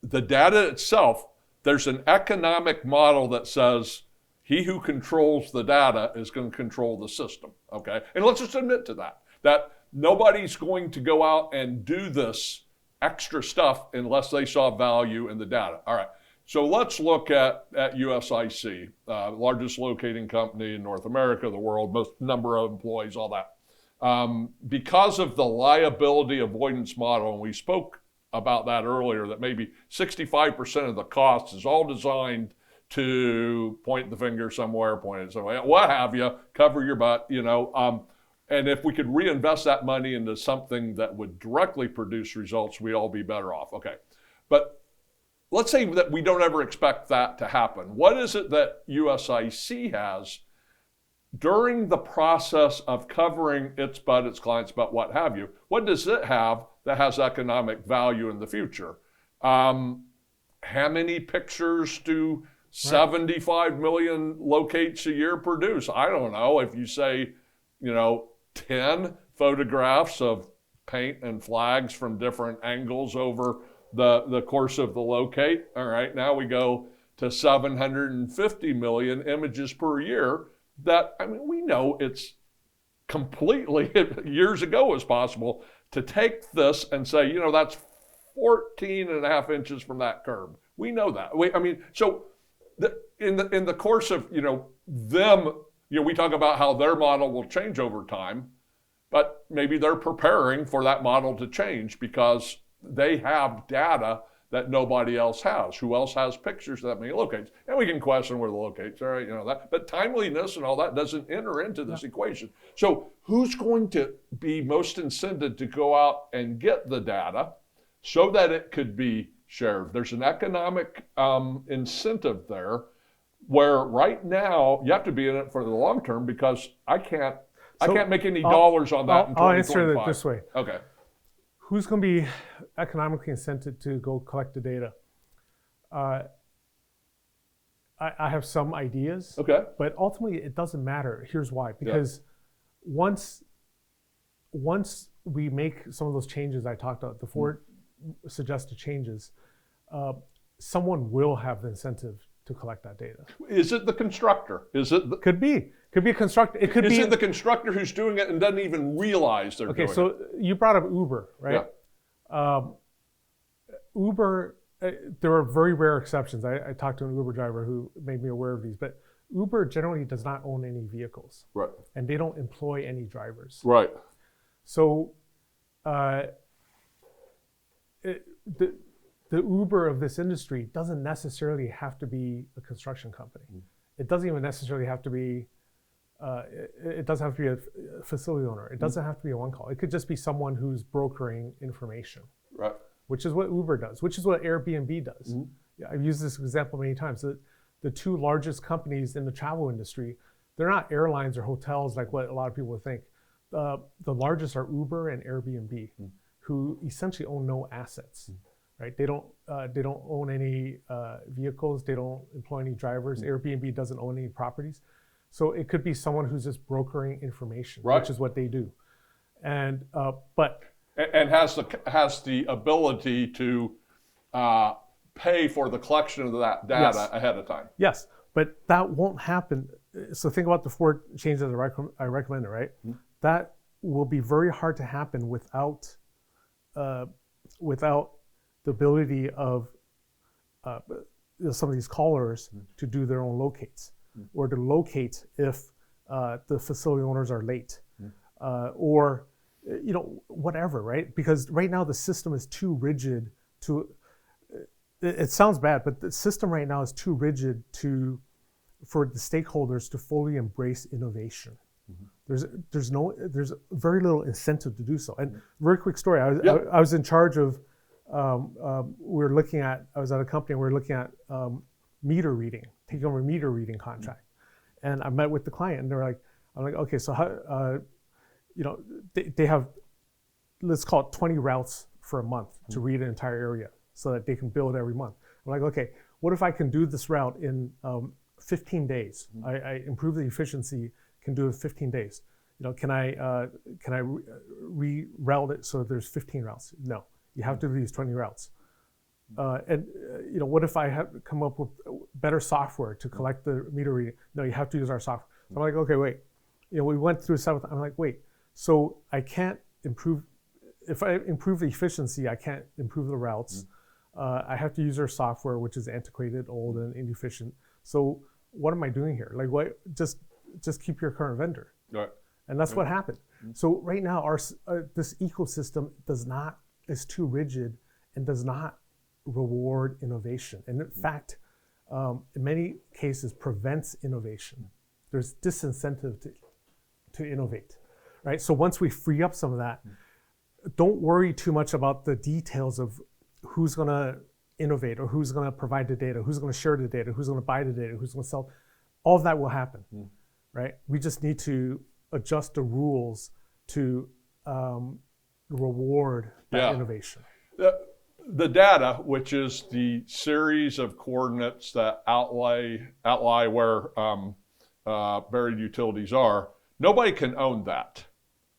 data itself, there's an economic model that says he who controls the data is going to control the system, okay? And let's just admit to that nobody's going to go out and do this extra stuff unless they saw value in the data. All right, so let's look at USIC, largest locating company in North America, the world, most number of employees, all that. Because of the liability avoidance model, and we spoke about that earlier, that maybe 65% of the cost is all designed to point the finger somewhere, point it somewhere, what have you, cover your butt, and if we could reinvest that money into something that would directly produce results, we'd all be better off. Okay, but let's say that we don't ever expect that to happen. What is it that USIC has during the process of covering its butt, its clients' butt, what have you? What does it have that has economic value in the future? How many pictures do 75 million locates a year produce? I don't know. If you say, 10 photographs of paint and flags from different angles over the course of the locate, all right, now we go to 750 million images per year. We know it's completely, years ago was possible to take this and say, that's 14 and a half inches from that curb. We know that. So in the course of, them, we talk about how their model will change over time, but maybe they're preparing for that model to change because they have data that nobody else has. Who else has pictures of that many locates? And we can question where the locates are, that. But timeliness and all that doesn't enter into this equation. So who's going to be most incented to go out and get the data so that it could be shared? There's an economic incentive there where right now you have to be in it for the long term because I can't make any dollars on that in 2025. I'll answer it this way. Okay. Who's going to be economically incented to go collect the data? I have some ideas, okay, but ultimately it doesn't matter. Here's why. Because once we make some of those changes I talked about, the four suggested changes, someone will have the incentive to collect that data. Is it the constructor? Could be a constructor. It could be. Is it the constructor who's doing it and doesn't even realize they're doing it? Okay, so you brought up Uber, right? Yeah. Uber, there are very rare exceptions. I talked to an Uber driver who made me aware of these, but Uber generally does not own any vehicles. Right. And they don't employ any drivers. Right. So the Uber of this industry doesn't necessarily have to be a construction company. It doesn't even necessarily have to be, it doesn't have to be a facility owner. It doesn't have to be a one call. It could just be someone who's brokering information. Right. Which is what Uber does, which is what Airbnb does. I've used this example many times. The two largest companies in the travel industry they're not airlines or hotels like what a lot of people would think. The largest are Uber and Airbnb, who essentially own no assets, right? They don't own any vehicles. They don't employ any drivers. Airbnb doesn't own any properties. So it could be someone who's just brokering information, Right. which is what they do. And and has the ability to pay for the collection of that data Yes. ahead of time. yes, but that won't happen. So think about the 4 changes I recommended, right? That will be very hard to happen without the ability of some of these callers to do their own locates, or to locate if the facility owners are late, or whatever, right? Because right now the system is too rigid to. It sounds bad, but the system right now is too rigid for the stakeholders to fully embrace innovation. There's very little incentive to do so. And very quick story, I was in charge of, I was at a company, we were looking at meter reading, taking over a meter reading contract. And I met with the client, and I'm like, okay, so how, they have, let's call it 20 routes for a month to read an entire area so that they can build every month. I'm like, okay, what if I can do this route in 15 days? I improve the efficiency, can do it in 15 days. Can I reroute it so there's 15 routes? No, you have to do these 20 routes. What if I have come up with better software to collect the meter reading? No, you have to use our software. So I'm like, okay, wait. We went through 7th. I'm like, wait. So I can't improve. If I improve the efficiency, I can't improve the routes. I have to use our software, which is antiquated, old, and inefficient. So what am I doing here? Like, what? Just keep your current vendor. Right. And that's what happened. So right now, this ecosystem is too rigid and does not reward innovation. And in fact, in many cases, prevents innovation. There's disincentive to innovate, right? So once we free up some of that, don't worry too much about the details of who's going to innovate, or who's going to provide the data, who's going to share the data, who's going to buy the data, who's going to sell. All of that will happen, right? We just need to adjust the rules to reward that innovation. The data, which is the series of coordinates that outlie where buried utilities are, nobody can own that.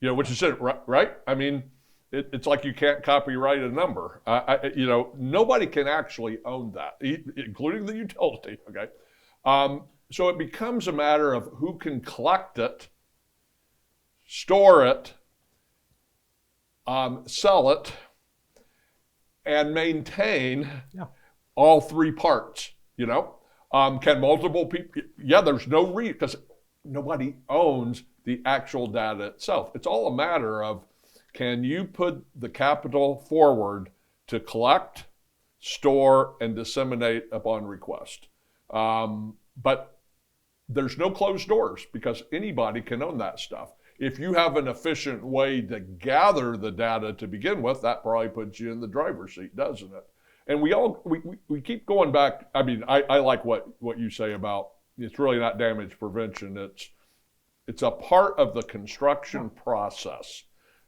Which is it, right? I mean, it's like you can't copyright a number. Nobody can actually own that, including the utility. Okay, so it becomes a matter of who can collect it, store it, sell it, and maintain all 3 parts. Can multiple people? Yeah, there's no reason, because nobody owns the actual data itself. It's all a matter of, can you put the capital forward to collect, store, and disseminate upon request? But there's no closed doors, because anybody can own that stuff. If you have an efficient way to gather the data to begin with, that probably puts you in the driver's seat, doesn't it? And we keep going back. I mean, I like what you say about it's really not damage prevention. It's a part of the construction process.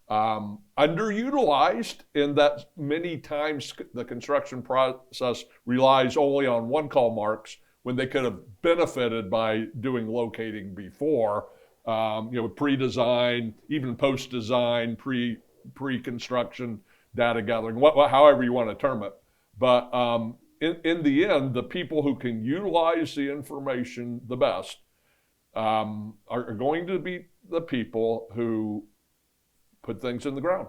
Underutilized in that many times the construction process relies only on one-call marks when they could have benefited by doing locating before, pre-design, even post-design, pre-construction data gathering, however you want to term it. But in the end, the people who can utilize the information the best are going to be the people who put things in the ground,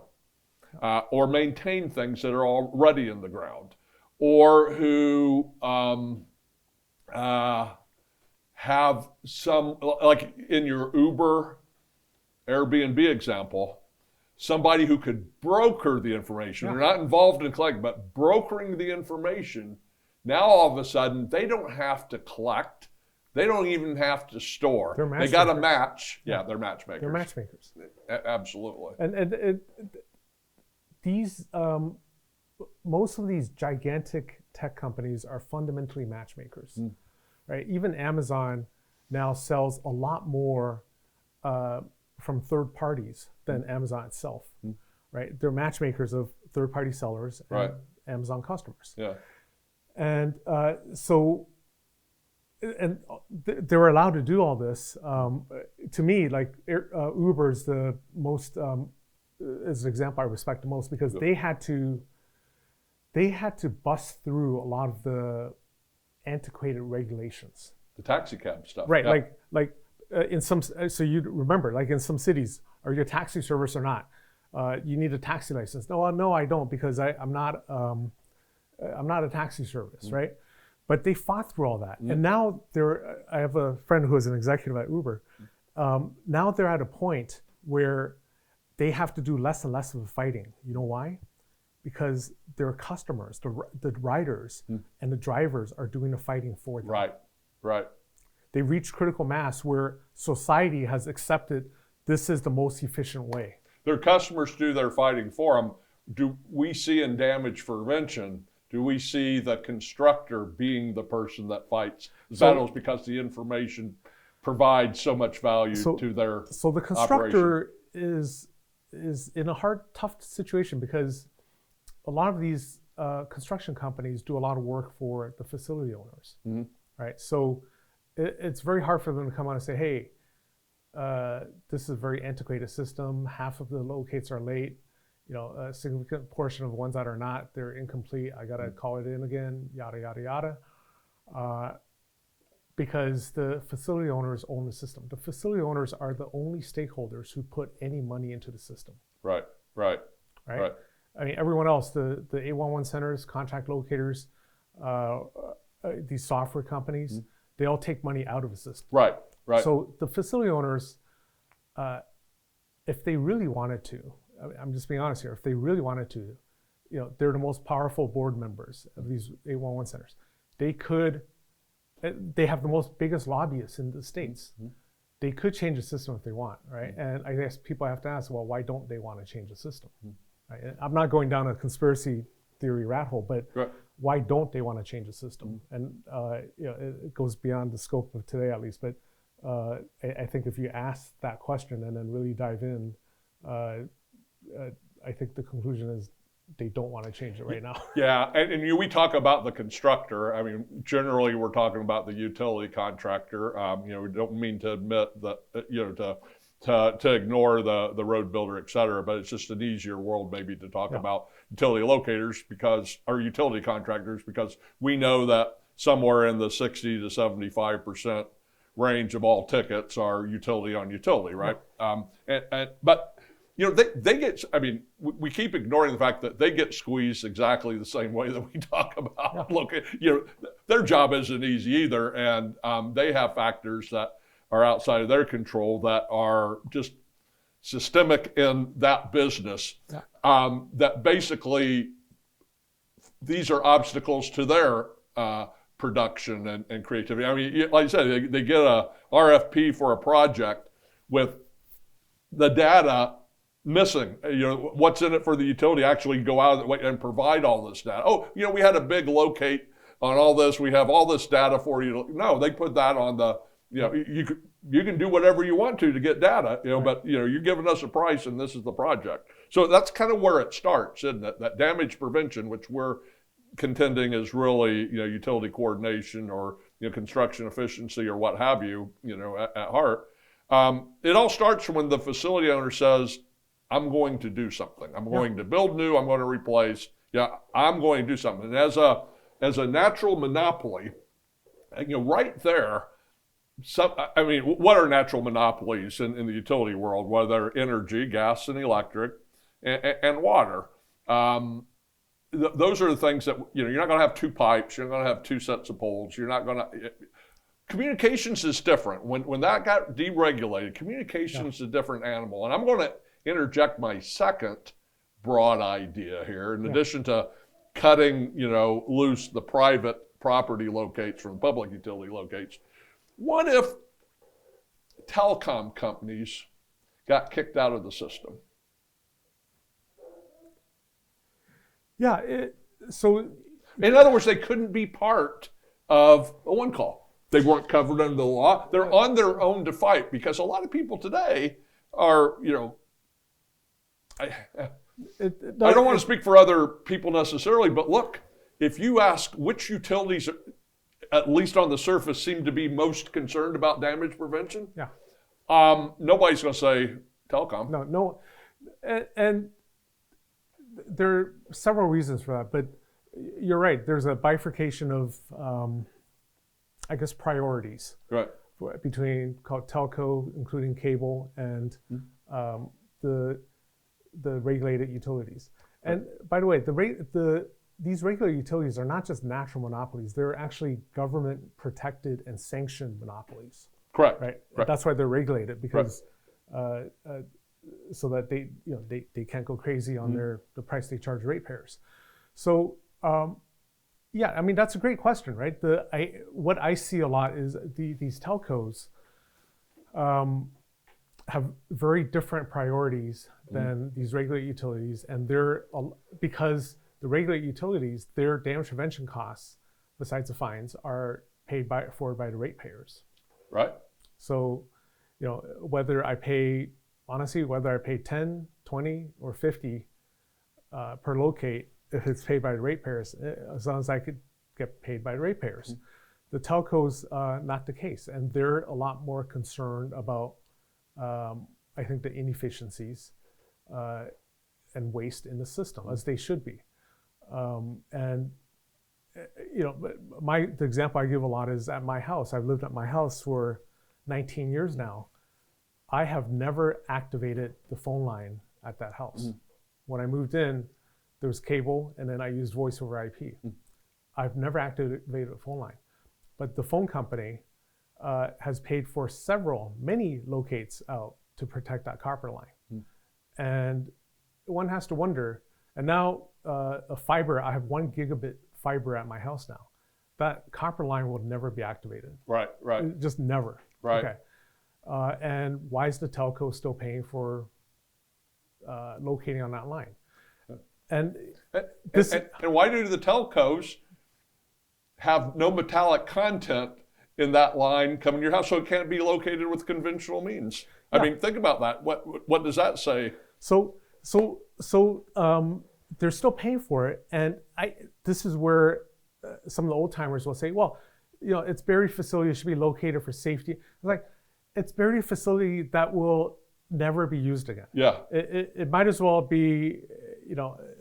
or maintain things that are already in the ground, or who have some, like in your Uber, Airbnb example, somebody who could broker the information. They're not involved in collecting, but brokering the information. Now all of a sudden, they don't have to collect. They don't even have to store. They got to match. Yeah, they're matchmakers. They're matchmakers. Absolutely. And these, most of these gigantic tech companies are fundamentally matchmakers, right? Even Amazon now sells a lot more from third parties than Amazon itself, right? They're matchmakers of third-party sellers and Right. Amazon customers. Yeah. And they were allowed to do all this. To me, like Uber is the most is an example I respect the most because they had to bust through a lot of the antiquated regulations. The taxi cab stuff. Right, Yeah. like in some, so you remember, like in some cities, are you a taxi service or not? You need a taxi license. No, I don't because I'm not a taxi service, right? But they fought through all that, and now I have a friend who is an executive at Uber. Now they're at a point where they have to do less and less of the fighting. You know why? Because their customers, the riders and the drivers are doing the fighting for them. Right. They reach critical mass where society has accepted this is the most efficient way. Their customers do their fighting for them. Do we see in damage prevention, do we see the constructor being the person that fights the battles because the information provides so much value to their So the constructor is in a tough situation because a lot of these construction companies do a lot of work for the facility owners, right? So it's very hard for them to come out and say, hey, this is a very antiquated system. Half of the locates are late. You know, a significant portion of the ones that are not, they're incomplete. I got to call it in again, yada, yada, yada. Because the facility owners own the system. The facility owners are the only stakeholders who put any money into the system. Right. I mean, everyone else, the 811 centers, contract locators, these software companies, they all take money out of the system. Right. So the facility owners, if they really wanted to, I'm just being honest here, if they really wanted to, you know, they're the most powerful board members of these 811 centers. They have the biggest lobbyists in the states. They could change the system if they want, right? And I guess people have to ask, well, why don't they want to change the system? Right? I'm not going down a conspiracy theory rat hole, but why don't they want to change the system? And you know, it goes beyond the scope of today, at least. But I think if you ask that question and then really dive in, I think the conclusion is they don't want to change it right now. Yeah, and we talk about the constructor. I mean, generally we're talking about the utility contractor. You know, we don't mean to admit that, you know, to ignore the road builder, et cetera, but it's just an easier world maybe to talk about utility locators or utility contractors because we know that somewhere in the 60 to 75% range of all tickets are utility on utility, right? But you know, they get, I mean, we keep ignoring the fact that they get squeezed exactly the same way that we talk about. Look, you know, their job isn't easy either, and they have factors that are outside of their control that are just systemic in that business. That basically, these are obstacles to their production and creativity. I mean, like I said, they get a RFP for a project with the data missing. You know, what's in it for the utility actually go out and provide all this data. Oh, you know, we had a big locate on all this. We have all this data for you. No, they put that on the, you know, you can do whatever you want to get data, you know, but, you know, you're giving us a price and this is the project. So that's kind of where it starts, isn't it? That damage prevention, which we're contending is really, you know, utility coordination or, you know, construction efficiency or what have you, you know, at heart. It all starts when the facility owner says, I'm going to do something. I'm going to build new. I'm going to replace. Yeah, I'm going to do something. And as a natural monopoly, you know, right there. I mean, what are natural monopolies in the utility world? Whether energy, gas, and electric, and water. Those are the things that, you know, you're not going to have two pipes. You're not going to have two sets of poles. You're not going to. Communications is different. When that got deregulated, communications is a different animal. And I'm going to interject my second broad idea here. In addition to cutting, you know, loose the private property locates from public utility locates, what if telecom companies got kicked out of the system? Yeah. So, in other words, they couldn't be part of a one call. they weren't covered under the law. They're on their own to fight, because a lot of people today are, I don't want to speak for other people necessarily, but look, if you ask which utilities, at least on the surface, seem to be most concerned about damage prevention, nobody's going to say telecom. No. And there are several reasons for that, but you're right. There's a bifurcation of, I guess, priorities. Right. Between called telco, including cable, and the regulated utilities. And by the way, these regulated utilities are not just natural monopolies; they're actually government protected and sanctioned monopolies. Correct. Right. Right. That's why they're regulated, because so that they can't go crazy on the price they charge ratepayers. So yeah, I mean, that's a great question, right? What I see a lot is these telcos have very different priorities than these regulated utilities, and because the regulated utilities, their damage prevention costs, besides the fines, are paid for by the ratepayers. Right. So, whether I pay 10, 20, or 50 per locate, if it's paid by the ratepayers, as long as I could get paid by the ratepayers. The telcos, not the case, and they're a lot more concerned about, I think, the inefficiencies and waste in the system, as they should be. And the example I give a lot is at my house. I've lived at my house for 19 years now. I have never activated the phone line at that house. When I moved in, there was cable, and then I used voice over IP. I've never activated a phone line. But the phone company has paid for many locates out to protect that copper line. And one has to wonder, and now a fiber, I have 1 gigabit fiber at my house now. That copper line will never be activated. Right. Just never. Right. Okay. And why is the telco still paying for locating on that line? And why do the telcos have no metallic content in that line coming to your house, so it can't be located with conventional means? I mean, think about that. What does that say? So they're still paying for it, and this is where some of the old timers will say, well, it's buried facility, it should be located for safety. Like, it's buried facility that will never be used again. Yeah. It might as well be, it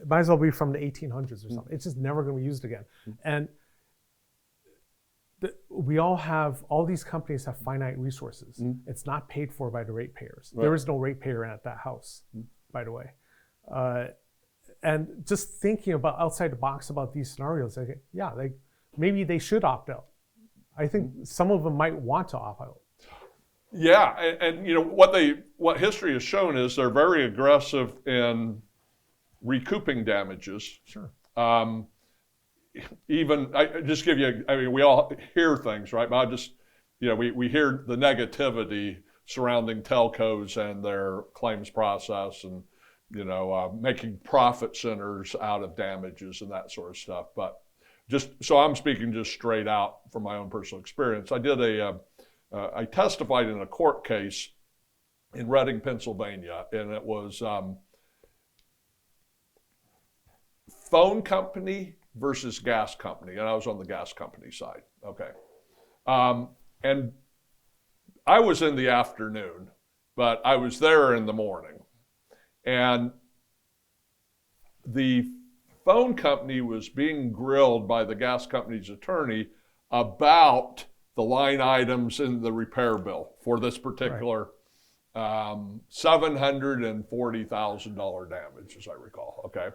might as well be from the 1800s or something. It's just never going to be used again. And all these companies have finite resources. It's not paid for by the ratepayers. Right. There is no ratepayer at that house, by the way. And just thinking about outside the box about these scenarios, maybe they should opt out. I think some of them might want to opt out. Yeah, and what history has shown is they're very aggressive in recouping damages. Sure. Even I just give you. I mean, we all hear things, right? But I just, we hear the negativity surrounding telcos and their claims process, and making profit centers out of damages and that sort of stuff. But so I'm speaking just straight out from my own personal experience. I testified in a court case in Reading, Pennsylvania, and it was phone company versus gas company, and I was on the gas company side. Okay. And I was in the afternoon, but I was there in the morning. And the phone company was being grilled by the gas company's attorney about the line items in the repair bill for this particular $740,000 damage, as I recall. Okay.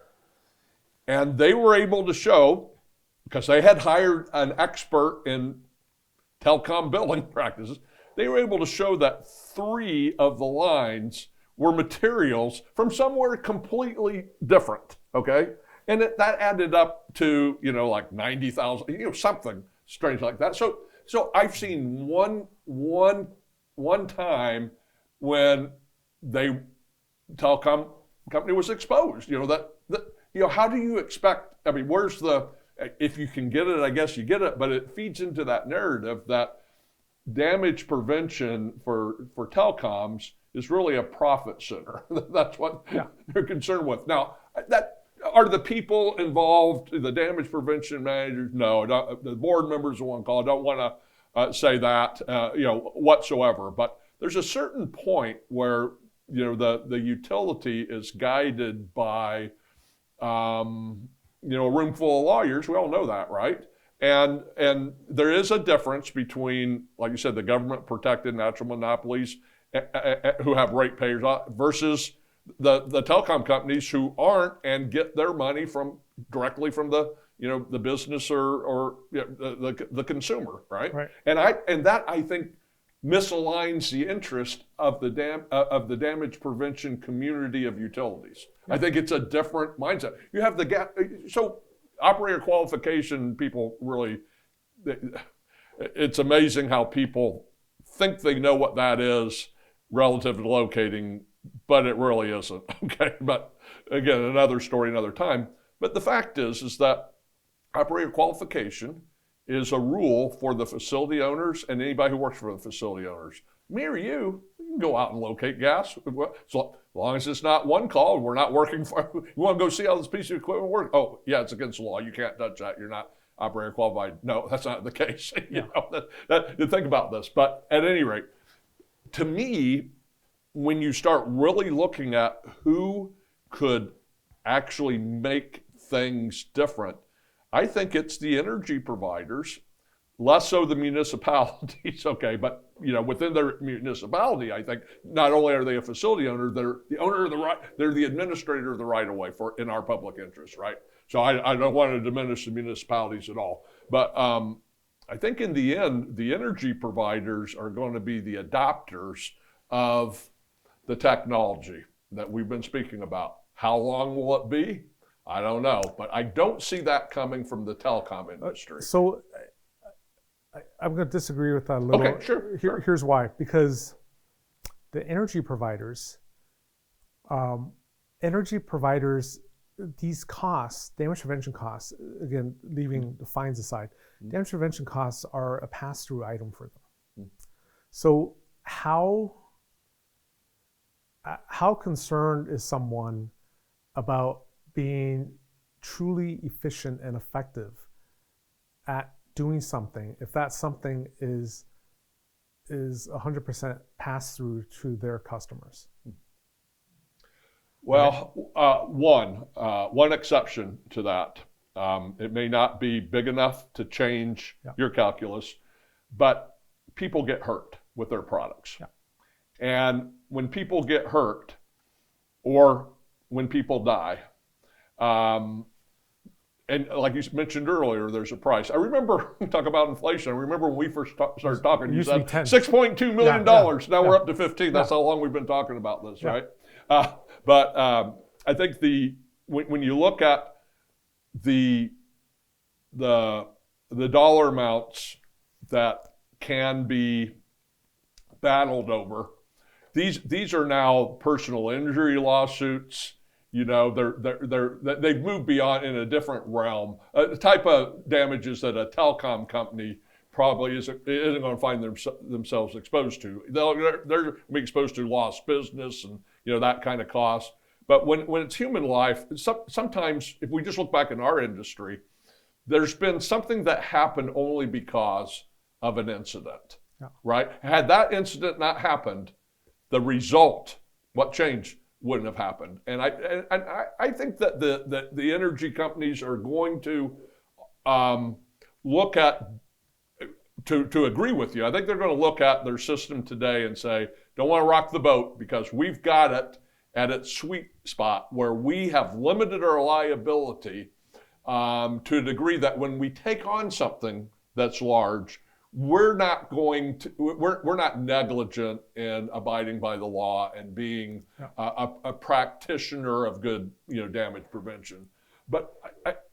And they were able to show, because they had hired an expert in telecom billing practices, they were able to show that 3 of the lines were materials from somewhere completely different, okay? And that added up to, like 90,000, something strange like that. So I've seen one time when telecom company was exposed, how do you expect, I mean, if you can get it, I guess you get it, but it feeds into that narrative that damage prevention for telecoms is really a profit center. That's what they're concerned with. Now, that are the people involved, the damage prevention managers? No, the board members are one call. I don't want to say that, whatsoever. But there's a certain point where, the utility is guided by, a room full of lawyers. We all know that, right? And there is a difference between, like you said, the government protected natural monopolies who have ratepayers versus the telecom companies who aren't and get their money directly from the the business or the consumer, right? And that I think misaligns the interest of the damage prevention community of utilities. I think it's a different mindset. You have the gap. So operator qualification people really, it's amazing how people think they know what that is relative to locating, but it really isn't. Okay, but again, another story, another time. But the fact is that operator qualification is a rule for the facility owners and anybody who works for the facility owners. Me or you can go out and locate gas. So as long as it's not one call, we're not working for, you want to go see how this piece of equipment works? Oh, yeah, it's against the law. You can't touch that. You're not operator qualified. No, that's not the case. You think about this. But at any rate, to me, when you start really looking at who could actually make things different, I think it's the energy providers, less so the municipalities, okay, but within their municipality, I think not only are they a facility owner, they're the owner of the right, they're the administrator of the right of way in our public interest, right? So I don't want to diminish the municipalities at all, but I think in the end, the energy providers are going to be the adopters of the technology that we've been speaking about. How long will it be? I don't know, but I don't see that coming from the telecom industry. So I'm going to disagree with that a little. Okay, sure. Here's why. Because the energy providers, these costs, damage prevention costs, again, leaving the fines aside, damage prevention costs are a pass-through item for them. So how concerned is someone about being truly efficient and effective at doing something if that something is 100% pass through to their customers? Well, one exception to that. It may not be big enough to change your calculus, but people get hurt with their products. And when people get hurt or when people die, and like you mentioned earlier, there's a price. I remember, talk about inflation, I remember when we first started talking, you said $6.2 million. Now we're up to 15. That's how long we've been talking about this, right? But I think when you look at the dollar amounts that can be battled over, these are now personal injury lawsuits. They've moved beyond in a different realm. The type of damages that a telecom company probably isn't going to find themselves exposed to. They're going to be exposed to lost business and that kind of cost. But when it's human life, sometimes if we just look back in our industry, there's been something that happened only because of an incident, right? Had that incident not happened, the result, what changed, wouldn't have happened. And I think that the energy companies are going to look at, to agree with you, I think they're going to look at their system today and say, don't want to rock the boat because we've got it at its sweet spot where we have limited our liability to a degree that when we take on something that's large, we're not negligent in abiding by the law and being a practitioner of good damage prevention. But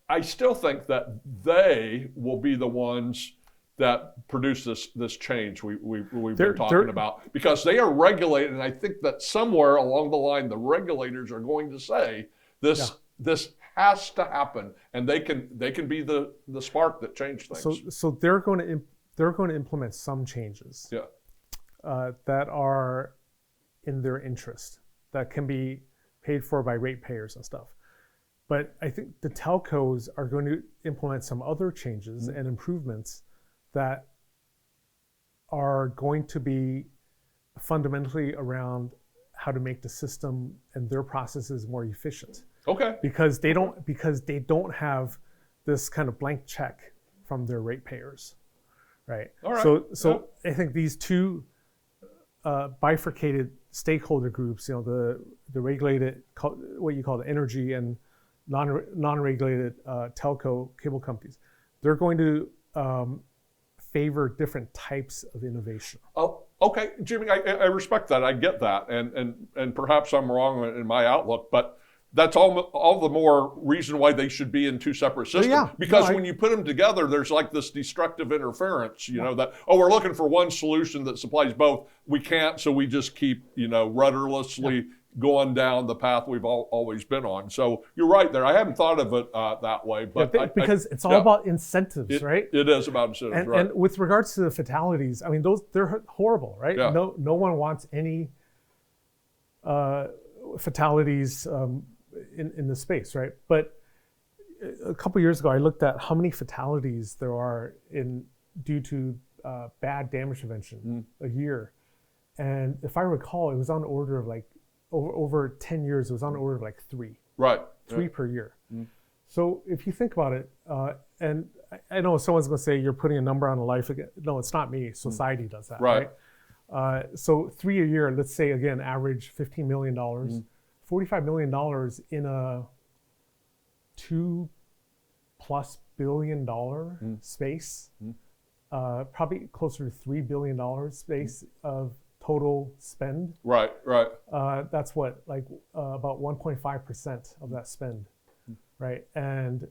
I still think that they will be the ones that produce this change we've been talking about, because they are regulated, and I think that somewhere along the line the regulators are going to say this has to happen, and they can be the spark that change things. So they're going they're going to implement some changes that are in their interest, that can be paid for by ratepayers and stuff. But I think the telcos are going to implement some other changes and improvements that are going to be fundamentally around how to make the system and their processes more efficient. Okay. Because they don't have this kind of blank check from their ratepayers, right? All right. So I think these two bifurcated stakeholder groups, the regulated, what you call the energy and non-regulated telco cable companies, they're going to favor different types of innovation. Oh, okay, Jimmy, I respect that. I get that, and perhaps I'm wrong in my outlook, but that's all the more reason why they should be in two separate systems. Because when you put them together, there's like this destructive interference. You know that we're looking for one solution that supplies both. We can't, so we just keep rudderlessly going down the path we've always been on. So you're right there. I hadn't thought of it that way, but because it's all about incentives, right? It is about incentives, right? And with regards to the fatalities, I mean, they're horrible, right? Yeah. No one wants any fatalities in the space, right? But a couple years ago, I looked at how many fatalities there are due to bad damage prevention a year, and if I recall, it was on the order of like over 10 years, it was on the order of like three. Right. Three per year. So if you think about it, and I know someone's going to say you're putting a number on a life again. No, it's not me. Society does that, right? So 3 a year, let's say again, average $15 million, $45 million in a $2+ billion space, probably closer to $3 billion space of total spend. Right. That's what, like about 1.5% of that spend, right? And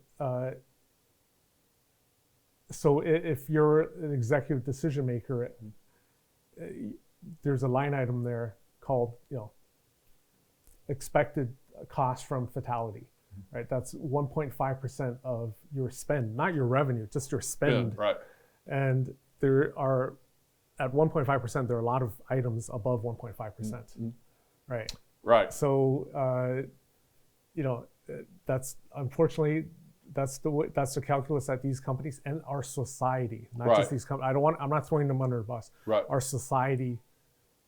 so if you're an executive decision maker, there's a line item there called, expected cost from fatality, right? That's 1.5% of your spend, not your revenue, just your spend. Yeah, right. And there are, at 1.5%, there are a lot of items above 1.5%, right? Right. So, that's unfortunately, that's the calculus that these companies and our society, not just these companies. I'm not throwing them under the bus. Right. Our society,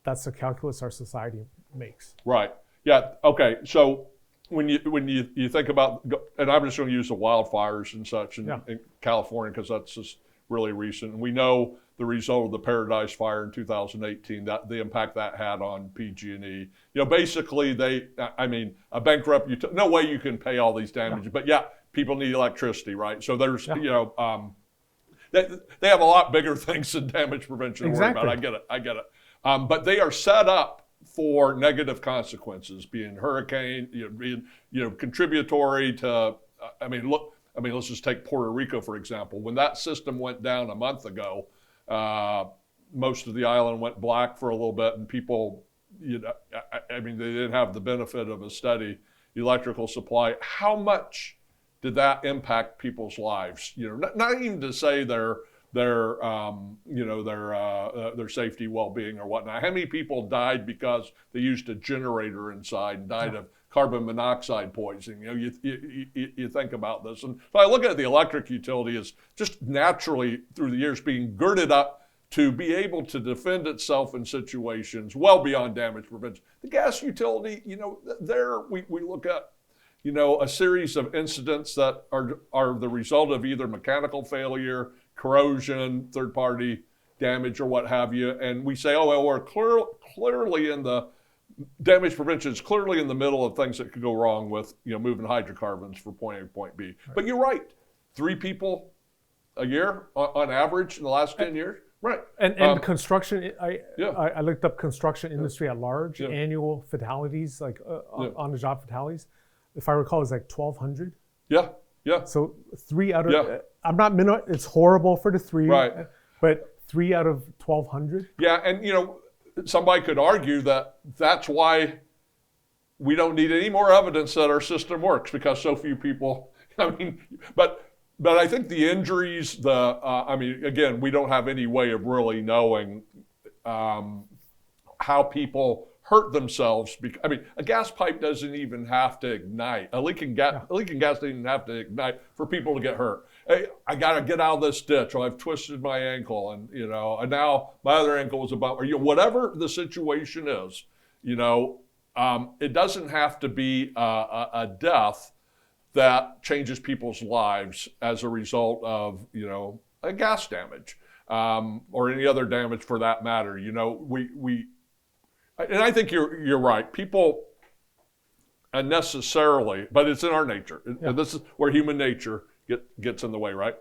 that's the calculus our society makes. Right. Yeah. Okay. So when you think about, and I'm just going to use the wildfires and such in California because that's just really recent. And we know the result of the Paradise Fire in 2018, that the impact that had on PG&E. Basically a bankrupt no way you can pay all these damages, but people need electricity, right? So there's they have a lot bigger things than damage prevention to worry about. I get it. But they are set up for negative consequences, being hurricane, being contributory to. Let's just take Puerto Rico for example. When that system went down a month ago, most of the island went black for a little bit, and people, they didn't have the benefit of a steady electrical supply. How much did that impact people's lives? Not even to say their safety, well-being, or whatnot. How many people died because they used a generator inside and died of carbon monoxide poisoning? You think about this, and so I look at the electric utility as just naturally through the years being girded up to be able to defend itself in situations well beyond damage prevention. The gas utility, there we look at a series of incidents that are the result of either mechanical failure, corrosion, third-party damage, or what have you, and we say, we're clearly in the damage prevention is clearly in the middle of things that could go wrong with moving hydrocarbons from point A to point B. Right. But you're right, 3 people a year on average in the last 10 years. Right. And construction, I looked up construction industry at large, annual fatalities, like on the job fatalities. If I recall, it's like 1,200. Yeah. So 3 out of, I'm not it's horrible for the 3, right, but 3 out of 1,200. Yeah, and somebody could argue that that's why we don't need any more evidence that our system works, because so few people, but but I think the injuries, I mean, again, we don't have any way of really knowing how people hurt themselves. I mean, a gas pipe doesn't even have to ignite. A leaking gas doesn't even have to ignite for people to get hurt. Hey, I got to get out of this ditch, or I've twisted my ankle, and and now my other ankle is about, or whatever the situation is, it doesn't have to be a death that changes people's lives as a result of a gas damage or any other damage for that matter. And I think you're right. People unnecessarily, but it's in our nature. And this is where human nature gets in the way, right?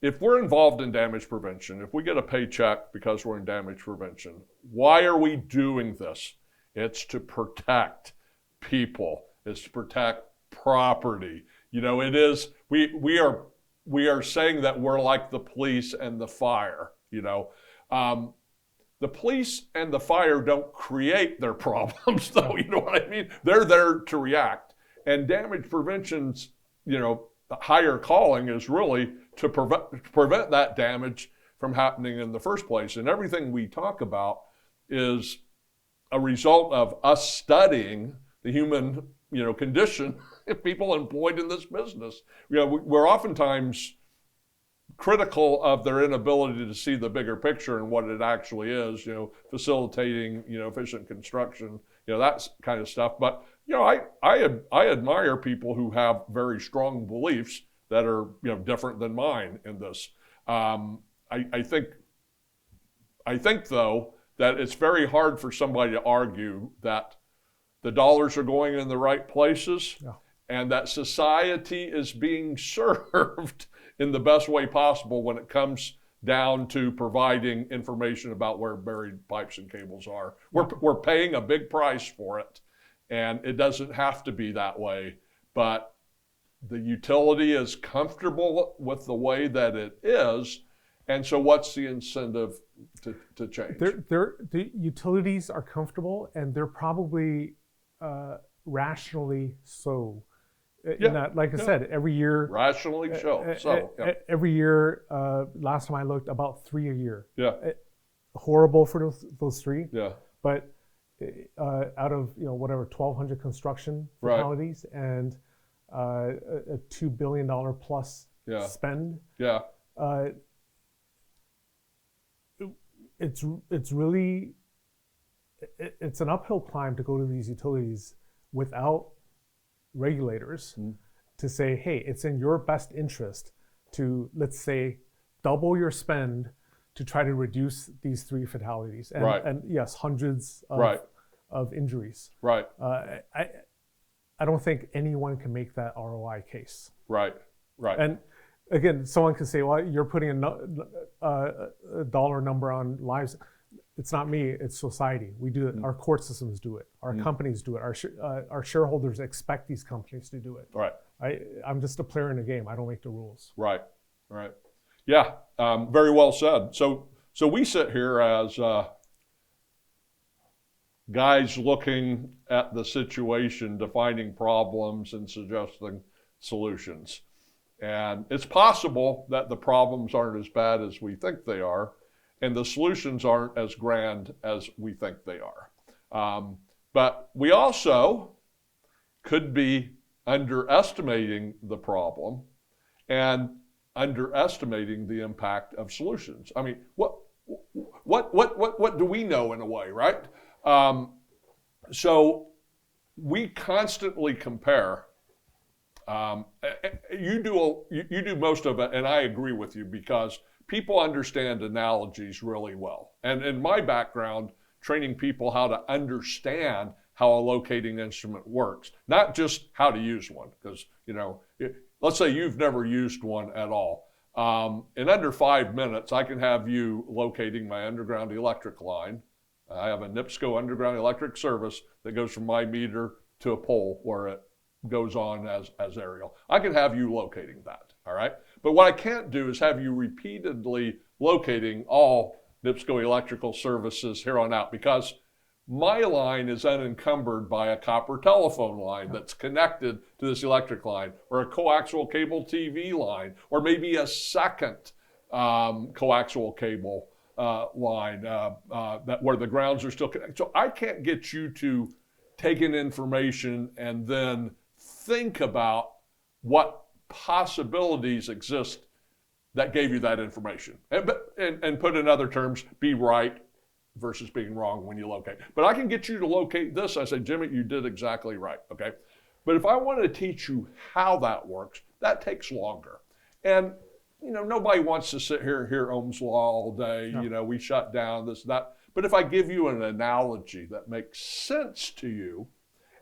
If we're involved in damage prevention, if we get a paycheck because we're in damage prevention, why are we doing this? It's to protect people. It's to protect property. It is. We are saying that we're like the police and the fire. The police and the fire don't create their problems, though. You know what I mean? They're there to react. And damage prevention's, higher calling is really to prevent that damage from happening in the first place. And everything we talk about is a result of us studying the human, condition of people employed in this business. We're oftentimes critical of their inability to see the bigger picture and what it actually is, facilitating, efficient construction, that kind of stuff. But, I admire people who have very strong beliefs that are, different than mine in this. I think though, that it's very hard for somebody to argue that the dollars are going in the right places and that society is being served in the best way possible when it comes down to providing information about where buried pipes and cables are. We're paying a big price for it, and it doesn't have to be that way, but the utility is comfortable with the way that it is, and so what's the incentive to change? The utilities are comfortable, and they're probably rationally so. In that, like I said, every year. Rationally so. Every year, last time I looked, about 3 a year. Yeah. Horrible for those 3. Yeah. But out of 1,200 construction fatalities and a $2 billion plus spend. Yeah. It's really it's an uphill climb to go to these utilities without regulators to say, hey, it's in your best interest to, let's say, double your spend to try to reduce these 3 fatalities and yes, hundreds of injuries. Right. I don't think anyone can make that ROI case. Right. And again, someone can say, well, you're putting a dollar number on lives. It's not me, it's society. We do it. Our court systems do it. Our companies do it. Our shareholders expect these companies to do it. Right. I'm just a player in the game. I don't make the rules. Right. Yeah, very well said. So we sit here as guys looking at the situation, defining problems and suggesting solutions. And it's possible that the problems aren't as bad as we think they are, and the solutions aren't as grand as we think they are. But we also could be underestimating the problem and underestimating the impact of solutions. I mean, what do we know in a way, right? So we constantly compare. You do most of it, and I agree with you because people understand analogies really well. And in my background, training people how to understand how a locating instrument works, not just how to use one, because, let's say you've never used one at all. In under 5 minutes, I can have you locating my underground electric line. I have a NIPSCO underground electric service that goes from my meter to a pole where it goes on as aerial. I can have you locating that, all right? But what I can't do is have you repeatedly locating all NIPSCO electrical services here on out, because my line is unencumbered by a copper telephone line that's connected to this electric line, or a coaxial cable TV line, or maybe a second coaxial cable line that where the grounds are still connected. So I can't get you to take in information and then think about what possibilities exist that gave you that information. And put in other terms, be right versus being wrong when you locate. But I can get you to locate this. I say, Jemmie, you did exactly right, okay? But if I want to teach you how that works, that takes longer. And, you know, nobody wants to sit here and hear Ohm's law all day. No. You know, we shut down this, that. But if I give you an analogy that makes sense to you,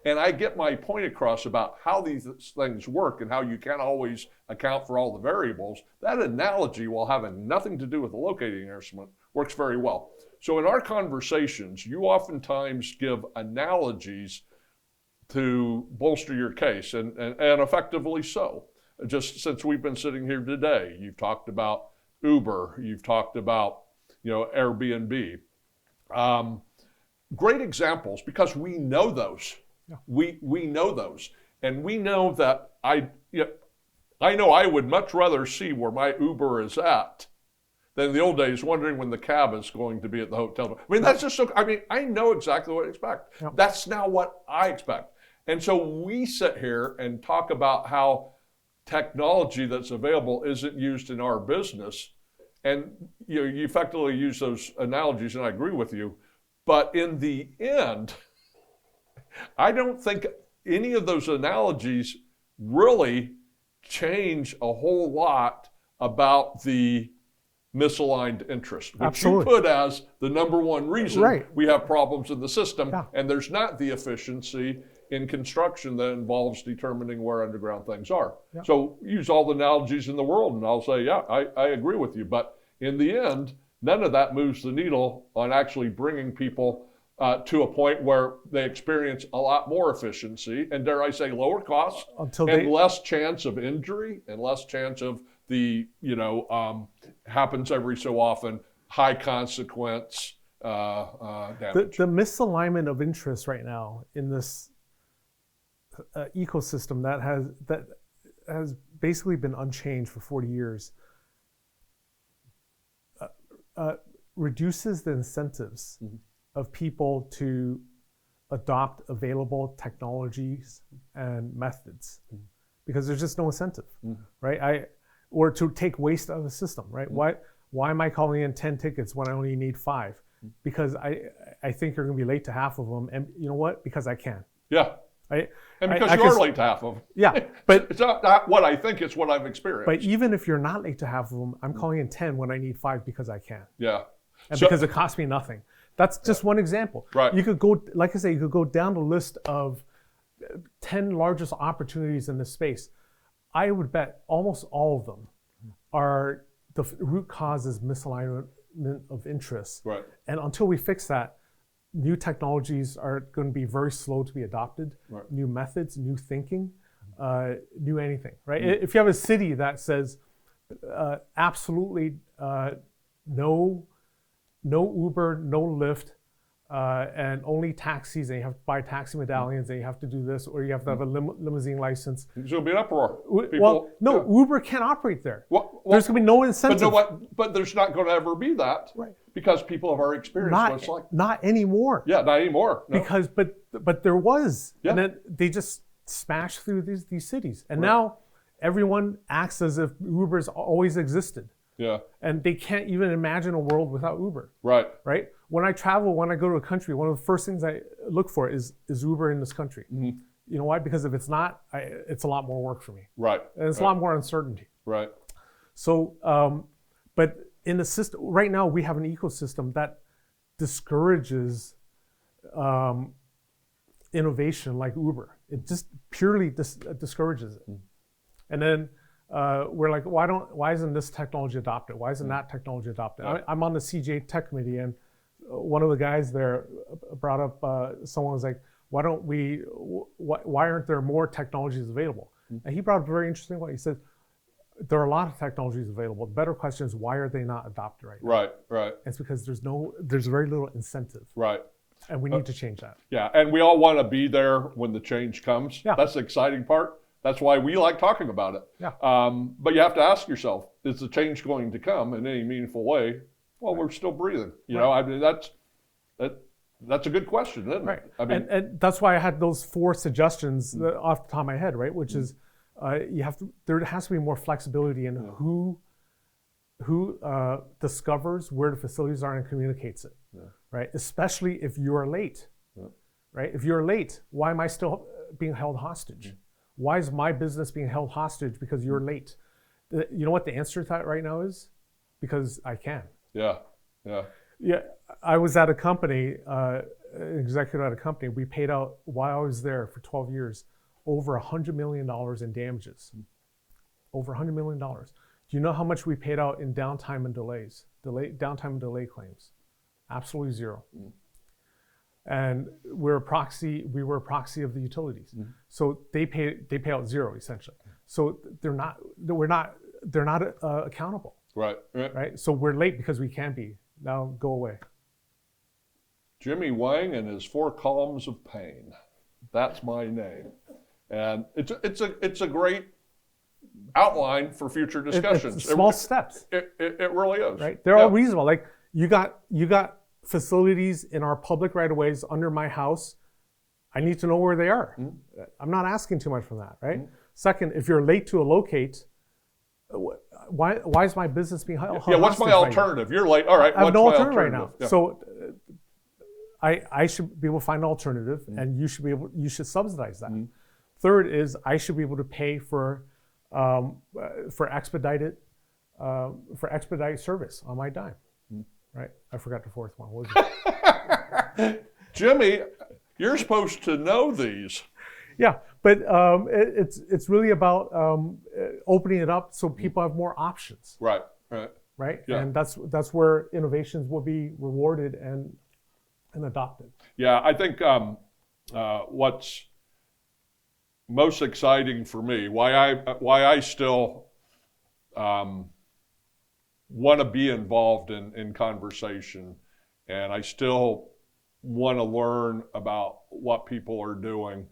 and I get my point across about how these things work and how you can't always account for all the variables, that analogy, while having nothing to do with the locating instrument, works very well. So in our conversations, you oftentimes give analogies to bolster your case, and effectively so. Just since we've been sitting here today, you've talked about Uber, you've talked about, you know, Airbnb. Great examples, because we know those. Yeah. We know those, and we know that I know I would much rather see where my Uber is at than in the old days wondering when the cab is going to be at the hotel. I mean, that's just so, I mean, I know exactly what I expect. Yep. That's now what I expect. And so we sit here and talk about how technology that's available isn't used in our business. And you know, you effectively use those analogies, and I agree with you. But in the end, I don't think any of those analogies really change a whole lot about the misaligned interest, which Absolutely. you put as the number one reason Right. we have problems in the system. Yeah. And there's not the efficiency in construction that involves determining where underground things are. Yeah. So use all the analogies in the world, and I'll say, yeah, I agree with you. But in the end, none of that moves the needle on actually bringing people to a point where they experience a lot more efficiency and, dare I say, lower costs, and less chance of injury and less chance of the, you know, happens every so often, high consequence damage. The misalignment of interest right now in this ecosystem that has basically been unchanged for 40 years reduces the incentives of people to adopt available technologies and methods, because there's just no incentive, right? Or to take waste out of the system, right? Why am I calling in 10 tickets when I only need 5? Because I think you're gonna be late to half of them, and you know what? Because I can. Yeah. And because you are late to half of them. Yeah, but it's not what I think, it's what I've experienced. But even if you're not late to half of them, I'm calling in 10 when I need 5 because I can. Yeah. And because it costs me nothing. That's just one example. Right. You could go, like I say, you could go down the list of 10 largest opportunities in this space. I would bet almost all of them are the root causes misalignment of interest. Right. And until we fix that, new technologies are going to be very slow to be adopted. Right. New methods, new thinking, new anything, right? If you have a city that says absolutely no Uber, no Lyft, and only taxis, and you have to buy taxi medallions, and you have to do this, or you have to have a limousine license. There's going to be an uproar. Well, no, yeah. Uber can't operate there. There's going to be no incentive. But there's not going to ever be that, right? Because people have already experienced what it's like. Not anymore. Yeah, not anymore. No. Because, but there was, yeah. And then they just smashed through these cities, and now everyone acts as if Uber's always existed. Yeah. And they can't even imagine a world without Uber. Right. Right? When I travel, when I go to a country, one of the first things I look for is Uber in this country. Mm-hmm. You know why? Because if it's not, it's a lot more work for me. Right. And it's a lot more uncertainty. Right. So, but in the system, right now we have an ecosystem that discourages innovation like Uber. It just purely discourages it. Mm. And then we're like, why isn't this technology adopted? Why isn't that technology adopted? Yeah. I'm on the CJ Tech Committee, and one of the guys there brought up, someone was like, why aren't there more technologies available? Mm-hmm. And he brought up a very interesting one. He said, there are a lot of technologies available. The better question is, why are they not adopted right now? Right. It's because there's very little incentive. Right. And we need to change that. Yeah, and we all want to be there when the change comes. Yeah. That's the exciting part. That's why we like talking about it. Yeah. But you have to ask yourself, is the change going to come in any meaningful way? Well, we're still breathing. You know, I mean, that's a good question, isn't Right. it? I mean, and that's why I had those 4 suggestions off the top of my head, right? Which is there has to be more flexibility in who discovers where the facilities are and communicates it, right? Especially if you are late, right? If you're late, why am I still being held hostage? Why is my business being held hostage because you're late? You know what the answer to that right now is? Because I can. Yeah. I was at a company, an executive at a company. We paid out, while I was there for 12 years, over $100 million in damages. Over $100 million. Do you know how much we paid out in downtime and delays? Downtime and delay claims? Absolutely zero. And we were a proxy of the utilities. So they pay out zero essentially. So they're not accountable. Right. So we're late because we can be. Now go away. Jemmie Wang and his 4 columns of pain. That's my name. And it's a great outline for future discussions. It's small steps. It really is. Right. They're all reasonable. Like you got facilities in our public right of ways under my house. I need to know where they are. I'm not asking too much from that, right? Second, if you're late to a locate, why is my business being held? Yeah, what's my alternative? You're late. All right, I have what's no my alternative right now. Yeah. So I should be able to find an alternative, and you should subsidize that. Third is I should be able to pay for expedited service on my dime. Right? I forgot the 4th one. What was it? Jemmie, you're supposed to know these. Yeah, but it's really about opening it up so people have more options. Right. Yeah. And that's where innovations will be rewarded and adopted. Yeah, I think what's most exciting for me, why I still want to be involved in conversation, and I still want to learn about what people are doing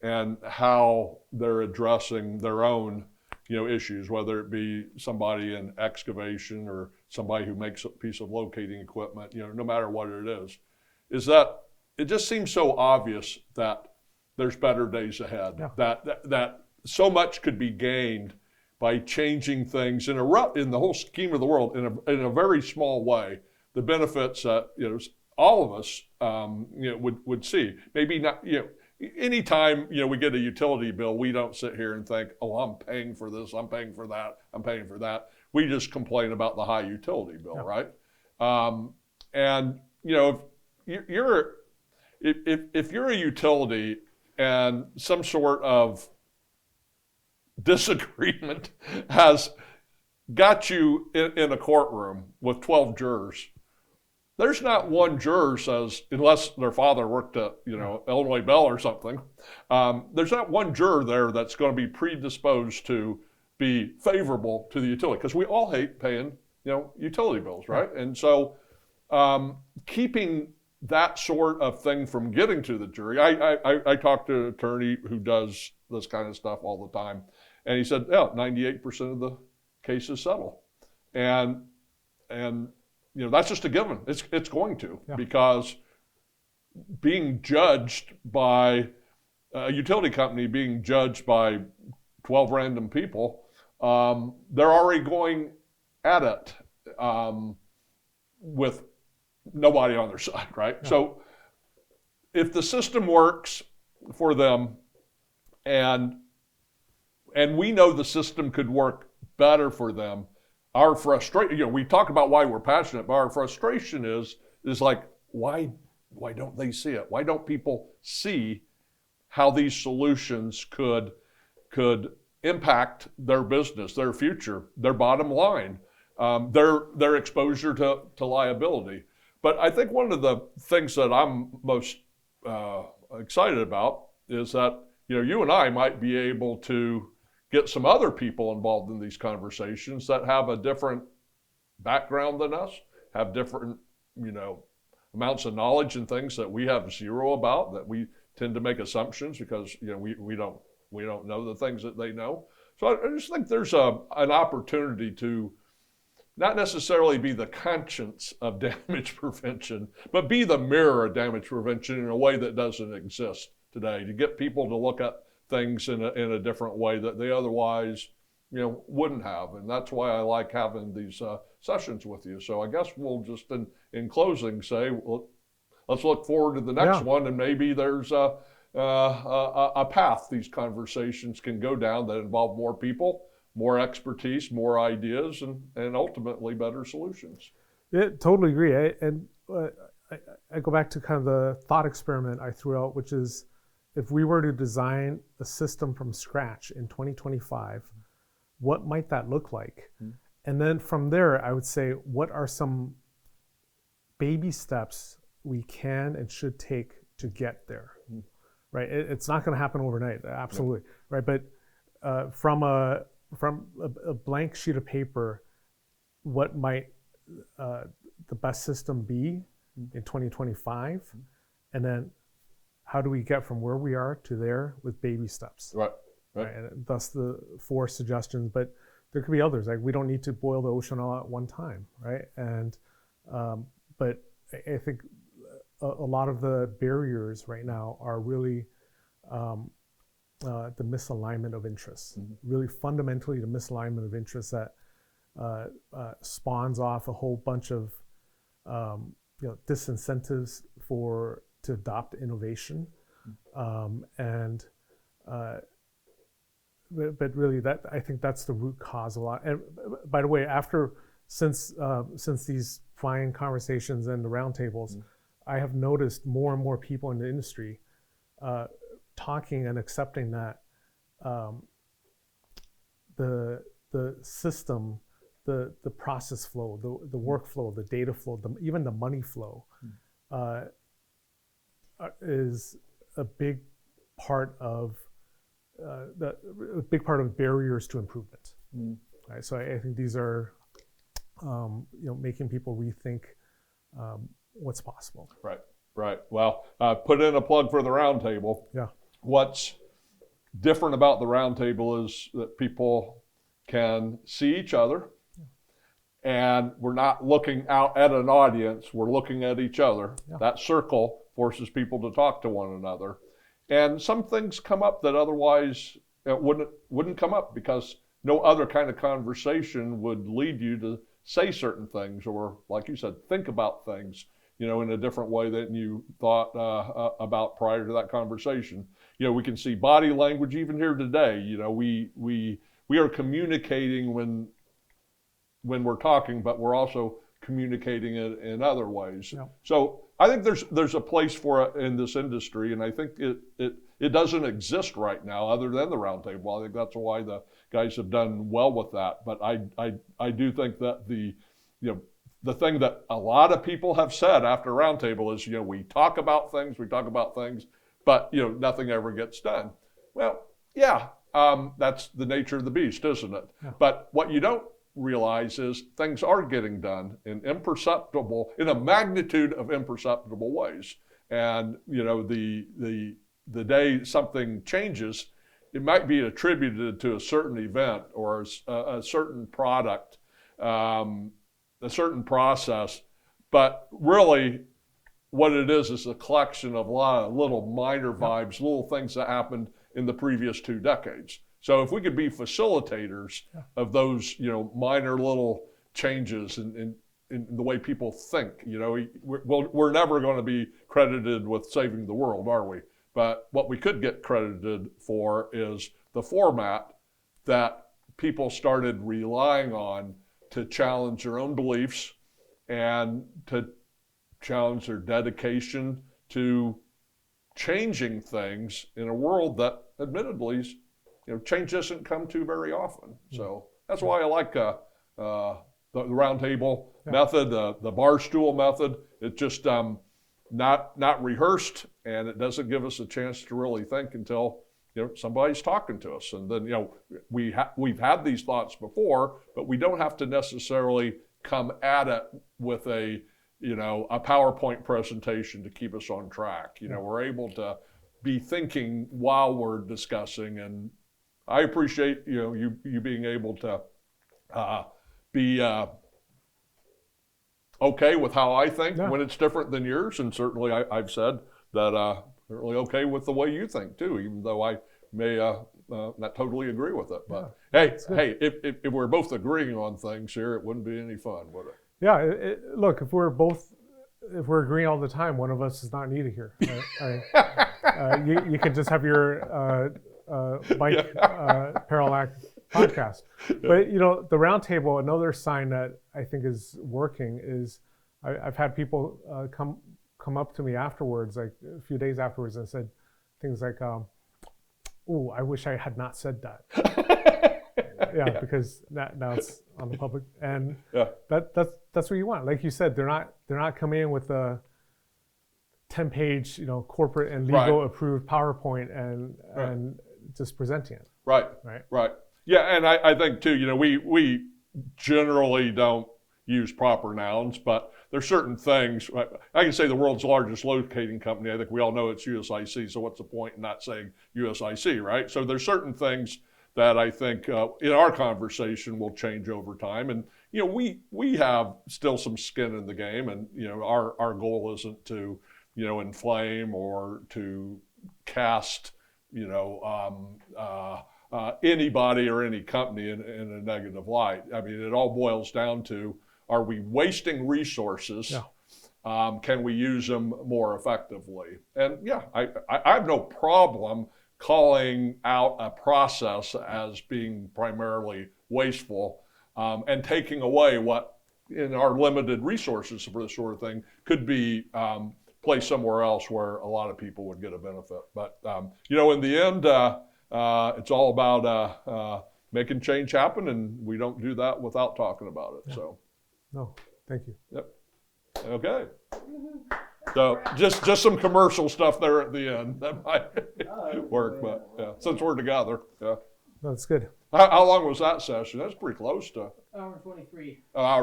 and how they're addressing their own issues, whether it be somebody in excavation or somebody who makes a piece of locating equipment, no matter what it is that it just seems so obvious that there's better days ahead, that so much could be gained by changing things in the whole scheme of the world in a very small way. The benefits that all of us would see. Maybe not. Anytime we get a utility bill, we don't sit here and think, "Oh, I'm paying for this. I'm paying for that. I'm paying for that." We just complain about the high utility bill, right? And if you're a utility and some sort of disagreement has got you in a courtroom with 12 jurors, there's not one juror says, unless their father worked at Illinois Bell or something, there's not one juror there that's going to be predisposed to be favorable to the utility, because we all hate paying utility bills, right? And so keeping that sort of thing from getting to the jury. I talked to an attorney who does this kind of stuff all the time, and he said, 98% of the cases settle, and that's just a given. It's going to, because being judged by a utility company, being judged by 12 random people, they're already going at it with nobody on their side, right? So if the system works for them, and we know the system could work better for them, our frustration, we talk about why we're passionate, but our frustration is like, why don't they see it? Why don't people see how these solutions could impact their business, their future, their bottom line, their exposure to liability? But I think one of the things that I'm most excited about is that you and I might be able to get some other people involved in these conversations that have a different background than us, have different amounts of knowledge and things that we have zero about, that we tend to make assumptions because we don't know the things that they know. So I just think there's an opportunity to not necessarily be the conscience of damage prevention, but be the mirror of damage prevention in a way that doesn't exist today, to get people to look at things in a different way that they otherwise wouldn't have. And that's why I like having these sessions with you. So I guess we'll just in closing say, well, let's look forward to the next one, and maybe there's a path these conversations can go down that involve more people, more expertise, more ideas, and ultimately better solutions. Yeah, totally agree. I go back to kind of the thought experiment I threw out, which is, if we were to design a system from scratch in 2025, what might that look like? And then from there, I would say, what are some baby steps we can and should take to get there? Right? It's not going to happen overnight, absolutely. Right? But from a blank sheet of paper, what might the best system be in 2025? And then how do we get from where we are to there with baby steps? Right. And thus the 4 suggestions, but there could be others. Like, we don't need to boil the ocean all at one time, right? And but I think a lot of the barriers right now are really the misalignment of interests. Really fundamentally, the misalignment of interests that spawns off a whole bunch of disincentives to adopt innovation, but really, that I think that's the root cause a lot. And by the way, since these fine conversations and the roundtables, I have noticed more and more people in the industry talking and accepting that the system, the process flow, the workflow, the data flow, even the money flow, is a big part of barriers to improvement. Right? So I think these are making people rethink what's possible. Right. Well, put in a plug for the roundtable. Yeah. What's different about the roundtable is that people can see each other, and we're not looking out at an audience, we're looking at each other. Yeah. That circle forces people to talk to one another. And some things come up that otherwise wouldn't come up, because no other kind of conversation would lead you to say certain things, or, like you said, think about things, in a different way than you thought about prior to that conversation. We can see body language even here today. We are communicating when we're talking, but we're also communicating it in other ways. Yeah. So I think there's a place for it in this industry, and I think it doesn't exist right now other than the roundtable. I think that's why the guys have done well with that. But I do think that the thing that a lot of people have said after roundtable is, we talk about things, but nothing ever gets done. Well, yeah, that's the nature of the beast, isn't it? Yeah. But what you don't realize is things are getting done in a magnitude of imperceptible ways. And the day something changes, it might be attributed to a certain event or a certain product, a certain process, but really what it is a collection of a lot of little minor vibes, little things that happened in the previous 2 decades. So if we could be facilitators of those, minor little changes in the way people think, we're never going to be credited with saving the world, are we? But what we could get credited for is the format that people started relying on to challenge their own beliefs and to challenge their dedication to changing things in a world that admittedly is, change doesn't come to very often. So that's why I like the roundtable method, the Barstool method. It's just not rehearsed, and it doesn't give us a chance to really think until somebody's talking to us. And then we've had these thoughts before, but we don't have to necessarily come at it with a a PowerPoint presentation to keep us on track. We're able to be thinking while we're discussing, and I appreciate you being able to be okay with how I think when it's different than yours, and certainly I've said that certainly okay with the way you think too, even though I may not totally agree with it. But hey, if we're both agreeing on things here, it wouldn't be any fun, would it? Yeah, look, if we're agreeing all the time, one of us is not needed here. Right? You can just have your bike parallax podcast. But the round table, another sign that I think is working is I've had people come up to me afterwards, like a few days afterwards, and said things like, "Oh, I wish I had not said that." Because now it's on the public, and that's what you want. Like you said, they're not coming in with a 10-page corporate and legal approved PowerPoint and just presenting it. Right. Yeah, and I think too, we generally don't use proper nouns, but there's certain things. I can say the world's largest locating company. I think we all know it's USIC. So what's the point in not saying USIC, right? So there's certain things that I think in our conversation will change over time. And we have still some skin in the game, and our goal isn't to inflame or to cast anybody or any company in a negative light. I mean, it all boils down to: are we wasting resources? Can we use them more effectively? And I have no problem calling out a process as being primarily wasteful and taking away what, in our limited resources for this sort of thing, could be placed somewhere else where a lot of people would get a benefit. But in the end, it's all about making change happen, and we don't do that without talking about it. So, no, thank you. Yep. Okay. So just some commercial stuff there at the end that might work, but since we're together, That's good. How long was that session? That's pretty close to. Hour 23. Hour